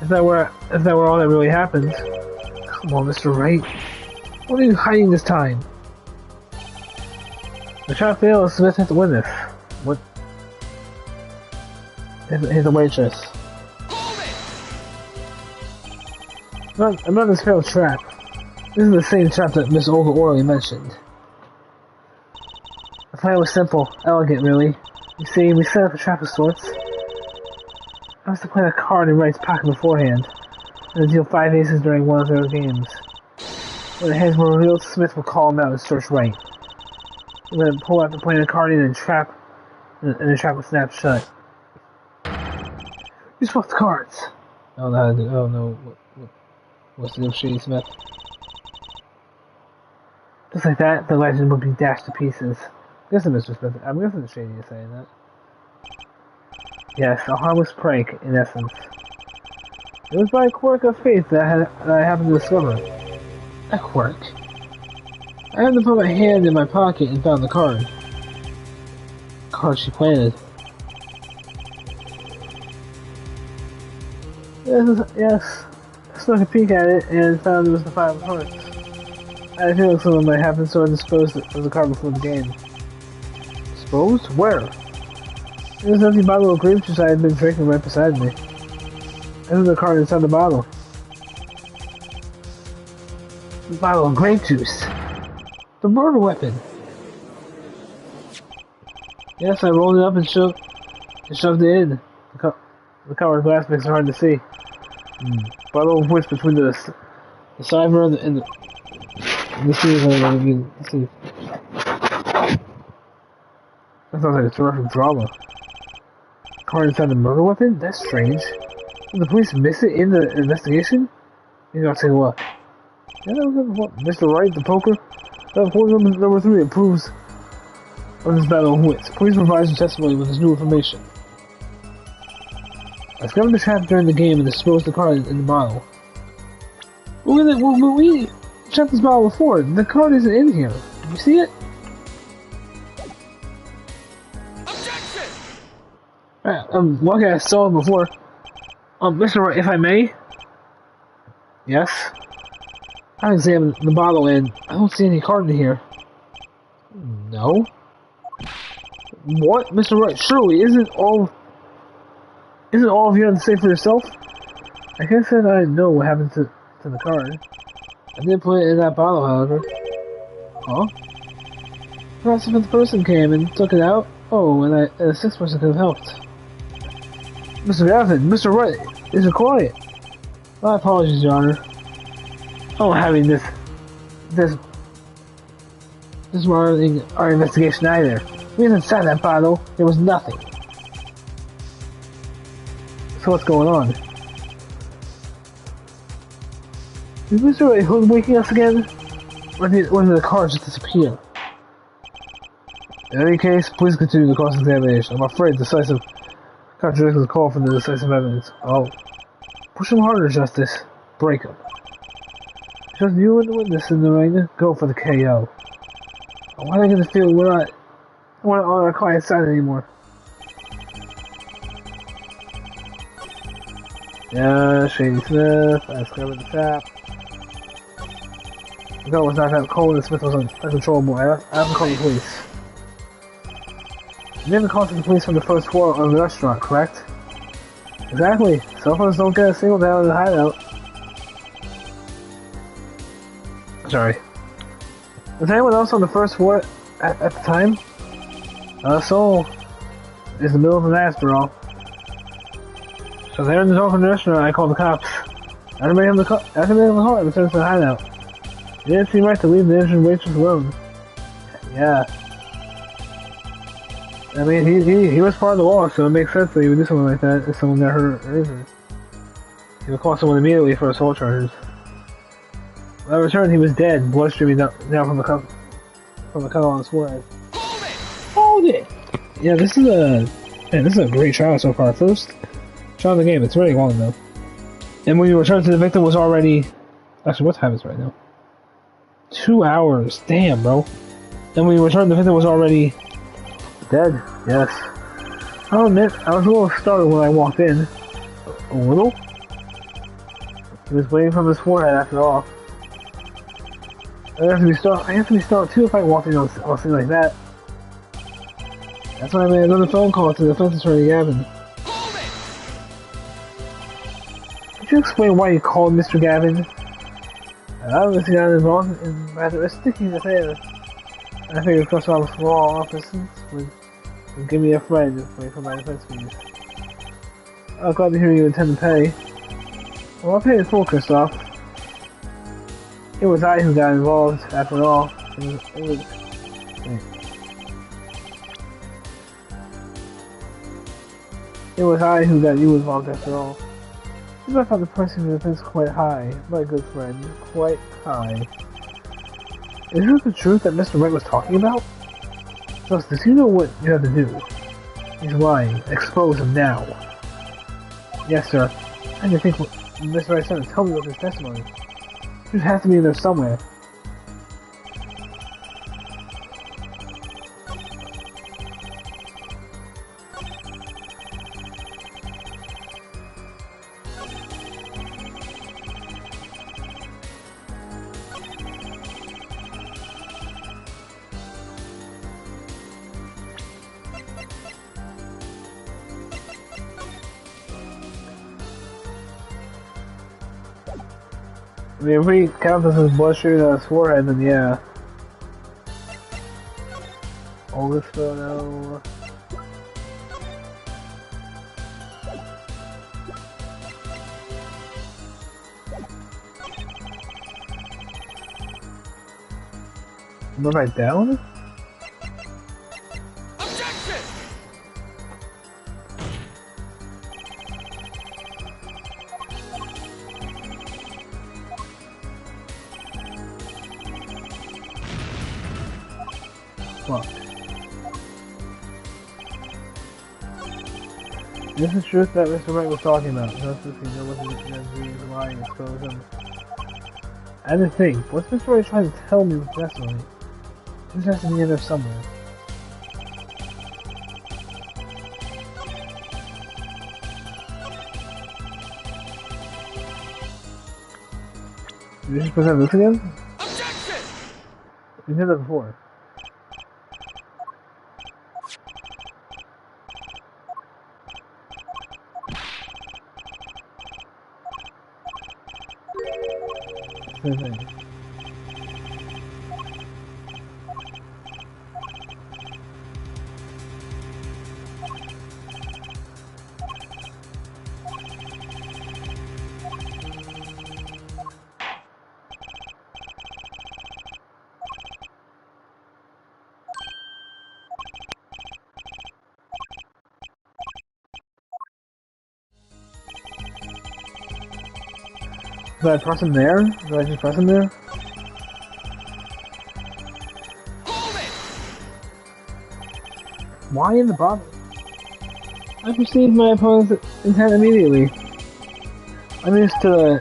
If that were all that really happened. Come on, Mr. Wright. What are you hiding this time? The trap failed, Smith hit the witness. What? He's a waitress. I'm not this failed trap. This is the same trap that Miss Olga Orley mentioned. The plan was simple, elegant really. You see, we set up a trap of sorts. I was to plant a card in Wright's pocket beforehand, and to deal 5 aces during one of their games. When the heads were revealed, Smith would call him out and search Wright. He would then pull out the planted card and the trap would snap shut. You swapped the cards! I don't know how to do. Oh no, what's the new Shady Smith? Just like that, the legend would be dashed to pieces. I'm guessing Mr. Smith. I'm guessing the Shady is saying that. Yes, a harmless prank, in essence. It was by a quirk of fate that I happened to discover. A quirk? I happened to put my hand in my pocket and found the card. The card she planted. Yes. I snuck a peek at it and found it was the 5 of hearts. I had a feeling someone might happen, so I disposed of the card before the game. Disposed? Where? There was an empty bottle of grape juice I had been drinking right beside me. I threw the card inside the bottle. The bottle of grape juice. The murder weapon. Yes, I rolled it up and shoved it in. The covered glass makes it hard to see. Bottle of which between the cipher and the see. That sounds like a terrific drama. Card inside the murder weapon? That's strange. Did the police miss it in the investigation? Maybe I'll take a look. Yeah, that was Mr. Wright, the poker. That was number 3 approves of this battle of wits. Please revise your testimony with this new information. I discovered the trap during the game and disposed the card in the bottle. Well, we checked this bottle before. The card isn't in here. Did you see it? Objection! Lucky I saw it before. Mr. Wright, if I may? Yes? I examined the bottle and I don't see any card in here. No? What? Mr. Wright, surely isn't all of you on the safe for yourself? I can't say that I know what happened to the card. I did put it in that bottle, however. Huh? Perhaps if the person came and took it out? Oh, and a 6th person could have helped. Mr. Gavin, Mr. Wright, is it quiet? My apologies, Your Honor. Oh, having this This is our investigation either. We was inside that bottle. There was nothing. So what's going on? Is Mr. Ray hoodwinking us again? Or did the cars just disappear? In any case, please continue the cross-examination. I'm afraid decisive contradictions call for the decisive evidence. Oh. Push him harder, Justice. Break him. Just you and the witness in the ring. Go for the KO. Why do I get the feeling we're not on our client's side anymore? Yeah, Shady Smith. I discovered the trap. The gun was not that cold and Smith was uncontrollable. I have to call the police. You haven't called the police from the first floor of the restaurant, correct? Exactly. Cell phones don't get a signal down in the hideout. Sorry. Was anyone else on the first floor at the time? So, it's the middle of the night after all. So they're in the door from the restaurant, I called the cops. After making the call, I returned to the hideout. It didn't seem right to leave the injured waitress alone. Yeah. I mean, he was part of the wall, so it makes sense that he would do something like that if someone got hurt or injured. He would call someone immediately for assault charges. When I returned, he was dead, blood streaming down from the cut on his forehead. Hold it! Yeah, this is a great trial so far. First trial of the game. It's very long though. And when you return to the victim was already. Actually, what time is it right now? 2 hours. Damn, bro. And when you return, the victim was already dead. Yes. I'll admit, I was a little startled when I walked in. A little? He was bleeding from his forehead after all. I have to be startled too if I walked in on something like that. That's why I made another phone call to the defense attorney Gavin. Could you explain why you called Mr. Gavin? I obviously got involved in rather a sticky affair. I figured cross off small offices would give me a friend for my defense fees. I'm glad to hear you intend to pay. Well, I'll pay in full, Christoph. It was I who got involved, after all. It was I who got you involved, after all. I found the price of the defense quite high, my good friend. Quite high. Is this the truth that Mr. Wright was talking about? Justice, you know what you have to do. He's lying. Expose him now. Yes, sir. I didn't think what Mr. Wright said to tell me about his testimony. He has to be in there somewhere. I mean, if we count this as blood shooting on his forehead, then yeah. Oldest photo. Am I right down? Objection! Fuck. This is truth that Mr. Wright was talking about. Justice, you know what he's lying, expose him. I had to think, what's Mr. Wright trying to tell me with testimony? This has to be in there somewhere. Did you just present this again? Objection! We did that before. Same thing. Did I press him there? Did I just press him there? Hold it! Why in the bottom? I perceived my opponent's intent immediately. I'm used to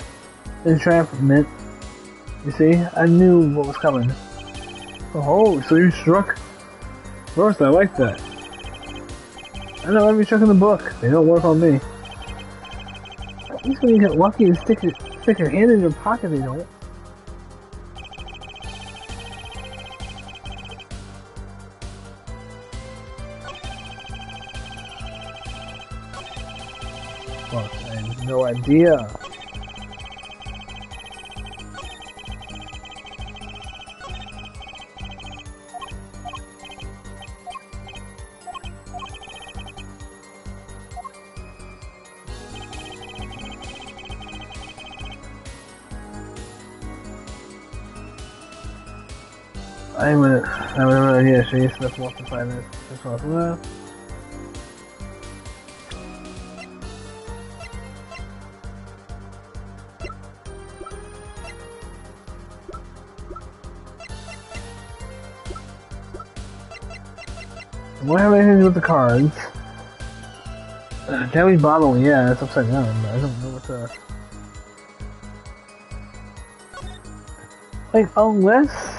entrapment. You see, I knew what was coming. Oh, so you struck first. I like that. I know every trick in the book. They don't work on me. At least when you get lucky and stick your hand in your pocket, they don't. Fuck, I have no idea. I have no idea. She's just walking 5 minutes. Just walk left. What have anything to do with the cards? Deadly bottle, yeah, that's upside down, but I don't know what to... Like, unless...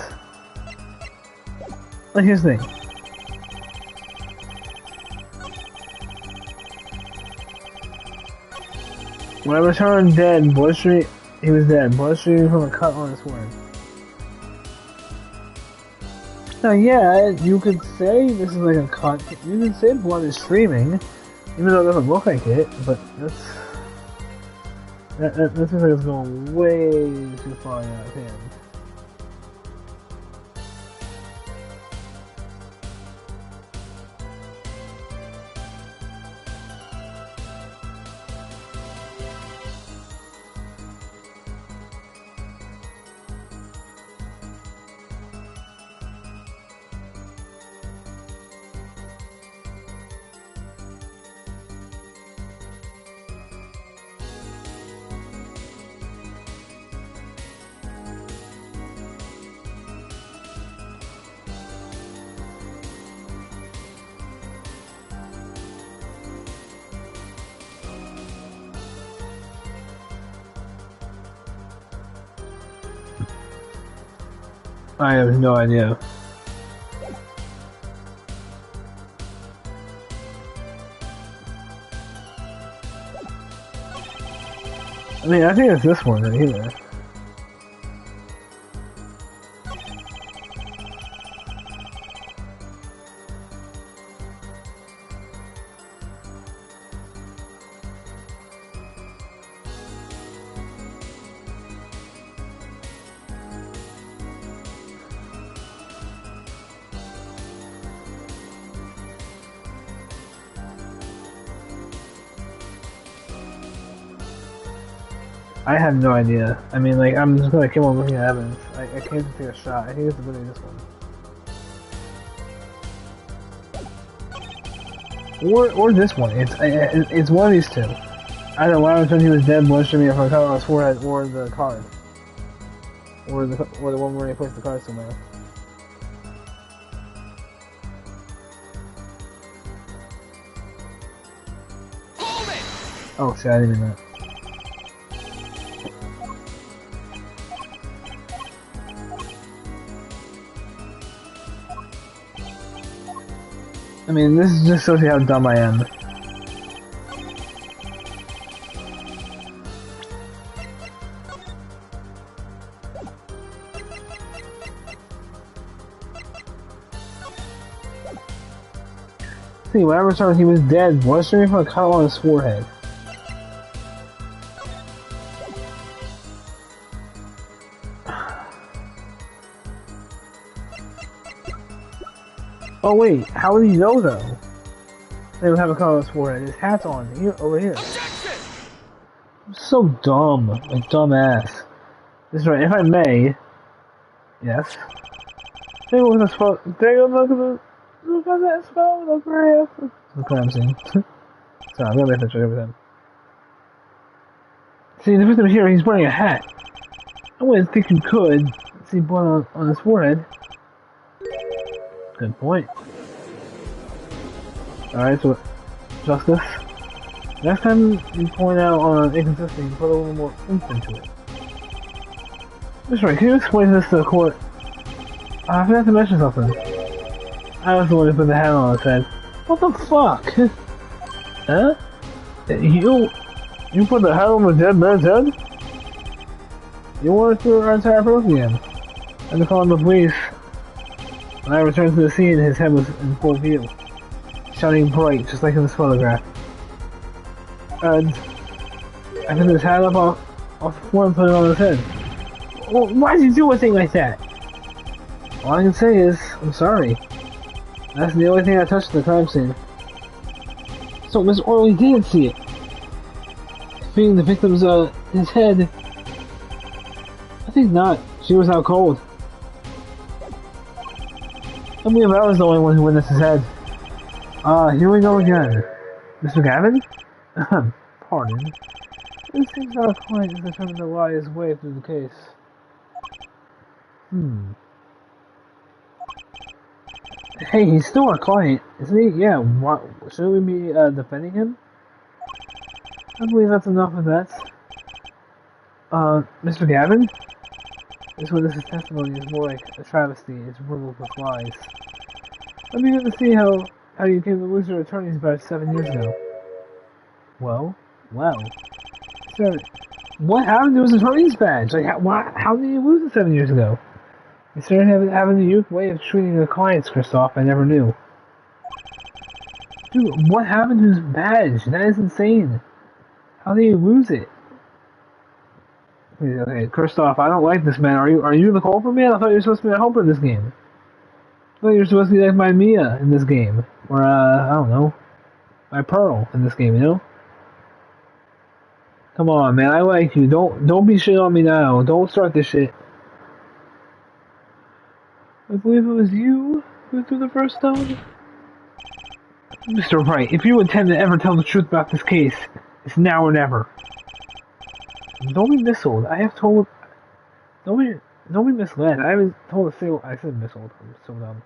Like, here's the thing. When I returned dead, bloodstream... He was dead. Bloodstream from a cut on his forehead. Now, yeah, you could say this is like a cut. You can say blood is streaming, even though it doesn't look like it, but that seems like it's going way too far out of hand. I have no idea. I mean, I think it's this one right here. I have no idea. I mean, like, I'm just gonna keep on looking at evidence. I can't just take a shot. I think it's really this one. Or this one. It's one of these two. Either why when he was dead, bloodstreaming from a cut on his forehead, or the card. Or the one where he placed the card somewhere. Hold it! Oh shit, I didn't mean that. I mean, this just shows you how dumb I am. See, whenever started he was dead, bloodstreaming from a cut on his forehead. Oh wait, how would he know though? They would have a cut on his forehead. His hat's on here, over here. Objection! I'm so dumb, like dumbass. This is right. If I may, yes. Take a look at this photo. Take a look at that photograph. Look what I'm seeing. So I'm gonna make a picture of him. See, the victim here, he's wearing a hat. I wouldn't think you could see blood on his forehead. Good point. Alright, so justice. Next time you point out on an inconsistency, put a little more oomph into it. That's right, can you explain this to the court? I forgot to mention something. I was the one who put the hat on his head. What the fuck? Huh? You put the hat on the dead man's head? You wanted through our entire program. I had to call in the police. When I returned to the scene, his head was in full view. Shining bright, just like in this photograph. And I put his hat up off the floor and put it on his head. Well, why did you do a thing like that? All I can say is, I'm sorry. That's the only thing I touched at the crime scene. So Miss Orley didn't see it. Feeding the victim's, his head. I think not. She was out cold. I believe I was the only one who witnessed his head. Here we go again. Mr. Gavin? Pardon. It seems our client is determined to lie his way through the case. Hey, he's still our client, isn't he? Yeah, what, should we be, defending him? I believe that's enough of that. Mr. Gavin? This witness's testimony is more like a travesty. It's riddled with lies. I'm eager to see how you came to lose your attorney's badge 7 years ago. Well, sir, what happened to his attorney's badge? Like, how did you lose it 7 years ago? You started having a unique way of treating your clients, Kristoff. I never knew. Dude, what happened to his badge? That is insane. How did you lose it? Okay, Kristoff, I don't like this, man. Are you the culprit, man? I thought you were supposed to be a helper in this game. I thought you were supposed to be like my Mia in this game. Or, I don't know. My Pearl in this game, you know? Come on, man. I like you. Don't be shit on me now. Don't start this shit. I believe it was you who threw the first stone? Mr. Wright, if you intend to ever tell the truth about this case, it's now or never. Don't be missold. I have told... Don't be misled. I haven't told a single... I said missold. I'm so dumb.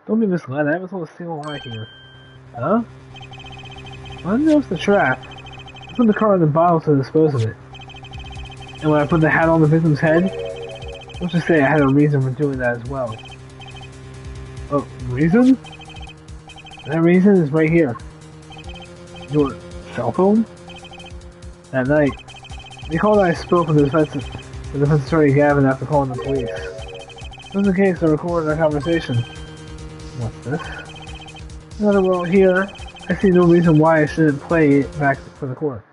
Don't be misled. I haven't told a single lie here. Huh? Well, I noticed the trap. I put the car in the bottle to dispose of it. And when I put the hat on the victim's head, let's just say I had a reason for doing that as well. Oh, reason? That reason is right here. Your cell phone? That night, they called I spoke with the defense attorney Gavin after calling the police. This is the case to record our conversation. What's this? Now that we're all here, I see no reason why I shouldn't play it back for the court.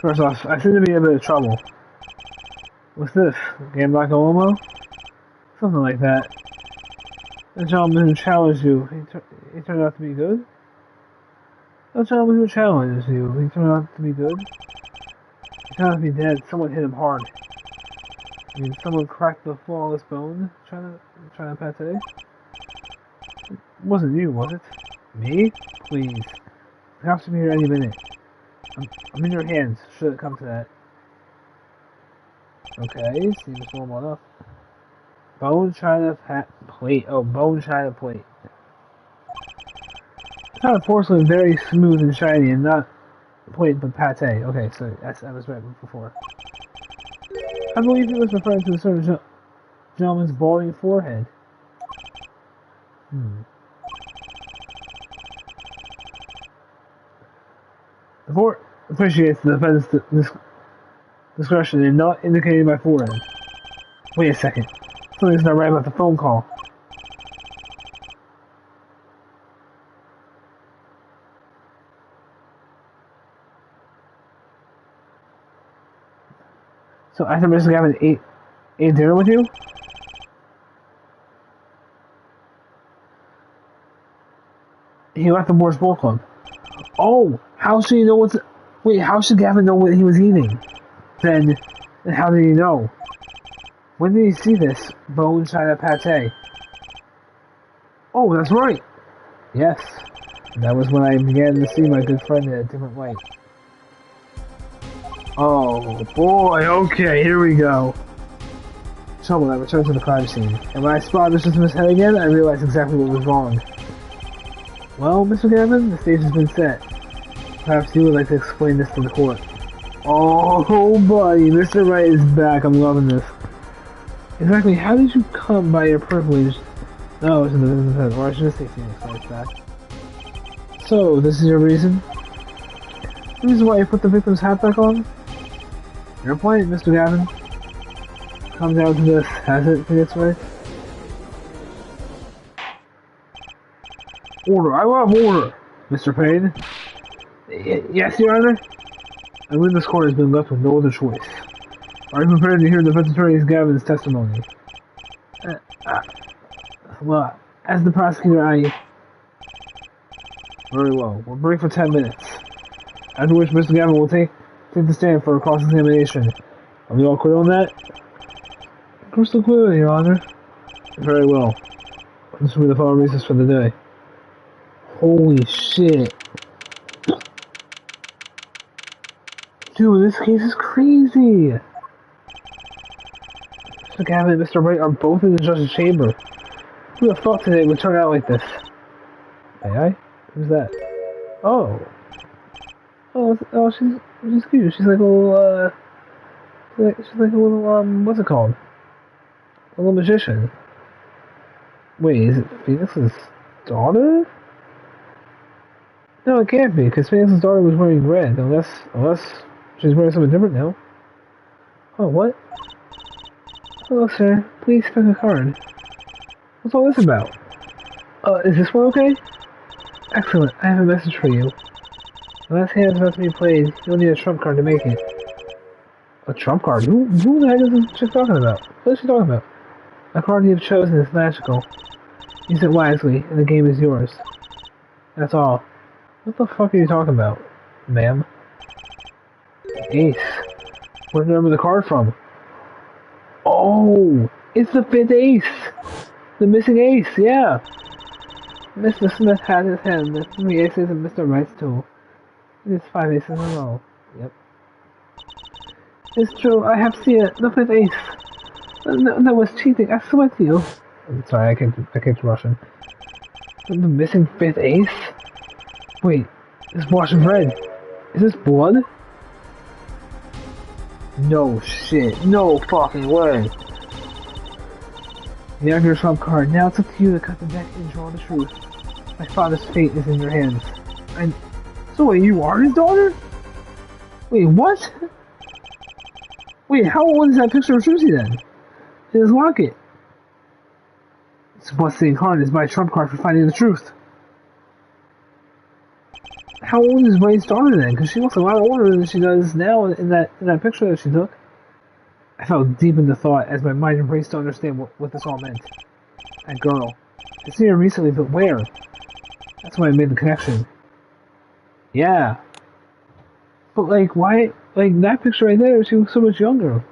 First off, I seem to be in a bit of trouble. What's this? Game Black Olomo? Something like that. The gentleman who challenged you, he turned out to be good? The gentleman who challenged you, he turned out to be good? He turned out to be dead. Someone hit him hard. I mean, someone cracked the flawless bone trying to pate? It wasn't you, was it? Me? Please. The cops will be here any minute. I'm in your hands, should it come to that. Okay, seems normal enough. Bone china plate. Oh, bone china plate. Kind of porcelain, very smooth and shiny, and not plate but pate. Okay, so I was right before. I believe he was referring to a certain gentleman's balding forehead. The court appreciates the defendant's discretion in not indicating my forehead. Wait a second. Something's not right about the phone call. So after Mr. Gavin ate dinner with you? He left the Boar's Bowl Club. Oh! How should he know what's... Wait, how should Gavin know what he was eating? Then how did he know? When did he see this bone china pate? Oh, that's right. Yes. That was when I began to see my good friend in a different light. Oh boy, okay, here we go. Trouble, I returned to the crime scene, and when I spotted the system in his head again, I realized exactly what was wrong. Well, Mr. Gavin, the stage has been set. Perhaps you would like to explain this to the court. Oh, buddy, Mr. Wright is back. I'm loving this. Exactly, how did you come by your privilege? No, it's in the business head, or I should just say Phoenix Wright's back. So, this is your reason? The reason why you put the victim's hat back on? Your point, Mr. Gavin. Come down to this, has it, Phoenix Wright? Order, I love order, Mr. Payne. Yes, Your Honor? I believe this court has been left with no other choice. Are you prepared to hear the defense attorney Gavin's testimony? Well, as the prosecutor, I... Very well. We'll break for 10 minutes. After which Mr. Gavin will take the stand for a cross-examination. Are we all clear on that? Crystal clear, Your Honor. Very well. This will be the final recess for the day. Holy shit. Dude, this case is crazy! Mr. Gavin and Mr. Wright are both in the judge's chamber. Who the fuck today would turn out like this? Aye? Who's that? Oh. Oh, she's cute. She's like a little, she's like a little, what's it called? A little magician. Wait, is it Phoenix's daughter? No, it can't be, because Phoenix's daughter was wearing red, unless she's wearing something different now. Oh, what? Hello, sir. Please pick a card. What's all this about? Is this one okay? Excellent. I have a message for you. The last hand is about to be played. You'll need a trump card to make it. A trump card? Who the heck is this chick talking about? What is she talking about? The card you've chosen is magical. Use it wisely, and the game is yours. That's all. What the fuck are you talking about, ma'am? Ace. Where did I remember the card from? Oh! It's the 5th ace! The missing ace, yeah! Mr. Smith had his hand. The 3 aces and Mr. Wright's too. It's 5 aces in a row. Yep. It's true, I have seen it. The 5th ace. That was cheating, I swear to you. I'm sorry, I kept rushing. The missing 5th ace? Wait, this wash of red. Is this blood? No shit. No fucking way. You have your trump card. Now it's up to you to cut the deck and draw the truth. My father's fate is in your hands. So wait, you are his daughter? Wait, what? Wait, how old is that picture of Susie then? In his locket. This busting card is my trump card for finding the truth. How old is Ray's daughter then? Because she looks a lot older than she does now in that picture that she took. I fell deep into thought as my mind raced to understand what this all meant. That girl. I've seen her recently, but where? That's why I made the connection. Yeah. But like, why? Like, that picture right there, she looks so much younger.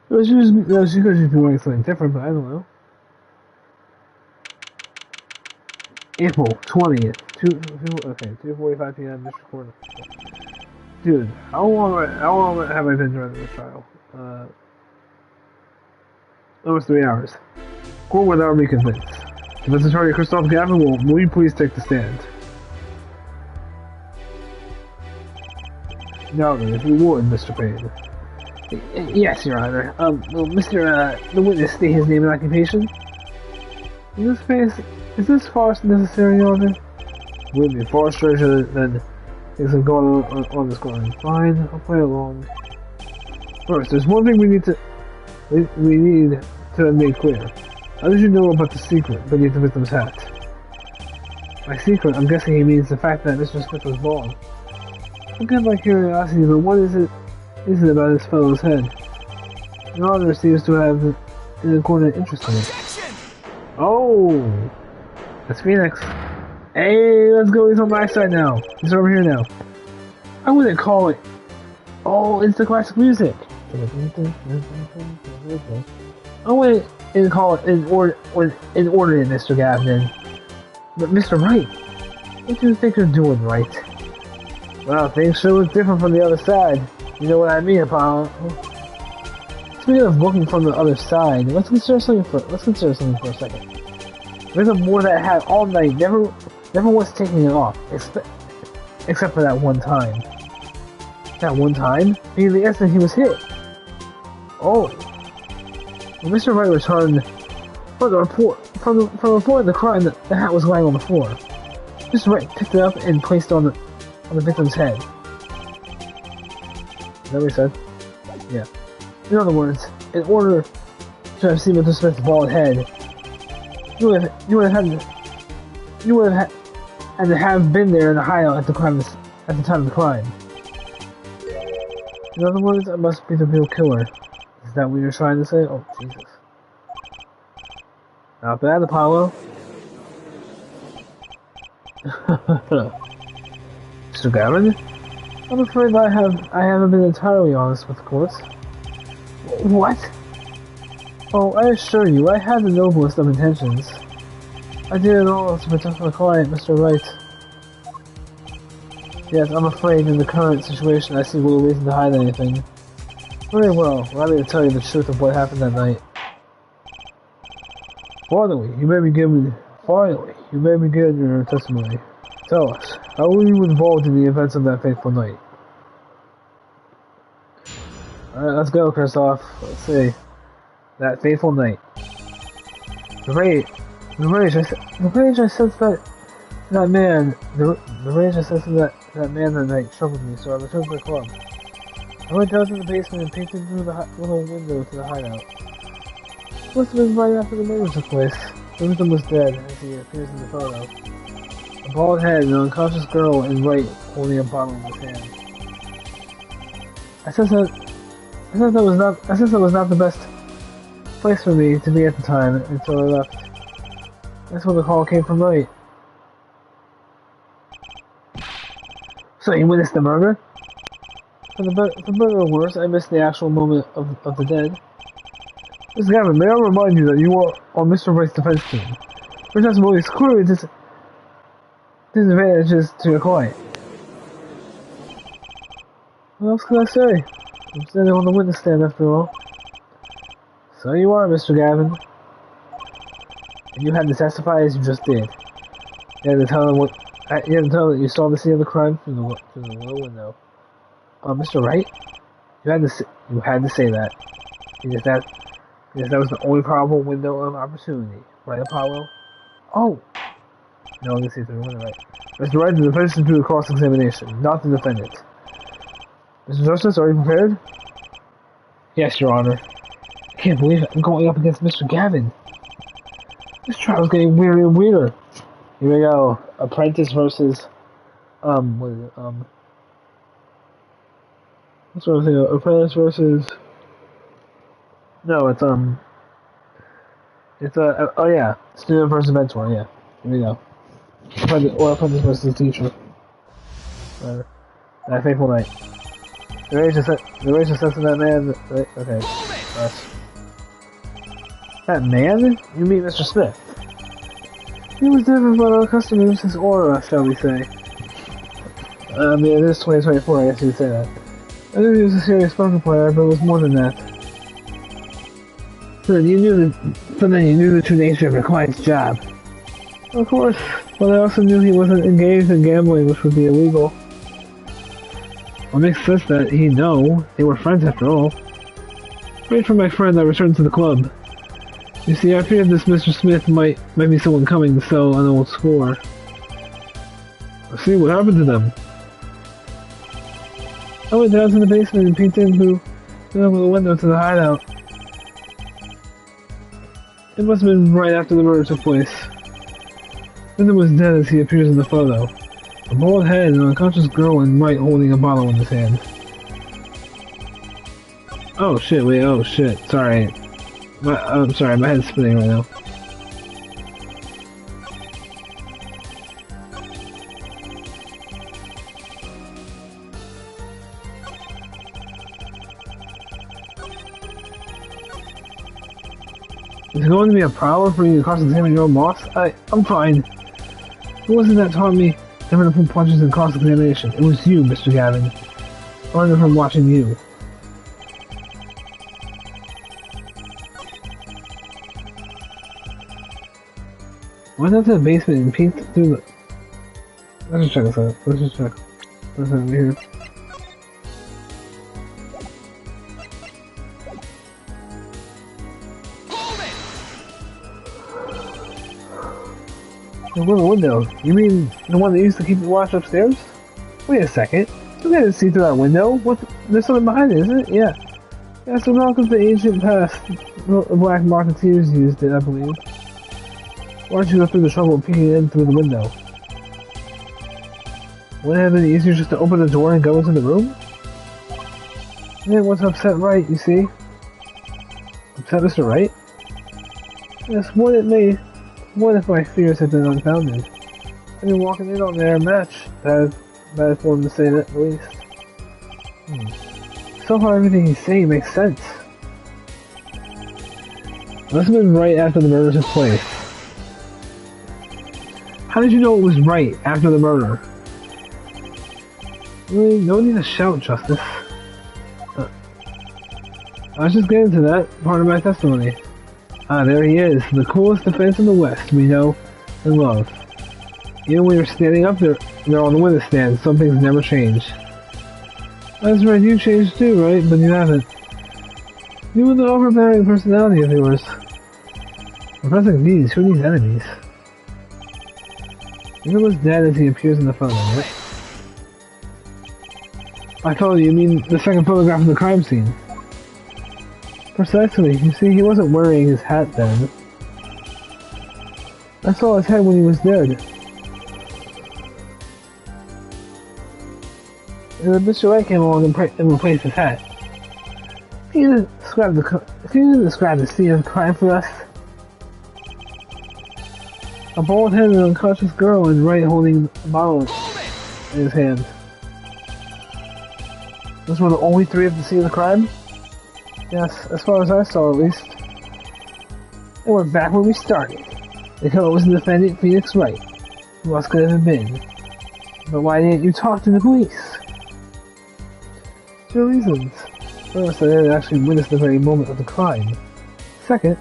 She could just be wearing something different, but I don't know. April 20th, 2:45 p.m. District Court. Dude, how long have I been during this trial? Almost 3 hours. Court will now be convinced. Defense Attorney Christoph Gavin, will you please take the stand? No, if you would, Mr. Payne. Yes, Your Honor. Will the witness state his name and occupation? In this case, is this farce necessary, Your Honor? Would be far stranger than things have gone on this going. Fine, I'll play along. First, there's one thing we need to make clear. How did you know about the secret beneath the victim's hat? By secret, I'm guessing he means the fact that Mr. Smith was bald. Forgive my curiosity, but what is it about this fellow's head? Your Honor seems to have an important interest in it. Oh! That's Phoenix. Hey, let's go. He's on my side now. He's over here now. I wouldn't call it. Oh, it's the classic music. I went and call it in order, Mr. Gavin. But Mr. Wright, what do you think you're doing, right? Well, things sure look different from the other side. You know what I mean, Apollo? Speaking of looking from the other side, let's consider something for a second. There's a board that I had all night, never once taking it off, except for that one time. That one time being the instant he was hit. Oh. When Mr. Wright returned from reporting the crime, the hat was lying on the floor. Mr. Wright picked it up and placed it on the victim's head. Is that what he said? Yeah. In other words, in order to have seen Mr. Smith's bald head, you would have had to have been there in the hideout at the time of the crime. In other words, I must be the real killer. Is that what you're trying to say? Oh, Jesus. Not bad, Apollo. Mr. Gavin? I'm afraid I haven't been entirely honest with the courts. What? Oh, I assure you, I had the noblest of intentions. I did it all to protect my client, Mr. Wright. Yes, I'm afraid in the current situation I see little reason to hide anything. Very well, allow me to tell you the truth of what happened that night. Finally, you made me give your testimony. Tell us, how were you involved in the events of that fateful night? Alright, let's go, Kristoff. Let's see. That fateful night. The rage I sensed that man that night troubled me, so I returned to the club. I went down to the basement and peeked in through the little window to the hideout. It must have been right after the murder took place. The victim was dead, as he appears in the photo. A bald head, an unconscious girl in white, holding a bottle in his hand. I sensed that was not the best place for me to be at the time, until I left. That's when the call came from Wright. So you witnessed the murder? For better or worse, I missed the actual moment of the dead. Mr. Gavin, may I remind you that you are on Mr. Wright's defense team. Your testimony is clearly disadvantages to your client. What else can I say? I'm standing on the witness stand after all. So you are, Mr. Gavin. And you had to testify as you just did. You had to tell them that you saw the scene of the crime through the little window. Mr. Wright? You had to say that. Because that was the only probable window of opportunity. Right, Apollo? Oh! No, I can see through the window, right. Mr. Wright, the defense is through the cross-examination, not the defendant. Mr. Justice, are you prepared? Yes, Your Honor. I can't believe it. I'm going up against Mr. Gavin. This trial's getting weirder and weirder. Here we go. Apprentice versus, what is it? What's what I'm saying? Apprentice versus... No, it's, oh yeah. Student versus mentor, yeah. Here we go. Apprentice versus teacher. That fateful night. The rage is sense of that man, okay. That man? You mean Mr. Smith? He was different from our customers, his aura, shall we say. I mean, it is 2024, I guess you would say that. I knew he was a serious poker player, but it was more than that. So then you knew the true nature of your client's job. Of course, but I also knew he wasn't engaged in gambling, which would be illegal. What makes sense that he'd know. They were friends after all. Right from my friend, I returned to the club. You see, I feared this Mr. Smith might be someone coming to settle an old score. Let's see what happened to them. I went down to the basement and peeked in through the window to the hideout. It must have been right after the murder took place. Linda was dead as he appears in the photo. A bald head and an unconscious girl in white holding a bottle in his hand. Oh shit, wait, oh shit, sorry. I'm sorry, my head's spinning right now. Is it going to be a problem for you to cross-examine your own boss? I'm fine. Who was it that taught me never to pull punches in cross-examination? It was you, Mr. Gavin. I learned it from watching you. Went up to the basement and peeked through the... Let's just check this out. Let's just check. What's over here? The little window. You mean the one that used to keep the watch upstairs? Wait a second. You can't see through that window. What? There's something behind it, isn't it? Yeah. Yeah, so welcome to the ancient past. The black marketeers used it, I believe. Why don't you go through the trouble of peeking in through the window? Wouldn't it have been easier just to open the door and go into the room? Yeah, what's upset Wright, you see? Upset Mr. Wright? Yes, what if my fears had been unfounded? I've been walking in on their match. Bad for him to say that, at least. So far, everything he's saying makes sense. Must have been right after the murder took place. How did you know it was right after the murder? Really, no need to shout, Justice. I was just getting to that part of my testimony. Ah, there he is, the coolest defense in the West we know and love. Even when you're standing up there on the witness stand, some things never change. That's right, you changed too, right? But you haven't. You and the overbearing personality of yours. Professing these, who needs enemies? You know as dead as he appears in the photo, right? I told you mean the second photograph of the crime scene. Precisely. You see, he wasn't wearing his hat then. I saw his head when he was dead. And then Mr. Wright came along and replaced his hat. Can you describe the scene of the crime for us? A bald-headed unconscious girl and Wright holding a bottle in his hand. Those were the only three of the scene of the crime? Yes, as far as I saw at least. And we're back where we started. The killer was the defendant, Phoenix Wright. Who else could it have been? But why didn't you talk to the police? 2 reasons. First, I didn't actually witness the very moment of the crime. Second,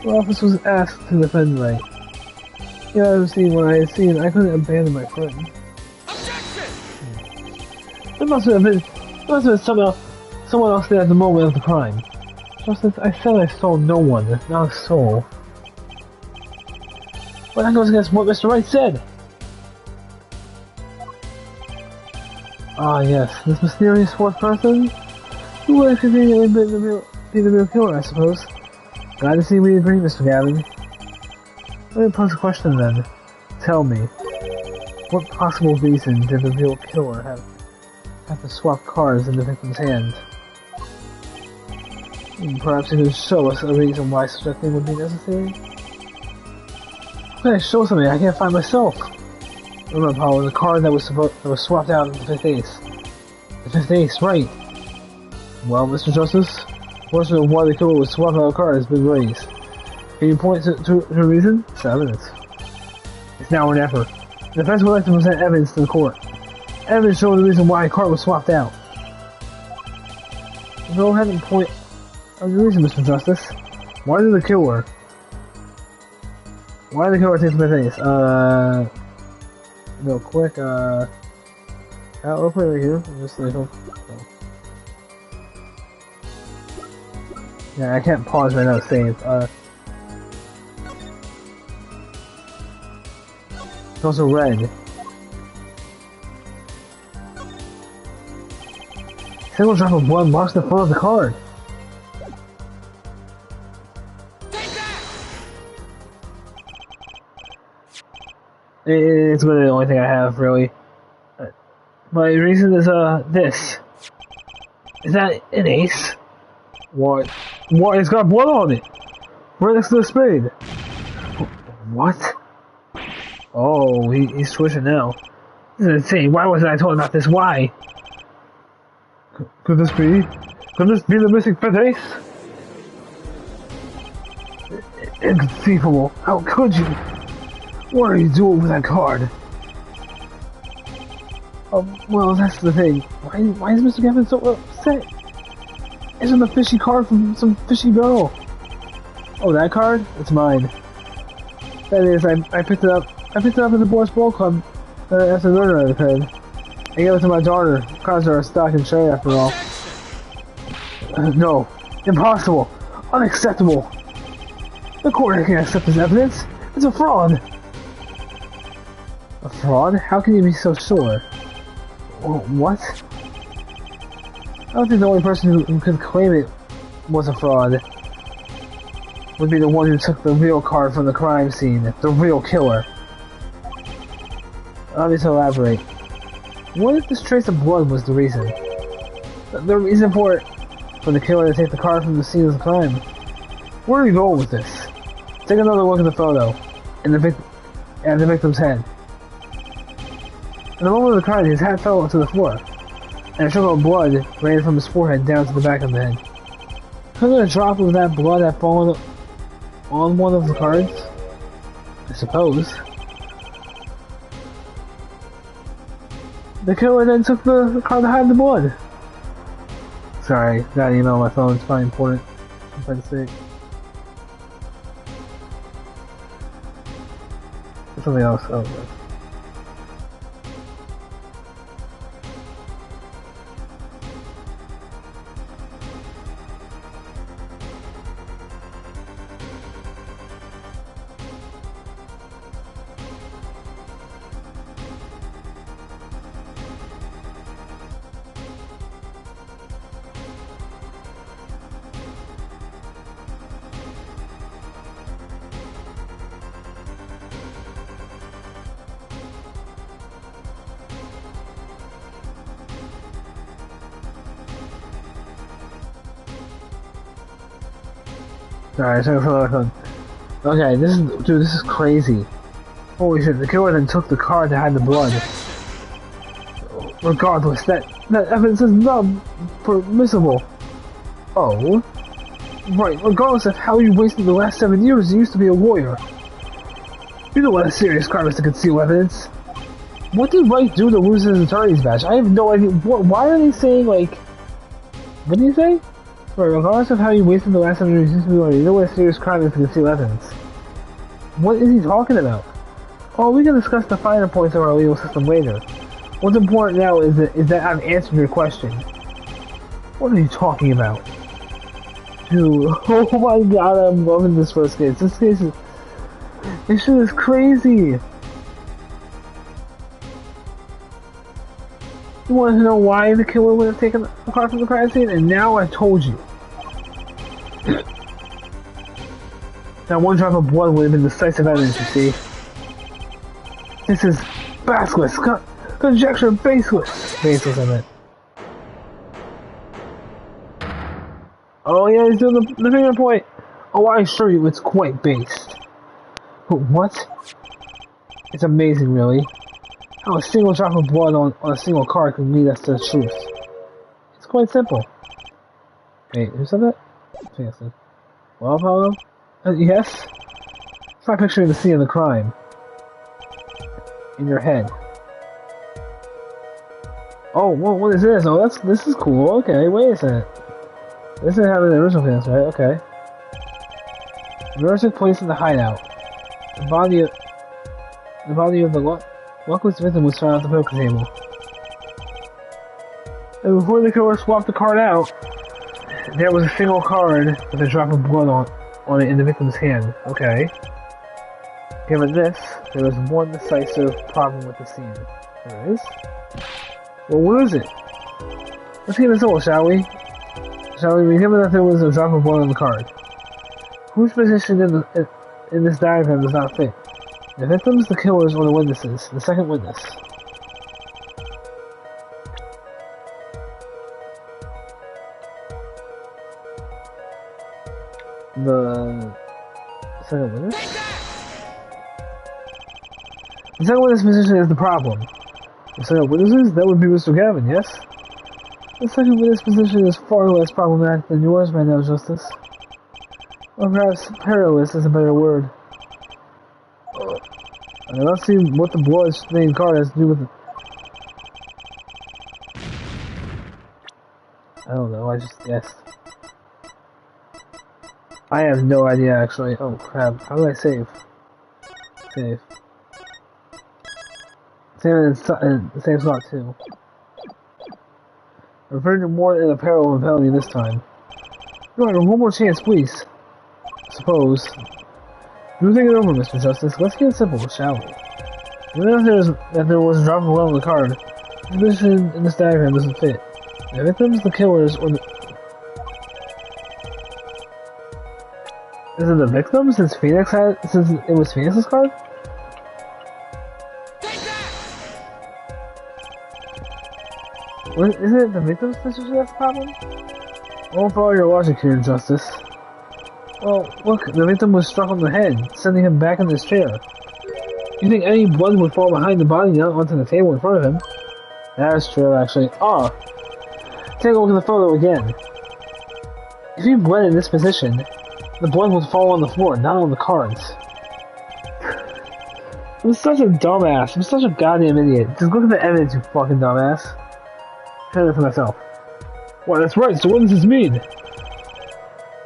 the office was asked to defend Wright. Yeah, I was seeing what I had seen. I couldn't abandon my friend. Objection! It must have been someone else there at the moment of the crime. Just as I said, I saw no one, not a soul. But that goes against what Mr. Wright said. Ah, yes, this mysterious fourth person? Who would have conveniently be the real killer, I suppose. Glad to see we agree, Mr. Gavin. Let me pose a question then. Tell me, what possible reason did the real killer have to swap cards in the victim's hand? Perhaps you could show us a reason why such a thing would be necessary? How can I show something I can't find myself? Remember, Paul, the card that was swapped out in the fifth ace. The fifth ace, right. Well, Mr. Justice, the question of why the killer would swap out a card has been raised. Can you point to a reason? It's evidence. It's now or never. The defense would like to present evidence to the court. Evidence showing the reason why a card was swapped out. Go ahead and point out the reason, Mr. Justice. Why did the killer take the fifth ace? Real quick, I'll play right here. Just like, oh. Yeah, I can't pause right now to save. It's also red. Single drop of blood marks the front of the card. It's really the only thing I have, really. My reason is, this. Is that an ace? What? What? It's got blood on it! Right next to the spade! What? Oh, he's switching now. This is insane. Why wasn't I told about this? Why? Could this be? Could this be the missing fifth ace? Inconceivable. How could you? What are you doing with that card? Well, that's the thing. Why is Mr. Gavin so upset? It's on the fishy card from some fishy girl. Oh, that card? It's mine. That is, I picked it up. I picked it up at the Boys Ball Club after the murder I had. I gave it to my daughter. Cards are a stock and trade after all. No. Impossible. Unacceptable. The court can't accept this evidence. It's a fraud. A fraud? How can you be so sure? What? I don't think the only person who could claim it was a fraud would be the one who took the real card from the crime scene, the real killer. Allow me to elaborate. What if this trace of blood was the reason? The reason for the killer to take the card from the scene of the crime? Where are you going with this? Take another look at the photo, and the victim's head. At the moment of the crime, his hat fell to the floor, and a trickle of blood ran from his forehead down to the back of the head. Couldn't a drop of that blood have fallen on one of the cards? I suppose. The killer then took the card to hide the blood. Sorry, got an email on my phone, it's probably important. I'm trying to say. Something else. Oh, okay. Alright, so okay, this is crazy. Holy shit, the killer then took the card to hide the blood. Regardless, that evidence is not permissible. Oh? Right, regardless of how you wasted the last 7 years, you used to be a lawyer. You know what a serious crime is to conceal evidence. What did Wright do to lose his attorney's badge? I have no idea. Why are they saying, like... What do you say? Right, regardless of how you wasted the last 7 years, you know what a serious crime is to conceal evidence. What is he talking about? Oh, we can discuss the finer points of our legal system later. What's important now is that I've answered your question. What are you talking about? Dude, oh my god, I'm loving this first case. This case is... This shit is crazy! You wanted to know why the killer would have taken the card from the crime scene, and now I've told you. That one drop of blood would have been decisive evidence, you see. This is baseless, conjecture baseless. Baseless, I meant. Oh yeah, he's doing the finger point. Oh, I assure you, it's quite based. What? It's amazing, really. How a single drop of blood on a single card can lead us to the truth. It's quite simple. Wait, who said that? Fancy. Well, Apollo? Yes? Try picturing the scene of the crime. In your head. Oh, what is this? Oh, this is cool. Okay, wait a second. This is how the original fans, right? Okay. The murder took place in the hideout. The body of the luckless victim was found at the poker table. And before the killer swapped the card out, there was a single card with a drop of blood on it in the victim's hand. Okay. Given this, there is one decisive problem with the scene. There is? Well, what is it? Let's get this over, shall we? Given that there was a drop of blood on the card, whose position in this diagram does not fit? The victims, the killers, or the witnesses? The second witness. The second witness? The second witness position is the problem. The second witnesses? That would be Mr. Gavin, yes? The second witness position is far less problematic than yours, man, Justice. Or perhaps perilous is a better word. And let's see what the blood-stained card has to do with it. I don't know, I just guessed. I have no idea, actually. Oh, crap. How do I save? Save. Save in the same spot, too. Refer to more in a peril of penalty this time. No, one more chance, please. Suppose. Do think it over, Mr. Justice. Let's get it simple, shall we? Even if there was a drop of blood on the card, the position in this diagram doesn't fit. The victims, the killers, or the... Is it the victim since it was Phoenix's card? What, isn't it the victim's position that's the problem? I won't follow your logic here, Justice. Well, look, the victim was struck on the head, sending him back in his chair. You think any blood would fall behind the body, not onto the table in front of him? That's true, actually. Ah! Take a look at the photo again. If you bled in this position, the blood would fall on the floor, not on the cards. I'm such a dumbass. I'm such a goddamn idiot. Just look at the evidence, you fucking dumbass. Try it for myself. Well, that's right, so what does this mean?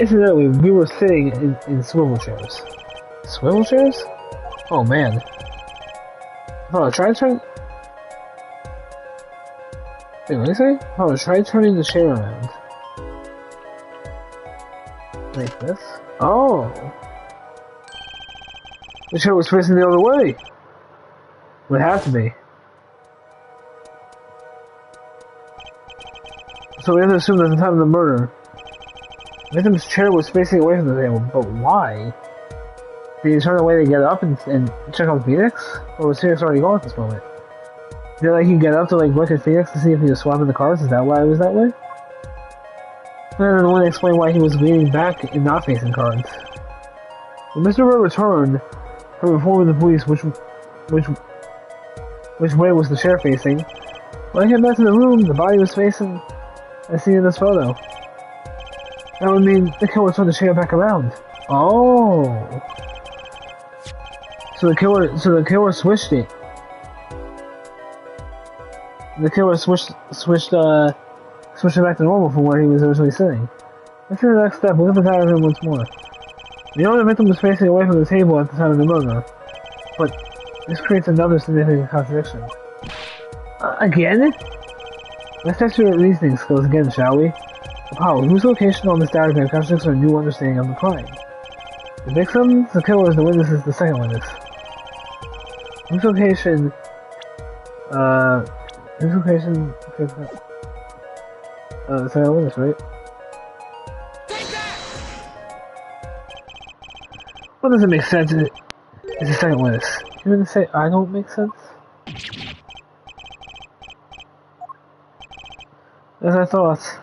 Incidentally, we were sitting in swivel chairs. Swivel chairs? Oh man. Oh, try turning... Wait, what did I say? Oh, try turning the chair around. Like this? Oh! The chair was facing the other way! Would have to be. So we have to assume that at the time of the murder, the victim's chair was facing away from the table, but why? Did he turn away to get up and check on Phoenix? Or was Phoenix already gone at this moment? Did like he get up to like look at Phoenix to see if he was swapping the cards? Is that why it was that way? I don't want to explain why he was leaning back and not facing cards. When Mr. Rowe returned from informing the police which way was the chair facing, when I came back to the room, the body was facing as seen in this photo. That would mean the killer turned the chair back around. Oh. So the killer switched it. The killer switched it back to normal from where he was originally sitting. Let's see the next step. Look at the diagram once more. We know the victim was facing away from the table at the time of the murder, but this creates another significant contradiction. Again? Let's test your reasoning skills again, shall we? Apollo, whose location on this diagram contradicts our new understanding of the crime? The victim, the killer, the witness is the second witness. Whose location, the second witness, right? What doesn't make sense is the second witness. You're gonna say I don't make sense? As I thought.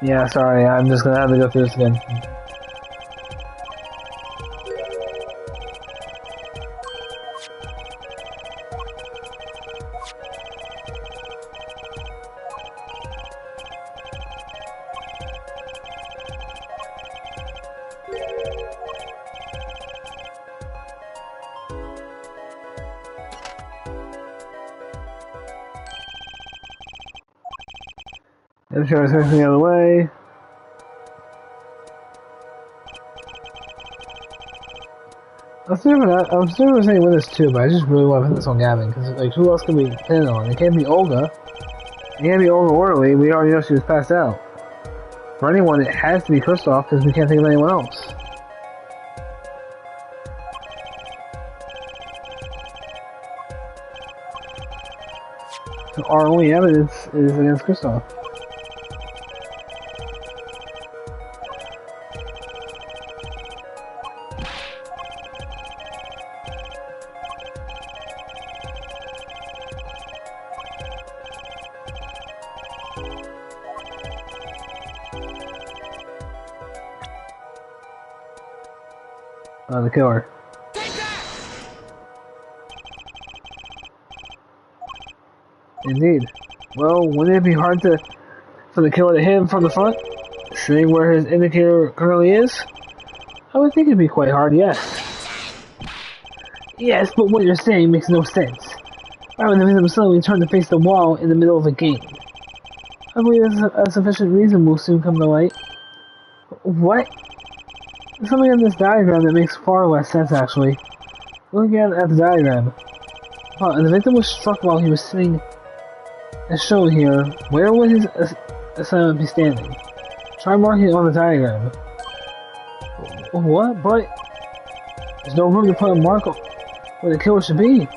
Yeah, sorry, I'm just gonna have to go through this again. I'm sure it's facing the other way. I was never saying witness too, but I just really want to put this on Gavin, because like, who else can we pin it on? It can't be Olga. It can't be Olga Orley, we already know she was passed out. For anyone, it has to be Kristoff, because we can't think of anyone else. So our only evidence is against Kristoff. The killer. Take that! Indeed. Well, wouldn't it be hard for the killer to hit him from the front? Seeing where his indicator currently is? I would think it'd be quite hard, yes. Yes, but what you're saying makes no sense. Why would the victim suddenly turn to face the wall in the middle of a game? I believe a sufficient reason will soon come to light. What? There's something in this diagram that makes far less sense, actually. Looking at the diagram. The victim was struck while he was sitting as shown here. Where would his assailant be standing? Try marking it on the diagram. What? But there's no room to put a mark where the killer should be.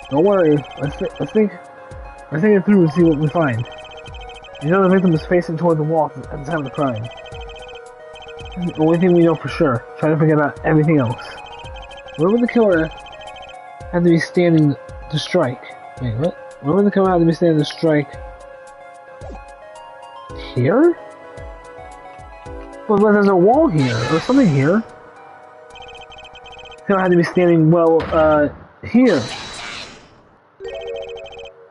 Don't worry. Let's think it through and see what we find. You know the victim was facing toward the wall at the time of the crime. This is the only thing we know for sure. Try to forget about everything else. Where would the killer have to be standing to strike? Wait, what? Where would the killer have to be standing to strike? Here? But there's a wall here, or something here. The killer had to be standing, well, here.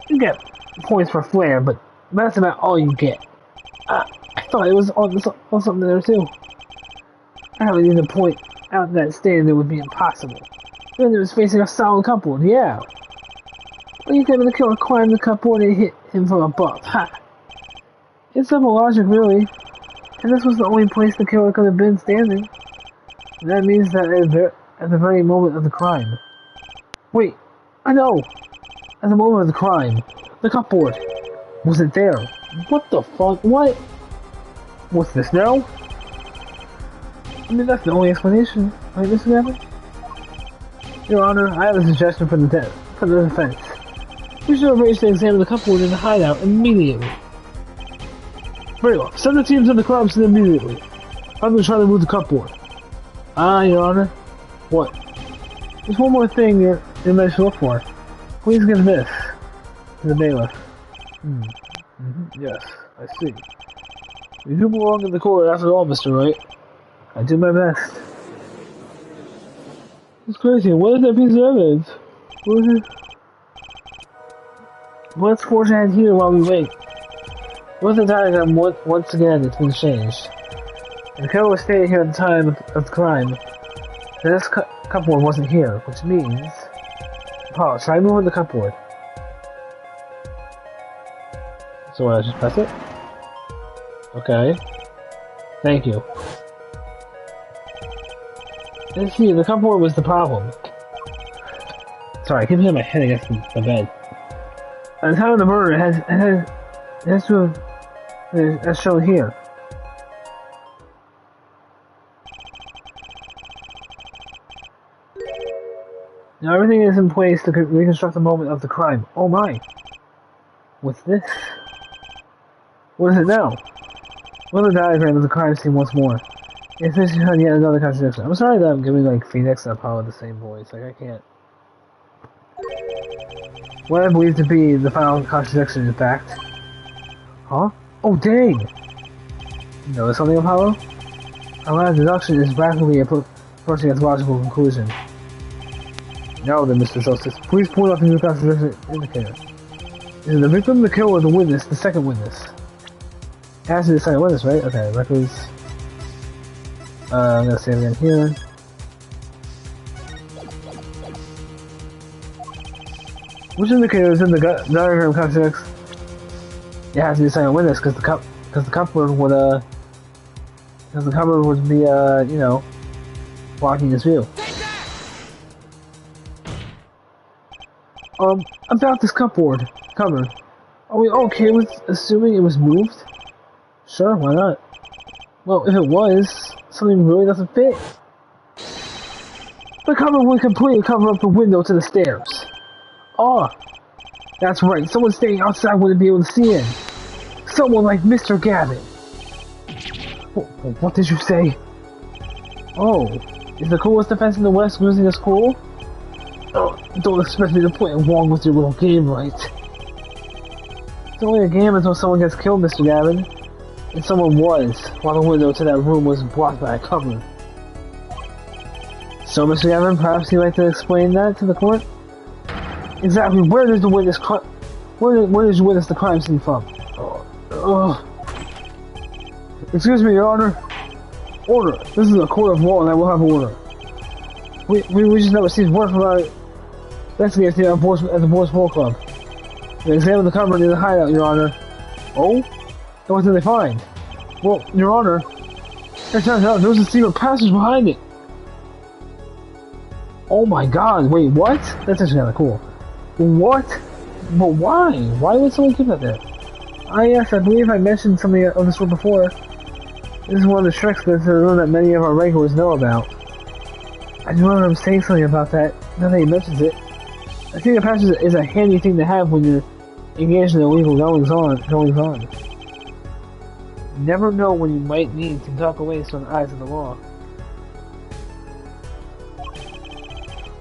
You get points for flair, but that's about all you get. I thought it was on something there too. I would need to point out that stand, it would be impossible. Then it was facing a solid cupboard, yeah. What do you think when the killer climbed the cupboard and hit him from above? Ha! It's simple logic, really. And this was the only place the killer could have been standing. And that means that at the very moment of the crime. Wait, I know! At the moment of the crime, the cupboard wasn't there. What the fuck? What? What's this now? I mean, that's the only explanation, right, Mr. Gavin? Your Honor, I have a suggestion for the defense. We should arrange to examine the cupboard in the hideout immediately. Very well. Send the teams in the crime scene immediately. I'm going to try to move the cupboard. Your Honor. What? There's one more thing you may look for. Please give this to the bailiff. Yes, I see. You do belong in the court after all, Mr. Wright. I do my best. It's crazy. What is that piece of evidence? What is it? Let's forge ahead here while we wait. With the diagram, once again, it's been changed. The killer was staying here at the time of the crime. This cupboard wasn't here, which means... Pause. Try moving the cupboard. So I just press it? Okay. Thank you. Let's see, the cupboard was the problem. Sorry, I keep hitting my head against the bed. At the time of the murder, it has to have... as shown here. Now everything is in place to reconstruct the moment of the crime. Oh my! What's this? What is it now? Look at the diagram of the crime scene once more. It's basically on yet another contradiction. I'm sorry that I'm giving like Phoenix and Apollo the same voice. Like I can't. What I believe to be the final contradiction, in fact. Huh? Oh dang! You know something, Apollo? A line of deduction is rapidly approaching its logical conclusion. Now then, Mr. Justice, please point out the new contradiction indicator. Is it the victim, the killer, or the witness, the second witness? It has to be the second witness, right? Okay, records. I'm gonna save again here. Which indicator is in the diagram contradicts? It has to be the second witness, because the cupboard would be, you know, blocking his view. About this cupboard. Are we okay with assuming it was moved? Sure, why not? Well, if it was, something really doesn't fit. The cupboard would completely cover up the window to the stairs. Ah, that's right, someone staying outside wouldn't be able to see in. Someone like Mr. Gavin. What did you say? Oh, is the coolest defense in the West losing a school? Oh, don't expect me to play along with your little game, right? It's only a game until someone gets killed, Mr. Gavin. And someone was, while the window to that room was blocked by a cupboard. So, Mr. Gavin, perhaps you'd like to explain that to the court? Exactly, where does the witness where does you witness the crime scene from? Excuse me, Your Honor. Order. This is a court of law and I will have order. We just never received word from our investigators here at the Boys Ball Club. They examined the cupboard in the hideout, Your Honor. Oh? And what did they find? Well, Your Honor, it turns out there was a secret passage behind it. Oh my god, wait, what? That's actually kinda cool. What? But why? Why would someone keep that there? Yes, I believe I mentioned something of this sort before. This is one of the tricks that's a room that many of our regulars know about. I just remember him saying something about that, now that he mentions it. I think the passage is a handy thing to have when you're engaged in illegal goings on. You never know when you might need to duck away from the eyes of the law.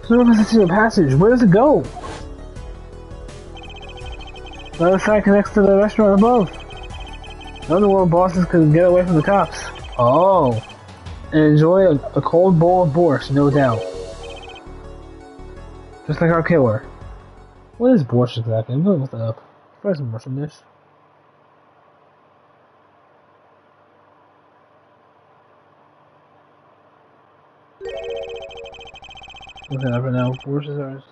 So if it's a secret passage, where does it go? The other side connects to the restaurant above. The underworld bosses can get away from the cops. Oh. And enjoy a cold bowl of borscht, no doubt. Just like our killer. What is borscht exactly? I'm gonna look that up. There's some Russian dish. Looking up right now. Borscht is ours.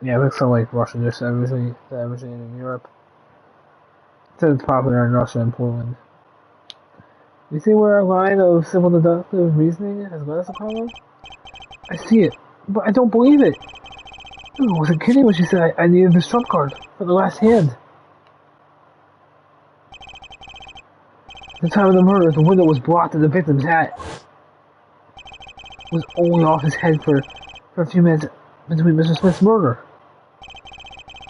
Yeah, it looks so like Russian dish everything in Europe. It says it's popular in Russia and Poland. You see where our line of simple deductive reasoning has led us, Apollo? I see it, but I don't believe it. I wasn't kidding when she said I needed this trump card for the last hand. At the time of the murder, the window was blocked and the victim's hat was only off his head for a few minutes between Mr. Smith's murder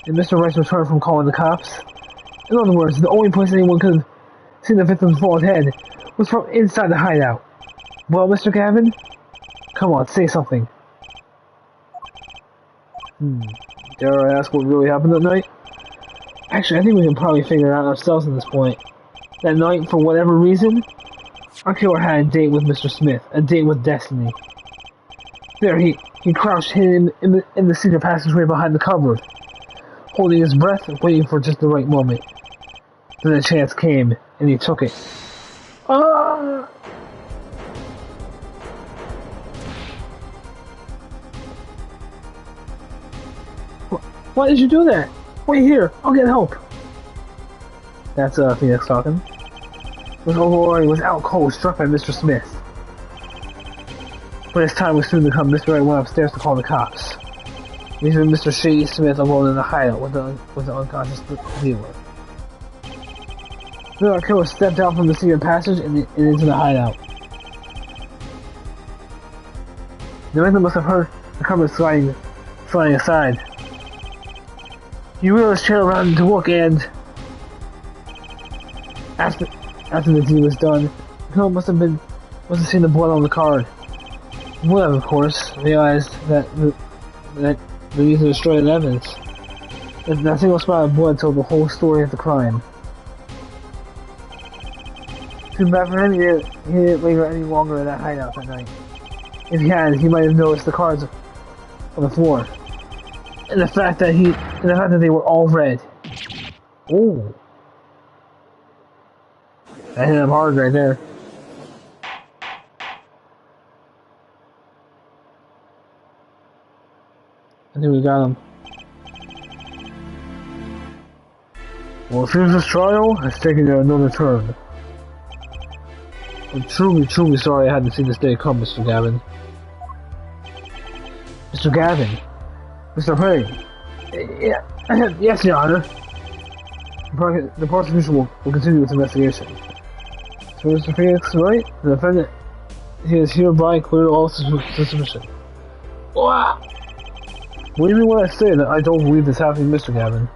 and Mr. Wright's return from calling the cops. In other words, the only place anyone could have seen the victim's bald head was from inside the hideout. Well, Mr. Gavin? Come on, say something. Dare I ask what really happened that night? Actually, I think we can probably figure it out ourselves at this point. That night, for whatever reason, our killer had a date with Mr. Smith, a date with destiny. There, he crouched hidden in the secret passageway behind the cupboard, holding his breath, waiting for just the right moment. Then a chance came, and he took it. Ah! Why did you do that? Wait here, I'll get help. That's Phoenix talking. This overlord was out cold, struck by Mr. Smith. When his time was soon to come, Mr. Wright went upstairs to call the cops, leaving Mr. Shady Smith alone in the hideout with the unconscious dealer. Then our killer stepped out from the secret passage and into the hideout. The victim must have heard the cupboard sliding aside. He wheeled his chair around to look, and after the deed was done, the killer must have seen the blood on the card. He would have, of course, realized that they used to destroy the evidence. That single spot of blood told the whole story of the crime. Too bad for him, he didn't linger any longer in that hideout that night. If he had, he might have noticed the cards on the floor. And the fact that they were all red. Oh. That hit him hard right there. I think we got him. Well, it seems this trial has taken another turn. I'm truly sorry I had to see this day come, Mr. Gavin. Mr. Gavin? Mr. Payne? Yes, Your Honor. The prosecution will continue its investigation. So, Mr. Phoenix, right? The defendant, he is hereby cleared of all suspicion. Wow! What do you mean when I say that I don't believe this happening, Mr. Gavin?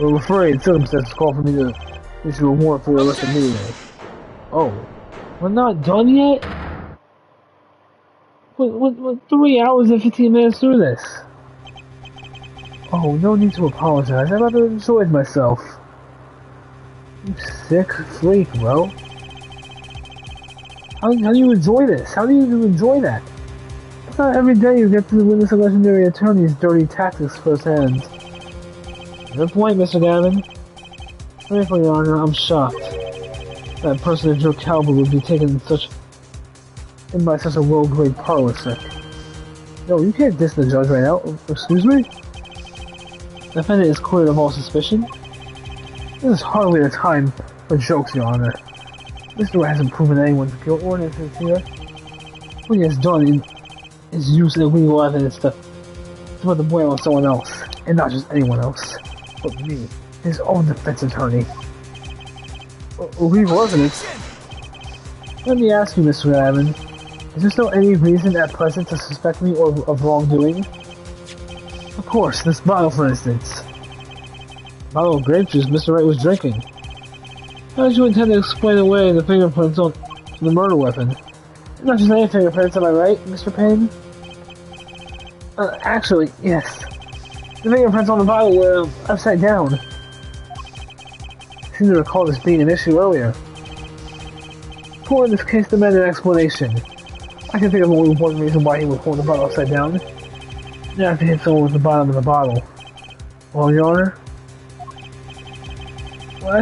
Well, I'm afraid circumstances call for me to issue a warrant for your arrest immediately. Oh. We're not done yet? What 3 hours and 15 minutes through this? Oh, no need to apologize. I'm about to enjoy myself. You sick freak, bro. How do you enjoy this? How do you enjoy that? It's not every day you get to witness a legendary attorney's dirty tactics firsthand. Good point, Mr. Gavin. Frankly, Your Honor, I'm shocked that a person of your caliber would be taken in by such a low-grade parlor trick. No, you can't diss the judge right now. Excuse me? The defendant is cleared of all suspicion. This is hardly a time for jokes, Your Honor. Mr. Rat hasn't proven anyone's guilt or innocence here. What he has done is use illegal evidence to put the blame on someone else, and not just anyone else, but me, his own defense attorney. Illegal evidence? Let me ask you, Mr. Gavin, is there still any reason at present to suspect me of wrongdoing? Of course, this bottle, for instance. Bottle of grape juice Mr. Wright was drinking. How did you intend to explain away the fingerprints on the murder weapon? Not just any fingerprints, am I right, Mr. Payne? Actually, yes. The fingerprints on the bottle were upside down. I seem to recall this being an issue earlier. Court in this case demanded an explanation. I can think of only one reason why he would hold the bottle upside down. Now to hit someone with the bottom of the bottle. Well, Your Honor? Well,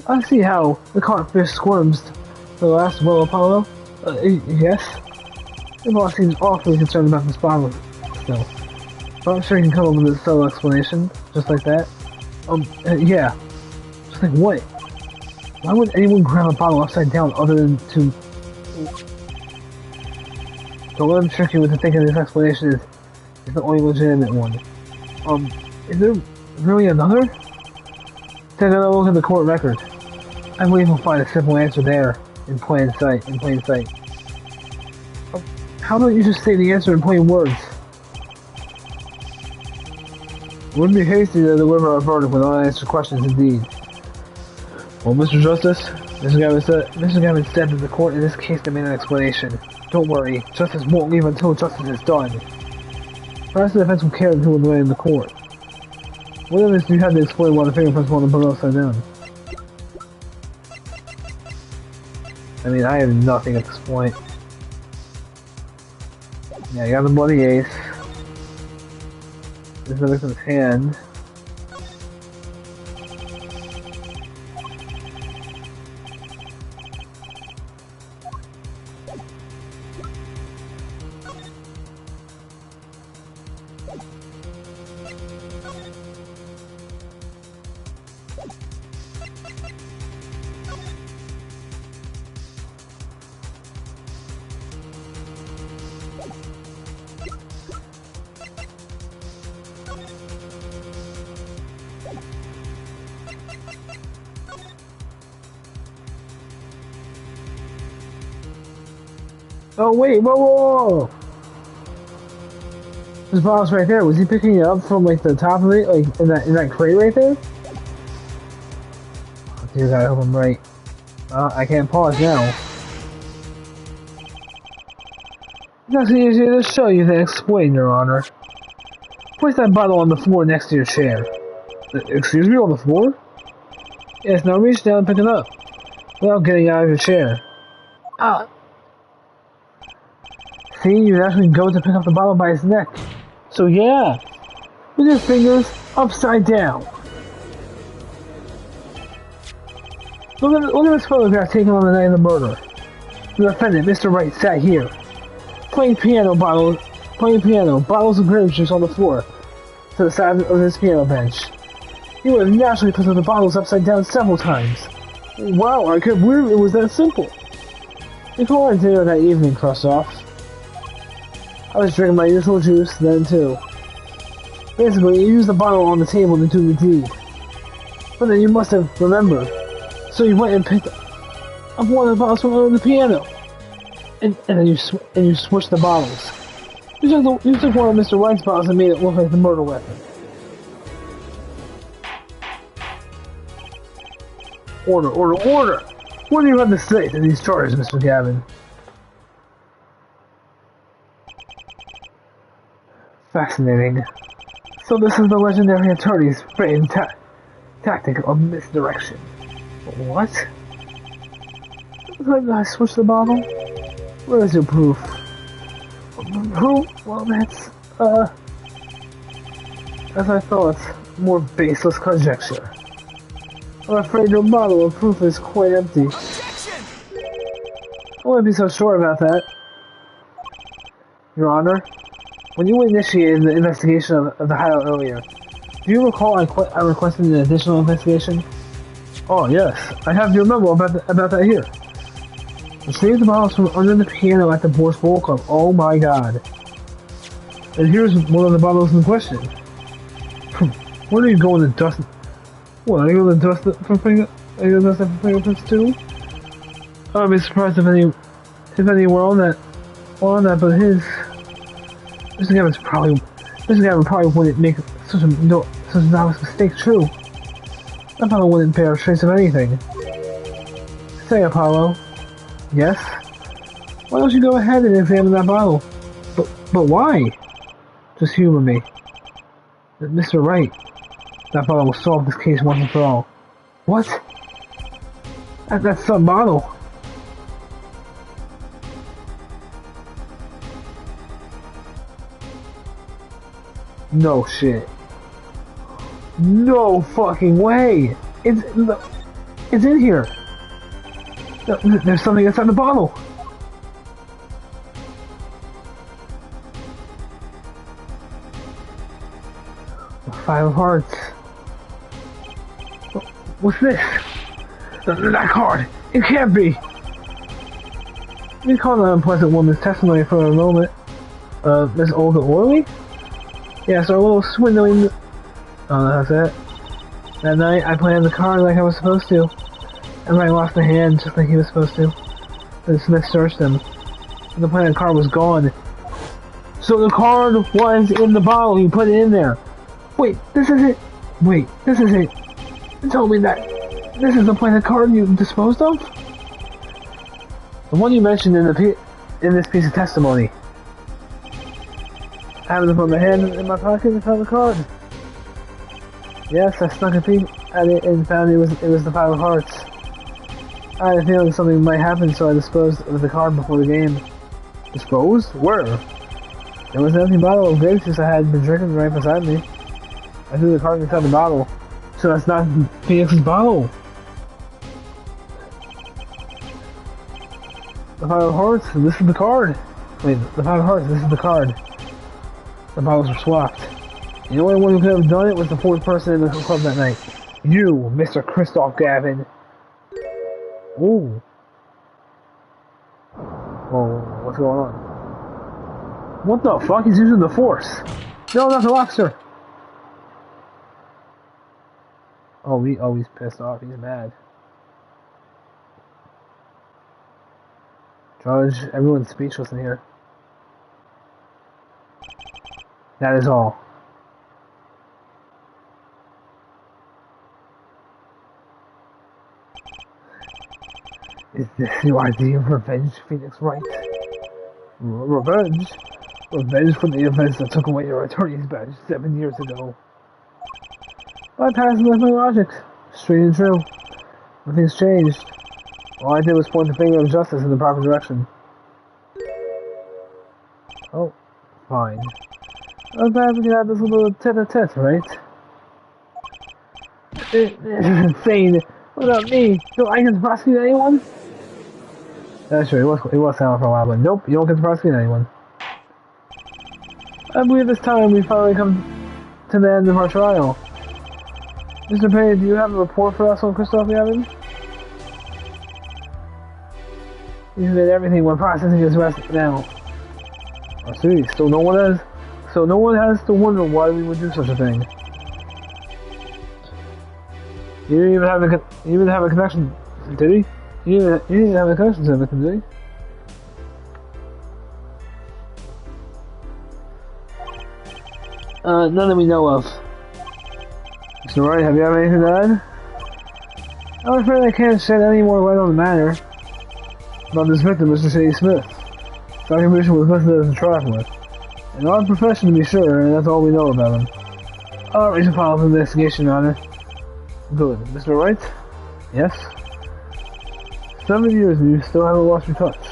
I see how the cartfish squirms to the last will, Apollo. Yes? The boss seems awfully concerned about this bottle still. But I'm sure he can come up with a subtle explanation, just like that. Yeah. Just like what? Why would anyone grab a bottle upside down other than to... Don't let him trick you into thinking this explanation is the only legitimate one. Is there really another? Take another look at the court record. I believe we'll find a simple answer there, in plain sight. How about you just say the answer in plain words? It wouldn't be hasty to deliver a verdict with unanswered questions indeed. Well, Mr. Justice, Mr. Gavin said that the court in this case demanded an explanation. Don't worry, justice won't leave until justice is done. Perhaps the defense will care until we're in the court. What evidence do you have to explain why the fingerprints want to put it upside down? I mean, I have nothing at this point. Yeah, you got the bloody ace. This is the victim's hand. Oh wait, whoa! This bottle's right there. Was he picking it up from like the top of it, like in that crate right there? Oh, dear God, I hope I'm right. I can't pause now. It's actually easier to show you than explain, Your Honor. Place that bottle on the floor next to your chair. Excuse me, on the floor? Yes, now reach down and pick it up without getting out of your chair. See, you actually go to pick up the bottle by its neck. So yeah, with your fingers upside down. Look at this photograph taken on the night of the murder. The defendant, Mr. Wright, sat here, playing piano, bottles of grape juice on the floor, to the side of his piano bench. He would have naturally put the bottles upside down several times. Wow, I can't believe it was that simple. The call at dinner that evening crossed off. I was drinking my usual juice then too. Basically, you used the bottle on the table to do the deed. But then you must have remembered. So you went and picked up one of the bottles from under the piano. And then you switched the bottles. You took one of Mr. Wright's bottles and made it look like the murder weapon. Order! What do you have to say to these charges, Mr. Gavin? Fascinating. So this is the legendary attorney's famed tactic of misdirection. What? Did I switch the bottle? Where is your proof? Proof? Well, that's, as I thought, more baseless conjecture. I'm afraid your bottle of proof is quite empty. Objection! I wouldn't be so sure about that. Your Honor, when you initiated the investigation of the hideout earlier, do you recall I requested an additional investigation? Oh yes, I have your memo about that here. Retrieve the bottles from under the piano at the Bourse Bowl Club. Oh my god. And here's one of the bottles in question. Where are you going to dust? What, are you going to dust it for fingerprints too? I'd be surprised if any were on that, but this guy probably wouldn't make such a novice mistake true. That fellow wouldn't bear a trace of anything. Say, Apollo. Yes? Why don't you go ahead and examine that bottle? But why? Just humor me. Mr. Wright, that fellow will solve this case once and for all. What? That's some bottle. No shit. No fucking way! It's in here. There's something inside the bottle. Five of Hearts. What's this? That card. It can't be. Recall the unpleasant woman's testimony for a moment. Miss Olga Orley? Yes, our little swindling... Oh, that's it. That night, I played the card like I was supposed to. And I lost the hand just like he was supposed to. Then Smith searched him. And the playing card was gone. So the card was in the bottle. He put it in there. Wait, this is it. Wait, this is it. You told me that this is the playing card you disposed of? The one you mentioned in this piece of testimony. I happened to put my hand in my pocket and found the card. Yes, I snuck a peek at it and found it was the Five of Hearts. I had a feeling something might happen, so I disposed of the card before the game. Disposed? Where? There was an empty bottle of grape juice I had been drinking right beside me. I threw the card inside the bottle. So that's not Phoenix's bottle. The Five of Hearts, this is the card. Wait, the Five of Hearts, this is the card. The bottles were swapped. The only one who could have done it was the fourth person in the club that night. You, Mr. Christoph Gavin. Ooh. Oh, what's going on? What the fuck? He's using the Force. No, not the lobster. Oh, he's pissed off. He's mad. Judge, everyone's speechless in here. That is all. Is this your idea of revenge, Phoenix Wright? Revenge? Revenge for the events that took away your attorney's badge 7 years ago. I passed with my logic. Straight and true. Nothing's changed. All I did was point the finger of justice in the proper direction. Oh, fine. I'm glad we can have this little tete-a-tete, right? This is insane. What about me? Do I get to prosecute anyone? That's true, it was silent for a while, but nope, you don't get to prosecute anyone. I believe this time we finally come to the end of our trial. Mr. Payne, do you have a report for us on Christoph Gavin? He's did everything when processing his arrest now. I see, so no one has to wonder why we would do such a thing. He didn't even have a connection, did he? He didn't even have a connection to him, did he? None that we know of. Mr. Wright, have you have anything to add? I'm afraid I can't shed any more light on the matter. About this victim, Mr. Sadie Smith. His occupation was listed as a trifler. An odd profession to be sure, and that's all we know about him. Alright, to follow the investigation, Your Honor. Good. Mr. Wright? Yes? 7 years and you still haven't lost your touch.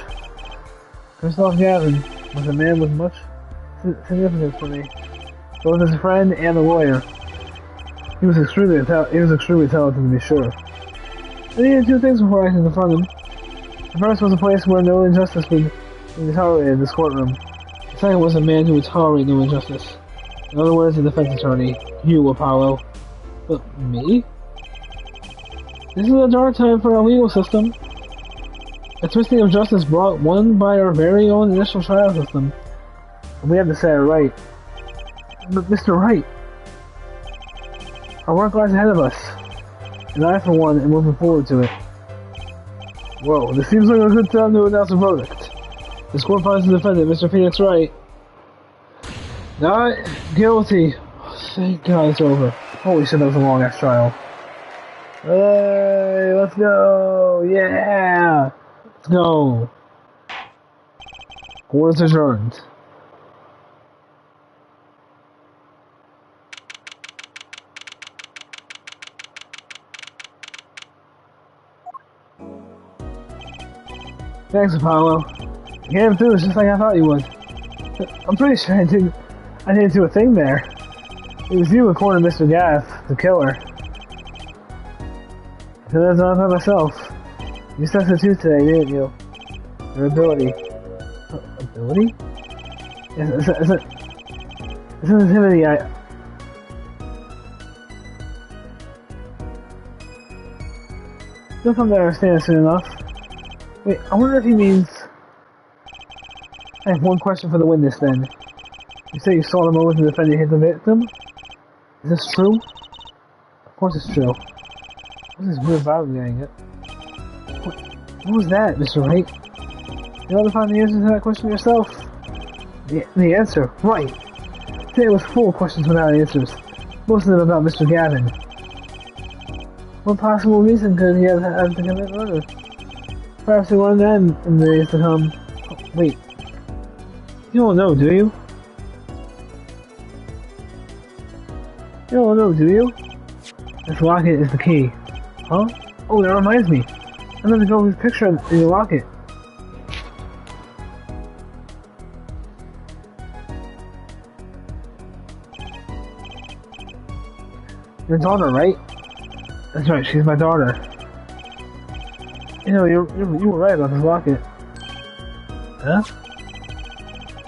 Christoph Gavin was a man with much significance for me, both as a friend and a lawyer. He was extremely talented to be sure. And he had two things before I could confront him. The first was a place where no injustice would be tolerated in this courtroom. The second was a man who would tolerate no injustice. In other words, a defense attorney. You, Apollo. But me? This is a dark time for our legal system. A twisting of justice brought one by our very own initial trial system. And we have to set it right. But Mr. Wright, our work lies ahead of us. And I, for one, am looking forward to it. Whoa, this seems like a good time to announce a verdict. The court finds the defendant, Mr. Phoenix Wright, not guilty. Oh, thank God it's over. Holy shit, that was a long ass trial. Hey, let's go! Yeah! Let's go! Court is adjourned. Thanks, Apollo. You came through just like I thought you would. I'm pretty sure I didn't do a thing there. It was you who cornered Mr. Gaff, the killer. I could have done it by myself. You stuck the tooth today, didn't you? Your ability. Ability? It's an activity you'll come to understand soon enough. Wait, I wonder if he means... I have one question for the witness then. You say you saw the moment the defendant hit the victim? Is this true? Of course it's true. What's this weird vibe getting it? What was that, Mr. Wright? You ought to find the answer to that question yourself. The answer? Right. Today was full of questions without answers. Most of them about Mr. Gavin. What possible reason could he have had to commit murder? Perhaps he learned that in the days to come. Oh, wait. You don't know, do you? You don't know, do you? This locket is the key. Huh? Oh, that reminds me. I'm gonna go with a picture in your locket. Your daughter, right? That's right, she's my daughter. You know, you were right about this locket. Huh?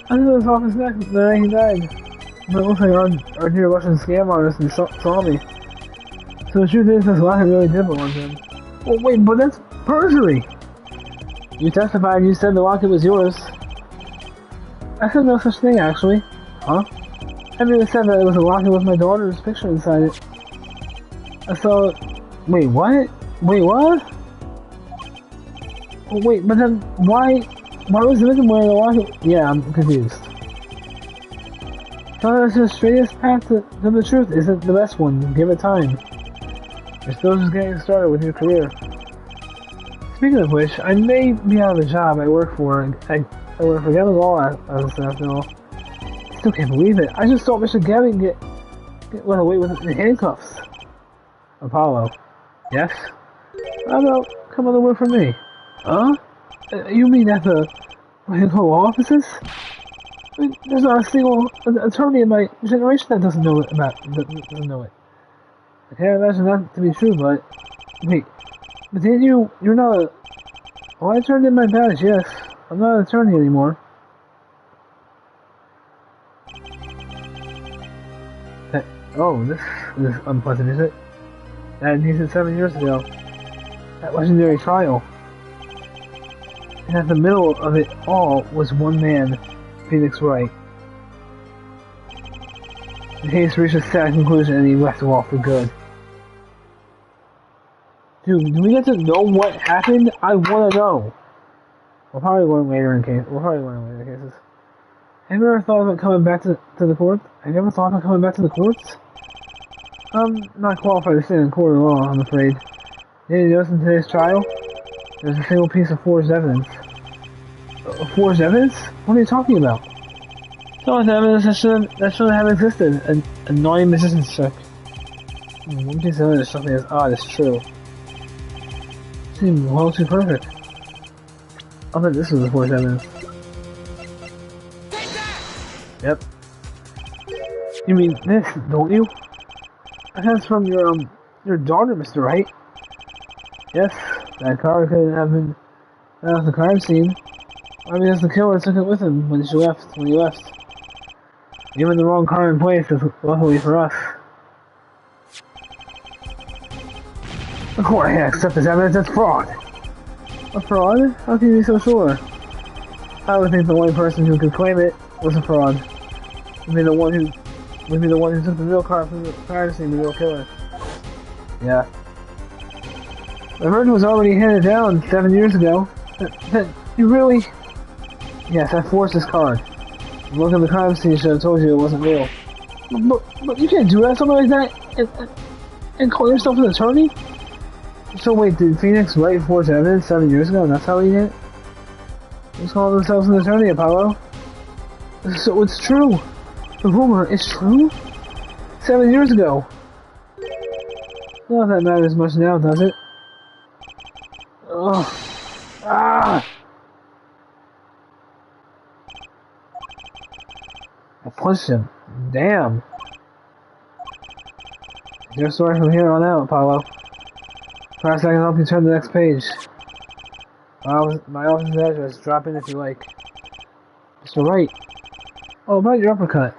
I was in his office next the night he died. But it looks like our dear Russian scam artist saw me. So the truth is, this locket really did belong to him. Oh wait, but that's perjury! You testified you said the locket was yours. I said no such thing, actually. Huh? I merely said that it was a locket with my daughter's picture inside it. I saw... Wait, what? Wait, what? Oh, wait, but then why was the victim wearing a locket? Yeah, I'm confused. So that's the straightest path to the truth isn't the best one. Give it time. You're still just getting started with your career. Speaking of which, I may be out of the job I work for. I work for Gavin Law after all. I still can't believe it. I just saw Mr. Gavin get went away with the handcuffs. Apollo. Yes? How about come on the work for me? Huh? You mean at the law offices? I mean, there's not a single attorney in my generation that doesn't know it. Doesn't know it. I can't imagine that to be true, but wait. But didn't you're not a... Oh, I turned in my badge, yes. I'm not an attorney anymore. Oh, this is unpleasant, is it? That he said 7 years ago. That legendary trial. And at the middle of it all was one man, Phoenix Wright. The case reached a sad conclusion and he left the wall for good. Dude, do we get to know what happened? I wanna know. We'll probably learn later in cases. Have you ever thought about coming back to the court? Have you ever thought about coming back to the courts? I'm not qualified to stand in court at all, I'm afraid. Did you notice in today's trial? There's a single piece of forged evidence. Forged evidence? What are you talking about? No, it's evidence that shouldn't have existed. An annoying resistance check. One piece of evidence struck me as odd, it's true. Seemed well too perfect. I bet this was the force evidence. Take that! Yep. You mean this, don't you? That's from your daughter, Mr. Wright. Yes, that car could have been out of the crime scene. I mean, the killer took it with him when he left. Even the wrong car in place is luckily for us. Of course, I can't accept this evidence as fraud. A fraud? How can you be so sure? I would think the only person who could claim it was a fraud. Would be the one who took the real car from the crime scene, the real killer. Yeah. The verdict was already handed down 7 years ago. That you really? Yes, I forced this card. Look at the crime scene should have told you it wasn't real. But you can't do that, something like that, and call yourself an attorney? So wait, did Phoenix write forged evidence 7 years ago and that's how he did it? He's calling themselves an attorney, Apollo. So it's true. The rumor is true? 7 years ago. Not that matters much now, does it? Ugh. Ah! I punched him. Damn. It's your story from here on out, Apollo. Perhaps I can help you turn the next page. My office address. Drop in if you like. Mr. Wright. Oh, about your uppercut.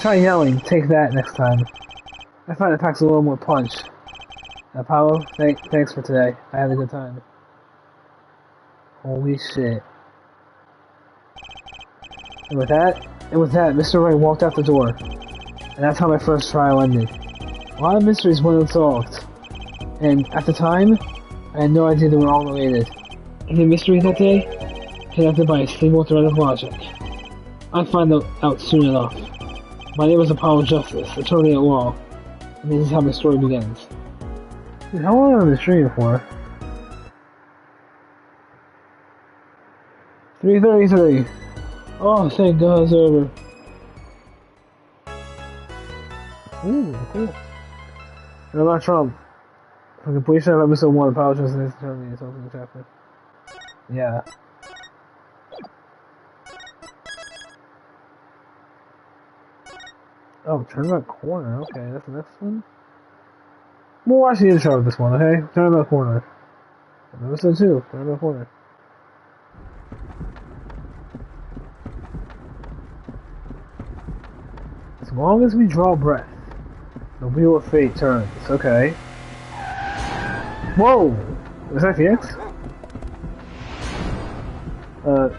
Try yelling. Take that next time. I find it packs a little more punch. Apollo, thanks for today. I had a good time. Holy shit. And with that, Mr. Wright walked out the door. And that's how my first trial ended. A lot of mysteries went unsolved. And at the time, I had no idea they were all related. And the mysteries that day, connected by a single thread of logic. I'd find out soon enough. My name is Apollo Justice, attorney at law. And this is how my story begins. Dude, how long have I been streaming for? 3:33. Oh, thank God it's over. Ooh, cool. And about Trump. For completion of episode 1, Apollo Justice attorney is opening the chapter. Yeah. Oh, turn that corner. Okay, that's the next one. We'll watch the intro of this one, okay? Turn that corner. Episode 2, turn that corner. As long as we draw breath, the wheel of fate turns. Okay. Whoa! Was that Phoenix? The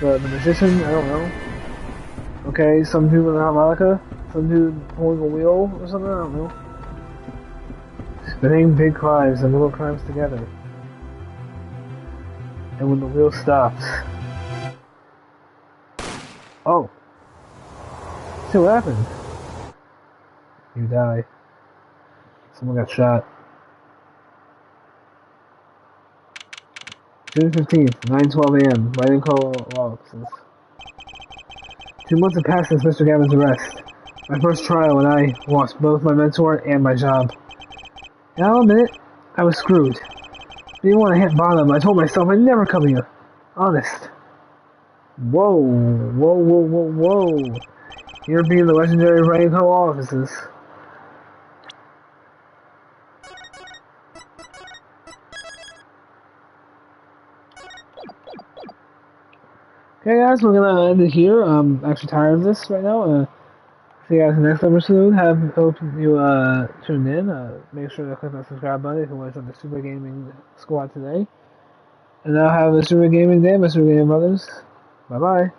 magician? I don't know. Okay, some dude with a harmonica? Some dude pulling a wheel or something? I don't know. Spinning big crimes and little crimes together. And when the wheel stops... Oh! See what happened? You die. Someone got shot. June 15th, 9:12 a.m. Writing call law offices. 2 months have passed since Mr. Gavin's arrest. My first trial and I lost both my mentor and my job. And I'll admit it, I was screwed. I didn't want to hit bottom. I told myself I'd never come here. Honest. Whoa, whoa, whoa, whoa, whoa. Here being the legendary writing call law offices. Okay guys, we're gonna end it here. I'm actually tired of this right now. See you guys in the next episode. Hope you tuned in. Make sure to click that subscribe button if you want to join the Super Gaming Squad today. And now have a Super Gaming Day, my Super Gaming Brothers. Bye bye.